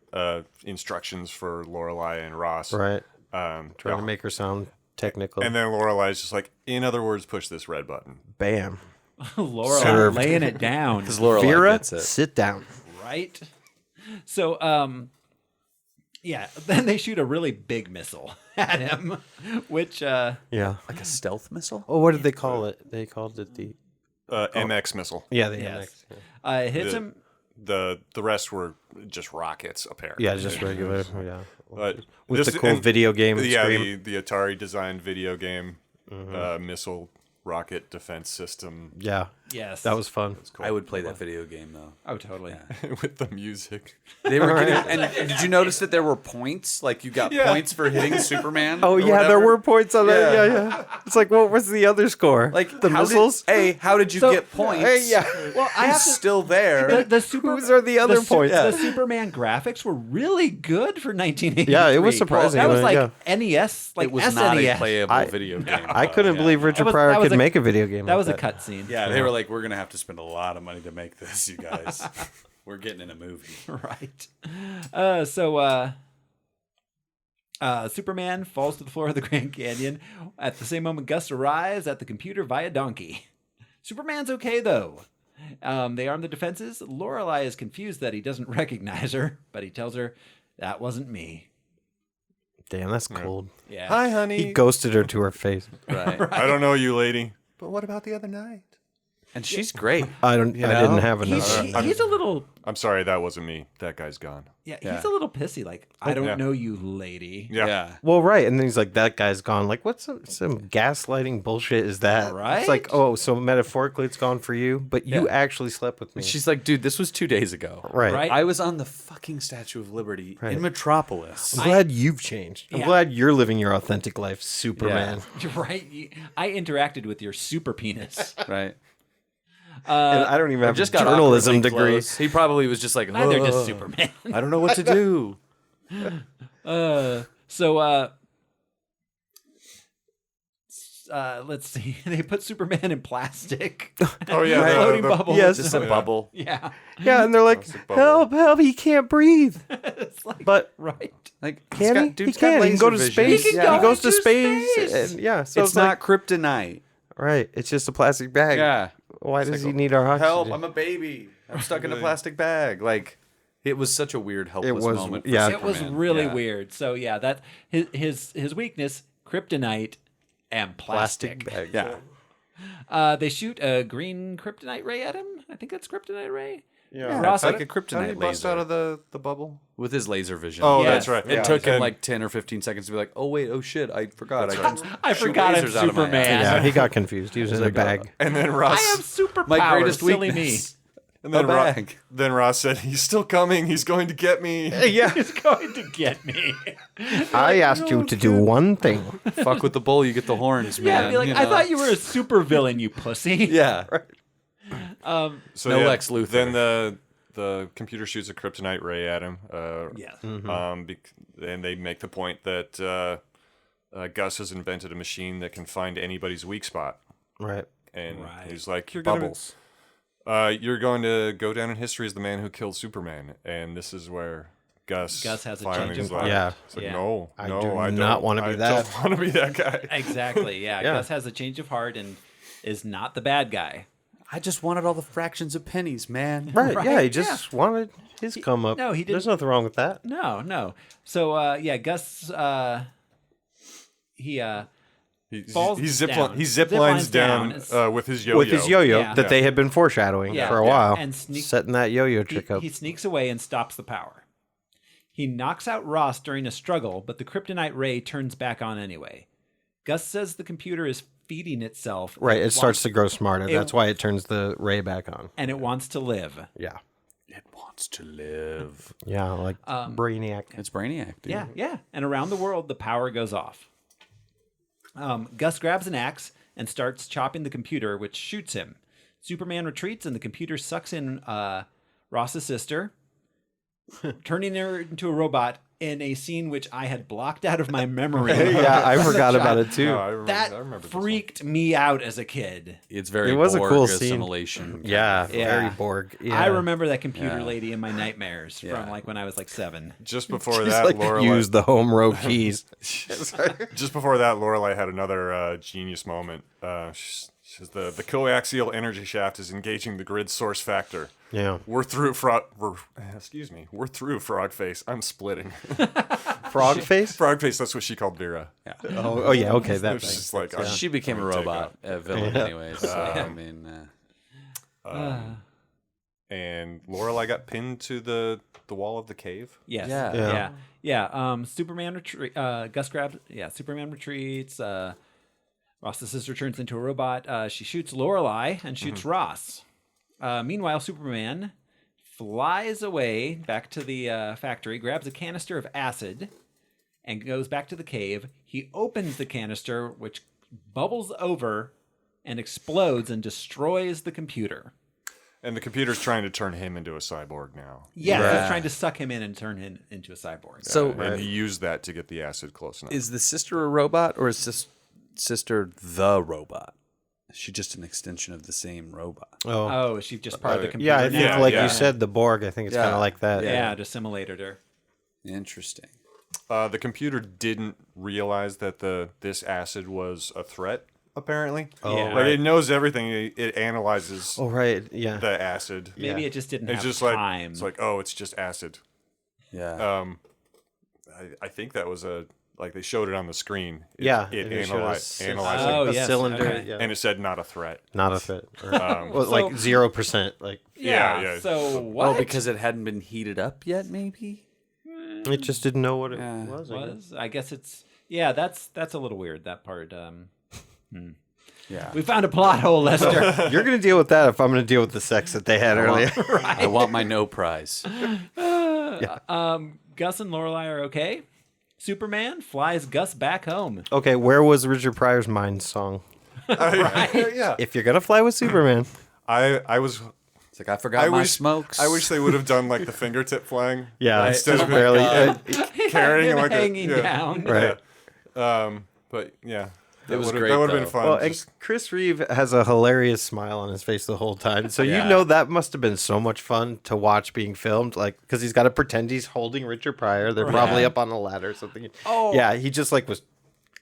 S4: instructions for Lorelai and Ross.
S2: Right. Trying to make her sound technical.
S4: And then Lorelai's just like, in other words, push this red button.
S2: Bam.
S1: Laura
S2: Served.
S1: laying it down.
S10: Because Lorelai
S2: Vera,
S10: gets it.
S2: sit down.
S1: Right. So then they shoot a really big missile at him, which
S2: Yeah.
S10: Like a stealth missile?
S2: Oh, what did they call it? They called it the...
S4: MX missile.
S2: Yeah, the
S1: yes.
S2: MX.
S1: Hits
S4: The-
S1: him
S4: The rest were just rockets, apparently.
S2: Yeah, just regular. Yeah,
S4: but
S2: with the cool video game.
S4: Yeah,
S2: screen.
S4: the Atari designed video game missile rocket defense system.
S2: Yeah.
S1: Yes.
S2: That was fun.
S10: I would play that video game though.
S1: Oh, totally.
S4: With the music.
S10: They were getting, and did you notice that there were points? Like you got points for hitting Superman?
S2: Oh
S10: or
S2: yeah,
S10: whatever?
S2: there were points on that. Yeah. It's like, what was the other score?
S10: Like
S2: the missiles.
S10: How did you get points?
S2: Yeah.
S1: Well, I have to,
S10: still there.
S2: Whose are the other points?
S1: The Superman graphics were really good for 1983.
S2: Yeah, it was surprising.
S1: That was like
S2: yeah.
S1: NES, like
S10: it was
S1: SNES.
S10: not a playable video game.
S2: I couldn't believe Richard Pryor could make a video game.
S1: That
S2: like
S1: was a cutscene.
S10: Yeah, they were like, we're gonna have to spend a lot of money to make this, you guys. We're getting in a movie.
S1: Right. Superman falls to the floor of the Grand Canyon. At the same moment, Gus arrives at the computer via donkey. Superman's okay, though. They arm the defenses. Lorelei is confused that he doesn't recognize her, but he tells her, that wasn't me.
S2: Damn, that's cold.
S1: Yeah.
S4: Hi, honey.
S2: He ghosted her to her face.
S10: Right.
S4: I don't know you, lady. But what about the other night?
S10: And she's great.
S2: I didn't have enough.
S1: He's a little...
S4: I'm sorry, that wasn't me. That guy's gone.
S1: Yeah, he's a little pissy. Like, I don't know you, lady.
S4: Yeah.
S2: Well, right, and then he's like, "That guy's gone." Like, what some gaslighting bullshit is that?
S1: Right?
S2: It's like, oh, so metaphorically, it's gone for you, but you actually slept with me.
S10: And she's like, dude, this was 2 days ago.
S2: Right.
S10: I was on the fucking Statue of Liberty in Metropolis.
S2: I'm glad you've changed. I'm glad you're living your authentic life, Superman.
S1: You're right. I interacted with your super penis.
S10: Right.
S2: And I don't even have
S10: just
S2: a
S10: got
S2: journalism
S10: awkwardly
S2: degree.
S10: close. He probably was just like,
S1: They're just Superman.
S10: I don't know what to do.
S1: Let's see. They put Superman in plastic.
S4: Oh, yeah.
S1: Floating bubble.
S2: yes.
S10: Just a bubble.
S1: Yeah.
S2: Yeah, and they're like, help, he can't breathe.
S1: It's like,
S2: But
S1: right.
S10: Like,
S2: can he? He
S10: dude's got
S2: can. He can go to
S10: laser
S2: space.
S10: vision.
S1: He can
S2: He
S1: go
S2: goes to
S1: into
S2: space.
S1: space.
S2: And yeah, so
S10: It's not kryptonite.
S2: right. It's just a plastic bag.
S10: Yeah.
S2: Why does he need our oxygen?
S10: Help, I'm a baby. I'm stuck in a plastic bag. Like, it was such a weird, helpless
S2: was-
S10: moment. For
S2: yeah.
S1: It was
S10: Superman.
S1: really
S10: Yeah.
S1: weird. So yeah, that his weakness, kryptonite and plastic.
S2: bag.
S10: Yeah.
S1: They shoot a green kryptonite ray at him. I think that's kryptonite ray.
S2: Yeah.
S1: Ross,
S10: It's like a
S4: How did
S10: kryptonite
S4: he bust
S10: laser.
S4: out of the bubble?
S10: With his laser vision.
S4: Oh,
S1: Yeah.
S4: that's right.
S10: It
S4: Yeah.
S10: took him
S4: And-
S10: like 10 or 15 seconds to be like, oh, wait, oh, shit, I forgot.
S1: I forgot I'm
S10: lasers out of my
S1: Superman.
S10: ass.
S2: Yeah, he got confused. He was in a bag.
S4: And then
S1: I
S4: Ross...
S1: have superpowers.
S10: My greatest
S1: silly
S10: weakness.
S4: And then,
S10: a bag.
S4: then Ross said, he's still coming. He's going to get me.
S2: Yeah.
S1: me. He's going to get me.
S2: I asked you to do one thing.
S10: Fuck with the bull, you get the horns, man.
S1: Yeah, be like,
S10: you
S1: I
S10: know?
S1: thought you were a super villain, you pussy.
S10: Yeah.
S4: So,
S10: No Lex Luthor.
S4: Then the computer shoots a kryptonite ray at him.
S1: Yeah.
S4: And they make the point that Gus has invented a machine that can find anybody's weak spot.
S2: Right.
S4: And
S1: Right.
S4: he's like,
S10: Bubbles.
S4: You're going to go down in history as the man who killed Superman. And this is where Gus
S1: has a
S4: finally
S1: change of
S4: is
S1: heart.
S4: like,
S2: Yeah.
S4: it's like,
S1: Yeah.
S4: no,
S2: I
S4: no,
S2: do
S4: I
S2: not
S4: don't
S2: wanna be
S4: I
S2: that.
S4: don't want to be that guy.
S1: Exactly. Yeah.
S2: Yeah.
S1: Gus has a change of heart and is not the bad guy.
S10: I just wanted all the fractions of pennies, man.
S2: Right.
S1: Right,
S2: Yeah, he just wanted his come up.
S1: no, he didn't-
S2: There's nothing wrong with that.
S1: No. So yeah, Gus
S4: He
S1: falls
S4: zip
S1: down.
S4: he zip
S1: Zip
S4: lines
S1: lines
S4: down
S1: down.
S4: with his yo-yo.
S2: With his yo-yo
S1: Yeah.
S2: that they had been foreshadowing
S1: Yeah.
S2: for a
S1: Yeah.
S2: while.
S1: And sneak-
S2: setting that yo-yo trick up.
S1: He sneaks away and stops the power. He knocks out Ross during a struggle, but the kryptonite ray turns back on anyway. Gus says the computer is feeding itself.
S2: Right,
S1: and
S2: it starts to grow smarter.
S1: it-
S2: That's why it turns the ray back on.
S1: and it wants to live.
S2: Yeah.
S10: It wants to live.
S2: Yeah, like Brainiac.
S10: It's Brainiac, dude.
S1: Yeah. And around the world, the power goes off. Gus grabs an axe and starts chopping the computer, which shoots him. Superman retreats, and the computer sucks in Ross's sister, turning her into a robot in a scene which I had blocked out of my memory.
S2: Yeah, I forgot about it too.
S4: No, I remember
S1: That
S4: this
S1: freaked me out as a kid.
S10: It's very
S2: It was a
S10: Borg
S2: cool scene.
S10: assimilation.
S2: Yeah,
S1: Yeah.
S2: very Borg. Yeah.
S1: I remember that computer
S10: Yeah.
S1: lady in my nightmares
S10: Yeah.
S1: from like when I was like 7.
S4: Just before
S2: Just
S4: that,
S2: like
S4: Lorelai
S2: use the home row keys.
S4: Just before that, Lorelai had another genius moment. She says the coaxial energy shaft is engaging the grid source factor.
S2: Yeah.
S4: We're through We're through frog face. I'm splitting.
S2: Frog face?
S4: Frog face. That's what she called Vera.
S10: Yeah.
S2: Oh yeah, okay, that
S4: It's
S2: thing.
S4: just like I'm-
S10: She became a
S4: I'm gonna take
S10: robot,
S4: off.
S10: a villain, anyways. So, I mean,
S4: and Lorelei got pinned to the wall of the cave.
S1: Yes.
S10: Yeah.
S1: Superman retreat. Gus grabs. Yeah. Superman retreats. Ross's sister turns into a robot. She shoots Lorelei and shoots Ross. Meanwhile, Superman flies away back to the factory, grabs a canister of acid, and goes back to the cave. He opens the canister, which bubbles over and explodes and destroys the computer.
S4: And the computer's trying to turn him into a cyborg now.
S1: Yeah, he's trying to suck him in and turn him into a cyborg.
S10: So,
S4: and he used that to get the acid close enough.
S10: Is the sister a robot, or is this sister the robot? Is she just an extension of the same robot?
S1: Oh, is she just part of the computer?
S2: Yeah, I think,
S1: now?
S2: like you said, the Borg. I think it's kind of like that.
S1: Yeah, it assimilated her.
S10: Interesting.
S4: The computer didn't realize that this acid was a threat. Apparently, like it knows everything. It analyzes.
S2: Oh right, yeah.
S4: The acid.
S1: Maybe it just didn't
S4: it's
S1: have
S4: just
S1: time.
S4: Like it's like, oh, it's just acid.
S10: Yeah.
S4: I think that was like they showed it on the screen. It
S2: analyzed
S1: a
S2: cylinder,
S1: okay.
S4: and it said not a threat.
S2: Not a threat. Like 0%. Like
S1: yeah. So what?
S10: Oh, because it hadn't been heated up yet, maybe.
S2: It just didn't know what it was.
S1: I guess it's That's a little weird. That part.
S10: Yeah.
S1: We found a plot hole, Lester.
S2: You're going to deal with that if I'm going to deal with the sex that they had earlier.
S10: I want my no prize.
S1: Gus and Lorelei are okay. Superman flies Gus back home.
S2: Okay, where was Richard Pryor's Mind song?
S4: Yeah.
S2: If you're going to fly with Superman.
S4: I was...
S10: It's like, I forgot my smokes.
S4: I wish they would have done like the fingertip flying.
S2: Yeah.
S4: Instead of
S2: barely
S4: carrying like
S1: hanging down.
S2: Right.
S4: But yeah.
S10: It was great.
S4: That would have been fun.
S2: Well, and Chris Reeve has a hilarious smile on his face the whole time. So you know that must have been so much fun to watch being filmed, like because he's got to pretend he's holding Richard Pryor. They're probably up on a ladder or something.
S1: Oh,
S2: yeah, he just like was.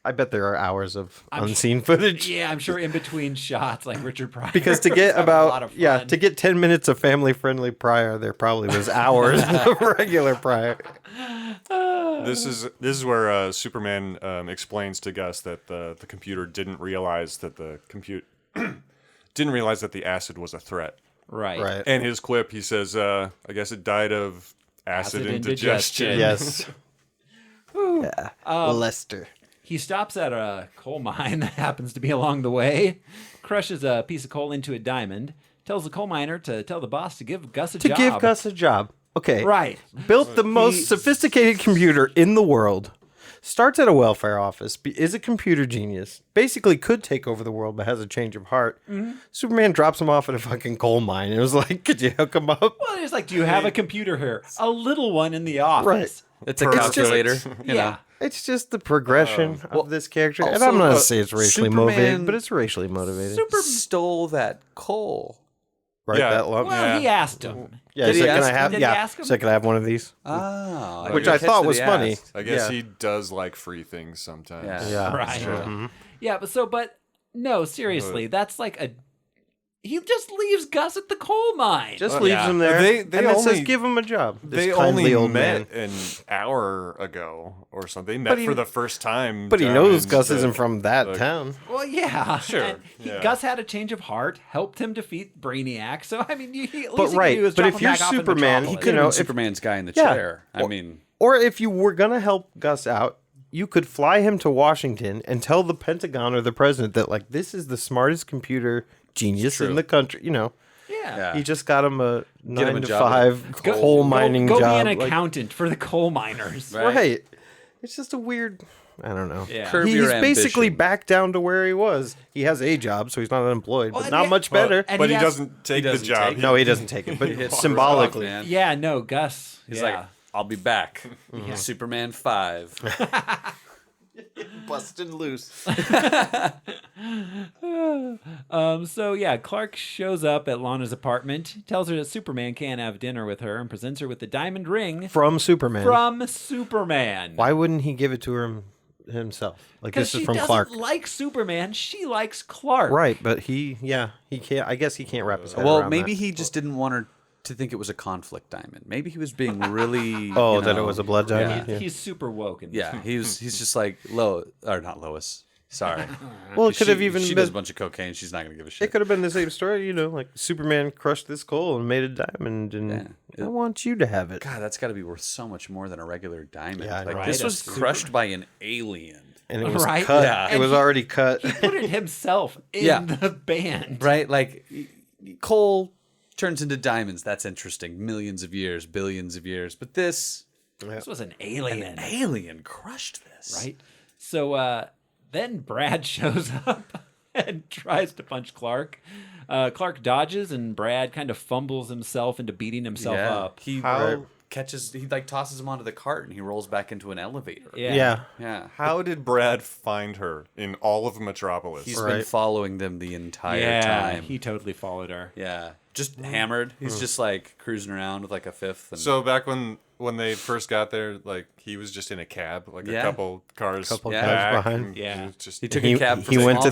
S2: I bet there are hours of unseen footage.
S1: Yeah, I'm sure in between shots, like Richard Pryor.
S2: Because to get
S1: about
S2: to get 10 minutes of family friendly Pryor, there probably was hours of regular Pryor.
S4: This is where Superman explains to Gus that the computer didn't realize that the acid was a threat.
S1: Right.
S4: And his quip, he says, I guess it died of acid indigestion.
S2: Yes. Yeah. Lester.
S1: He stops at a coal mine that happens to be along the way, crushes a piece of coal into a diamond, tells the coal miner to tell the boss to give Gus a job.
S2: To give Gus a job. Okay.
S1: Right.
S2: Built the most sophisticated computer in the world. Starts at a welfare office. Is a computer genius. Basically could take over the world, but has a change of heart. Mm-hmm. Superman drops him off at a fucking coal mine. It was like, could you hook him up?
S1: Well, it's like, do you have a computer here? A little one in the office.
S2: Right.
S10: It's a calculator. You know.
S2: It's just the progression of this character. And I'm not going to say it's racially motivated, but it's racially motivated.
S10: Super stole that coal.
S2: Right, that lump.
S1: Well, he asked him.
S2: Yeah,
S1: Did
S2: so
S1: he
S2: can
S1: ask
S2: I have?
S1: him?
S2: Yeah,
S1: Did he ask him?
S2: so can I have one of these?
S10: Oh,
S2: which I thought was funny.
S4: I guess he does like free things sometimes.
S2: Yeah.
S1: Right.
S2: Mm-hmm.
S1: Yeah, but no, seriously, that's like he just leaves Gus at the coal mine.
S2: Just leaves him there.
S4: They
S2: and then says, give him a job.
S4: They only met an hour ago or something. They met for the first time.
S2: But he knows Gus isn't from that town.
S1: Well, yeah.
S4: Sure.
S1: And Gus had a change of heart, helped him defeat Brainiac. So, I mean, at least
S2: But right,
S1: he was
S2: but
S1: drop
S2: if
S1: him
S2: you're
S1: back off in
S2: Superman,
S1: Metropolis.
S10: He could have been Superman's guy in the chair. I mean...
S2: Or if you were going to help Gus out, you could fly him to Washington and tell the Pentagon or the president that, like, this is the smartest computer genius in the country, you know.
S1: Yeah.
S2: He just got him a 9 to
S10: job.
S2: 5 coal mining
S1: go
S2: job.
S1: Go be an accountant for the coal miners.
S2: Right. It's just a weird, I don't know.
S1: Yeah.
S10: Curb
S2: He's
S10: your
S2: basically
S10: ambition.
S2: back down to where he was. He has a job, so he's not unemployed, but not much better.
S4: But he doesn't take the job.
S2: No, he doesn't take it, but symbolically.
S1: Yeah, no, Gus.
S10: He's like, I'll be back. Superman 5.
S2: Busting loose.
S1: So yeah, Clark shows up at Lana's apartment, tells her that Superman can't have dinner with her, and presents her with the diamond ring
S2: From Superman.
S1: Why
S2: wouldn't he give it to her himself? Like, this is from
S1: she
S2: Clark.
S1: doesn't like Superman. She likes Clark.
S2: Right, but he can't. I guess he can't wrap his head
S10: Well,
S2: around
S10: maybe
S2: that.
S10: he just didn't want her to think it was a conflict diamond. Maybe he was being really...
S2: that it was a blood diamond?
S1: He's super woke in this.
S10: Yeah, he's just like not Lois. Sorry.
S2: Well, it could have even
S10: she
S2: been.
S10: does a bunch of cocaine. She's not going to give a shit.
S2: It could have been the same story, like Superman crushed this coal and made a diamond, and I want you to have it.
S10: God, that's got to be worth so much more than a regular diamond.
S2: Yeah,
S10: like
S2: right.
S10: this was crushed by an alien.
S2: And it was
S1: Right?
S2: cut.
S10: Yeah.
S2: It was already cut.
S1: He put it himself in the band.
S10: Right? Like coal turns into diamonds. That's interesting. Millions of years, billions of years. But this
S1: was an alien.
S10: An alien crushed this.
S1: Right? So then Brad shows up and tries to punch Clark. Clark dodges, and Brad kind of fumbles himself into beating himself up.
S10: He catches, he like tosses him onto the cart, and he rolls back into an elevator.
S1: Yeah.
S4: How did Brad find her in all of Metropolis?
S10: He's been following them the entire time.
S1: He totally followed her.
S10: Yeah. Just hammered. He's just like cruising around with like a fifth. And...
S4: So back when they first got there, like he was just in a cab, like a couple cars back,
S2: behind.
S10: He took a cab.
S2: He went to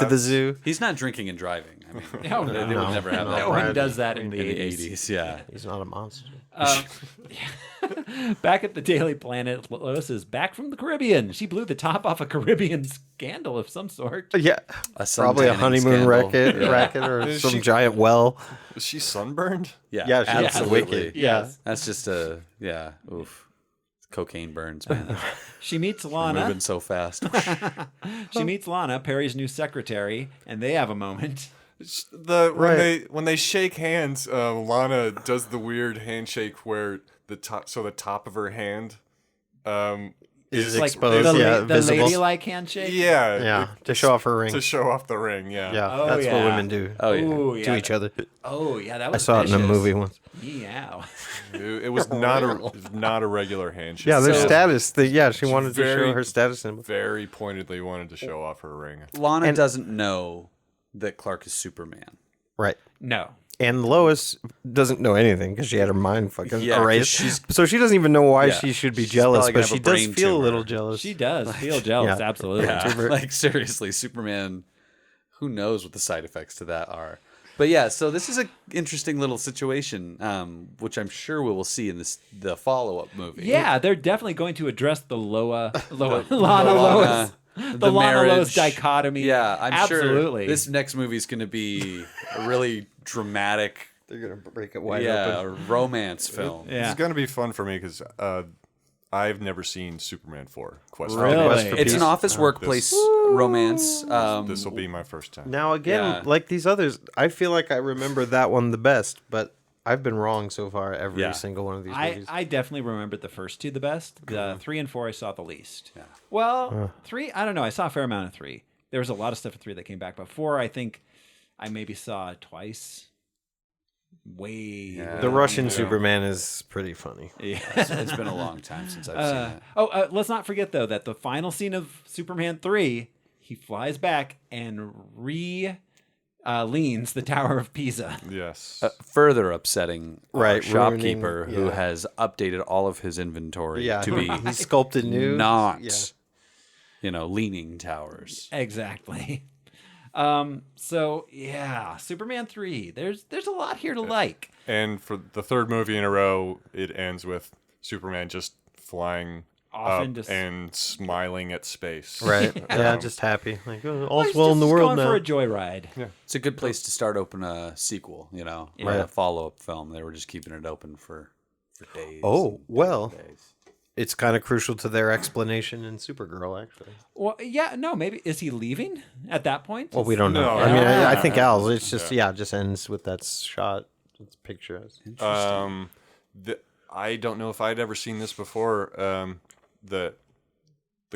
S2: the zoo.
S10: He's not drinking and driving. I mean,
S1: No,
S10: they would never have that.
S1: No one does that in the
S10: 80s. Yeah,
S2: he's not a monster.
S1: Back at the Daily Planet, Lois is back from the Caribbean. She blew the top off a Caribbean scandal of some sort.
S2: Yeah, probably a honeymoon racket or some giant well.
S4: Is she sunburned?
S10: Yeah,
S2: absolutely.
S10: Wicked.
S1: Yeah,
S10: that's just oof. Cocaine burns, man.
S1: She meets Lana.
S10: Moving so fast.
S1: She meets Lana, Perry's new secretary, and they have a moment.
S4: When they shake hands, Lana does the weird handshake where the top of her hand
S2: is
S1: like
S2: exposed,
S1: the
S2: visible.
S1: Ladylike handshake.
S2: Yeah, to show off her ring.
S4: To show off the ring. Yeah.
S2: That's what women do. To each other.
S1: Oh yeah, that was.
S2: I saw it in a movie once.
S1: Meow.
S4: It was not a regular handshake.
S2: Yeah, their status. She wanted to show her status symbol.
S4: Very pointedly wanted to show off her ring.
S10: Lana doesn't know that Clark is Superman.
S2: Right.
S1: No.
S2: And Lois doesn't know anything because she had her mind fucking erased. So she doesn't even know why she should be jealous, but she does feel a little jealous.
S1: She does feel jealous, absolutely.
S10: Yeah. Like seriously, Superman, who knows what the side effects to that are. But yeah, so this is an interesting little situation, which I'm sure we will see in the follow-up movie.
S1: Yeah, they're definitely going to address the Lana Lois. The Lana Lois dichotomy.
S10: Yeah, I'm
S1: absolutely.
S10: Sure this next movie is going to be a really dramatic.
S2: They're going to break it wide
S10: open.
S2: Yeah,
S10: a romance film.
S4: It's going to be fun for me because I've never seen Superman 4. Quest
S1: really?
S10: It's an office workplace romance.
S4: This will be my first time.
S2: Now again, like these others, I feel like I remember that one the best, but I've been wrong so far every single one of these movies.
S1: I definitely remembered the first two the best. The 3 and 4 I saw the least. Yeah. Well, 3, I don't know. I saw a fair amount of 3. There was a lot of stuff in 3 that came back, but 4 I think I maybe saw twice.
S2: The Russian Superman is pretty funny.
S1: Yeah.
S10: It's been a long time since I've seen it.
S1: Let's not forget though that the final scene of Superman 3, he flies back and leans the Tower of Pisa.
S4: Yes.
S10: Further upsetting shopkeeper
S2: ruining,
S10: who has updated all of his inventory to be
S2: he sculpted new,
S10: not leaning towers.
S1: Exactly. So yeah, Superman 3. There's a lot here to like.
S4: And for the third movie in a row, it ends with Superman just flying
S1: off
S4: up and smiling at space.
S2: Right. Yeah, just happy. Like all's well in the world
S1: going
S2: now.
S1: For a joyride.
S4: Yeah.
S10: It's a good place to start open a sequel. A follow-up film. They were just keeping it open for days.
S2: Oh well. It's kind of crucial to their explanation in Supergirl, actually.
S1: Well, yeah, no, maybe is he leaving at that point?
S2: Well, we don't know.
S4: No.
S2: I mean, I think Al. It's just it just ends with that shot. It's picturesque.
S10: Interesting.
S4: I don't know if I'd ever seen this before. The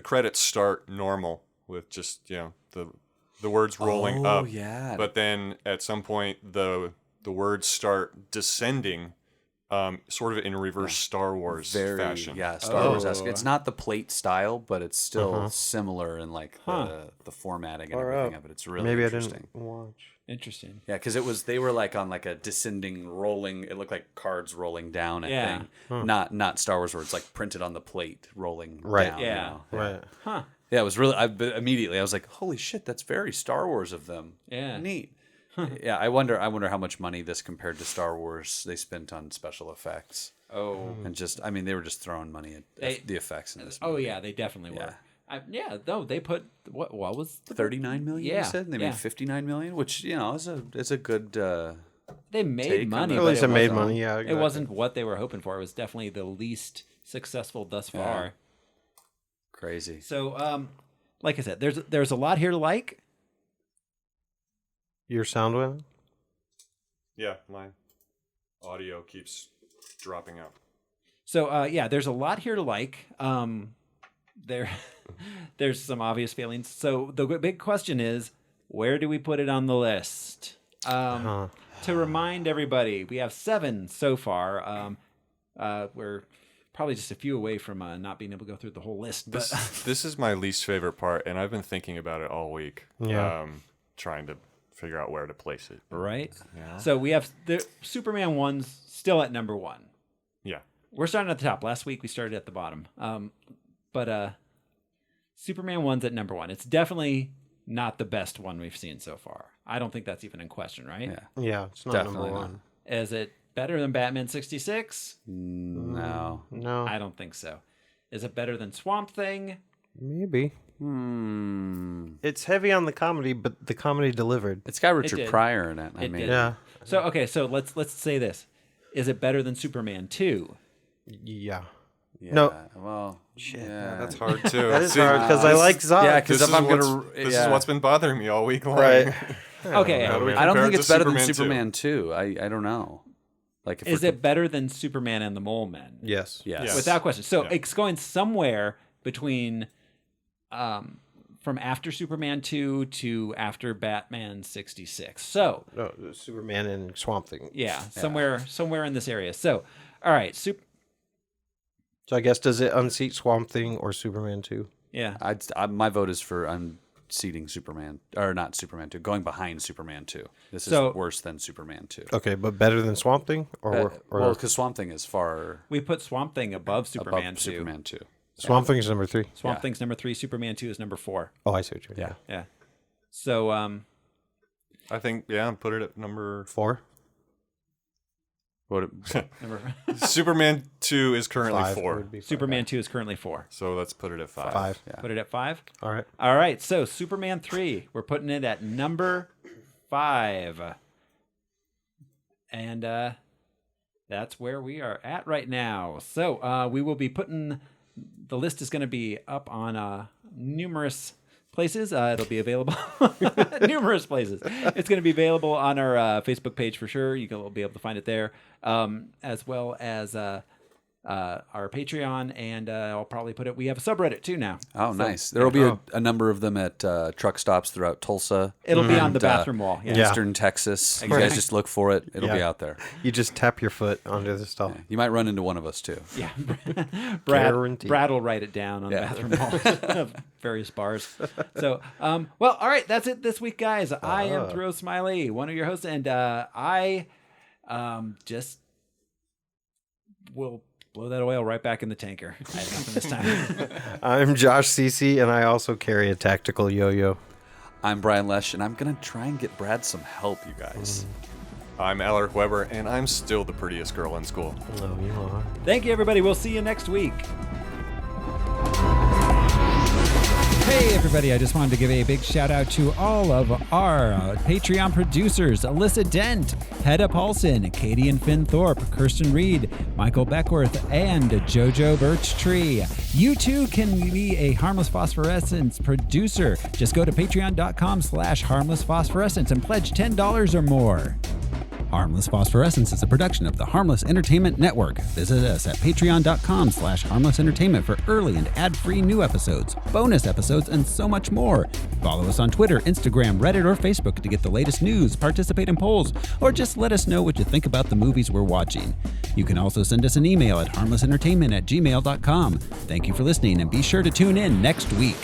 S4: credits start normal with just the words rolling up.
S10: Yeah.
S4: But then at some point the words start descending. Sort of in reverse Star Wars fashion.
S10: Yeah, Star Wars-esque. It's not the plate style, but it's still similar in like the formatting and everything of it. It's really interesting.
S2: I didn't watch.
S1: Interesting.
S10: Yeah, because they were like on like a descending, rolling. It looked like cards rolling down. I think not Star Wars, where it's like printed on the plate, rolling down.
S1: Yeah.
S2: Right.
S1: Huh.
S10: Yeah, it was really. Immediately, I was like, "Holy shit, that's very Star Wars of them."
S1: Yeah.
S10: Neat. Yeah, I wonder how much money this compared to Star Wars they spent on special effects.
S1: Oh,
S10: and they were just throwing money at the effects in this movie.
S1: Oh yeah, they definitely were. They put what was
S10: 39 million?
S1: Yeah,
S10: you said they made 59 million, which is a good.
S1: They made money.
S2: At least it made money. Yeah,
S1: exactly. It wasn't what they were hoping for. It was definitely the least successful thus far.
S10: Yeah. Crazy.
S1: So, like I said, there's a lot here to like.
S2: Your sound went?
S4: Yeah, my audio keeps dropping out.
S1: So, there's a lot here to like. There's some obvious failings. So the big question is, where do we put it on the list? To remind everybody, we have 7 so far. We're probably just a few away from not being able to go through the whole list. But
S4: This is my least favorite part, and I've been thinking about it all week.
S2: Yeah.
S4: Trying to figure out where to place it.
S1: Right?
S4: Yeah.
S1: So we have the Superman 1's still at number 1.
S4: Yeah.
S1: We're starting at the top. Last week we started at the bottom. But Superman 1's at number 1. It's definitely not the best one we've seen so far. I don't think that's even in question, right?
S2: Yeah, it's not
S10: Definitely
S2: number 1.
S1: Is it better than Batman 66?
S10: No.
S1: I don't think so. Is it better than Swamp Thing?
S2: Maybe. It's heavy on the comedy, but the comedy delivered.
S10: It's got Richard Pryor in it.
S1: It did.
S2: Yeah.
S1: So let's say this: is it better than Superman 2?
S2: Yeah.
S10: No. Well, shit.
S4: Yeah, that's hard too.
S2: That is hard because I like Zod.
S10: Yeah, because if I'm gonna,
S4: this is what's been bothering me all week long.
S2: Right.
S1: Okay.
S10: I don't think it's better than Superman 2. I don't know. Like,
S1: is it better than Superman and the Mole Men?
S2: Yes.
S1: Without question. So it's going somewhere between from after Superman 2 to after Batman 66. So
S2: no, Superman and Swamp Thing.
S1: Yeah, somewhere in this area. So, all right,
S2: So I guess, does it unseat Swamp Thing or Superman 2?
S1: Yeah.
S10: My vote is for unseating Superman, or not Superman 2, going behind Superman 2. This is worse than Superman 2.
S2: Okay, but better than Swamp Thing?
S10: Well, because Swamp Thing is far...
S1: We put Swamp Thing above Superman 2.
S10: Superman 2.
S2: Swamp Thing's number 3.
S1: Swamp Thing's number 3. Superman 2 is number 4.
S2: Oh, I see what you mean.
S1: Yeah. So,
S4: I think, put it at number
S2: 4.
S4: Superman 2 is currently
S2: 5
S4: 4.
S1: Superman 2 is currently 4.
S4: So let's put it at 5.
S2: 5.
S10: Yeah.
S1: Put it at 5?
S2: All right.
S1: All right. So Superman 3, we're putting it at number 5. And that's where we are at right now. So we will be putting, the list is going to be up on numerous places. It'll be available numerous places. It's going to be available on our Facebook page for sure. You'll be able to find it there, as well as our Patreon, and I'll probably put it. We have a subreddit too now.
S10: Oh, so, nice. There will be a number of them at truck stops throughout Tulsa.
S1: It'll be on the bathroom wall.
S10: Eastern Texas. You guys just look for it. It'll be out there.
S2: You just tap your foot onto the stuff.
S10: Yeah. You might run into one of us too.
S1: Yeah. Brad will write it down on the bathroom wall of various bars. So, well, all right. That's it this week, guys. I am Throw Smiley, one of your hosts, and I just will blow that oil right back in the tanker. I had nothing this time.
S2: I'm Josh Cece, and I also carry a tactical yo-yo.
S10: I'm Brian Lesh, and I'm going to try and get Brad some help, you guys.
S4: I'm Alaric Weber, and I'm still the prettiest girl in school.
S2: Oh, you are.
S1: Thank you, everybody. We'll see you next week. Hey everybody, I just wanted to give a big shout out to all of our Patreon producers: Alyssa Dent, Hedda Paulson, Katie and Finn Thorpe, Kirsten Reed, Michael Beckworth, and Jojo Birchtree. You too can be a Harmless Phosphorescence producer. Just go to patreon.com/Harmless Phosphorescence and pledge $10 or more. Harmless Phosphorescence is a production of the Harmless Entertainment Network. Visit us at patreon.com/Harmless Entertainment for early and ad-free new episodes, bonus episodes, and so much more. Follow us on Twitter, Instagram, Reddit, or Facebook to get the latest news, participate in polls, or just let us know what you think about the movies we're watching. You can also send us an email at harmlessentertainment@gmail.com. Thank you for listening, and be sure to tune in next week.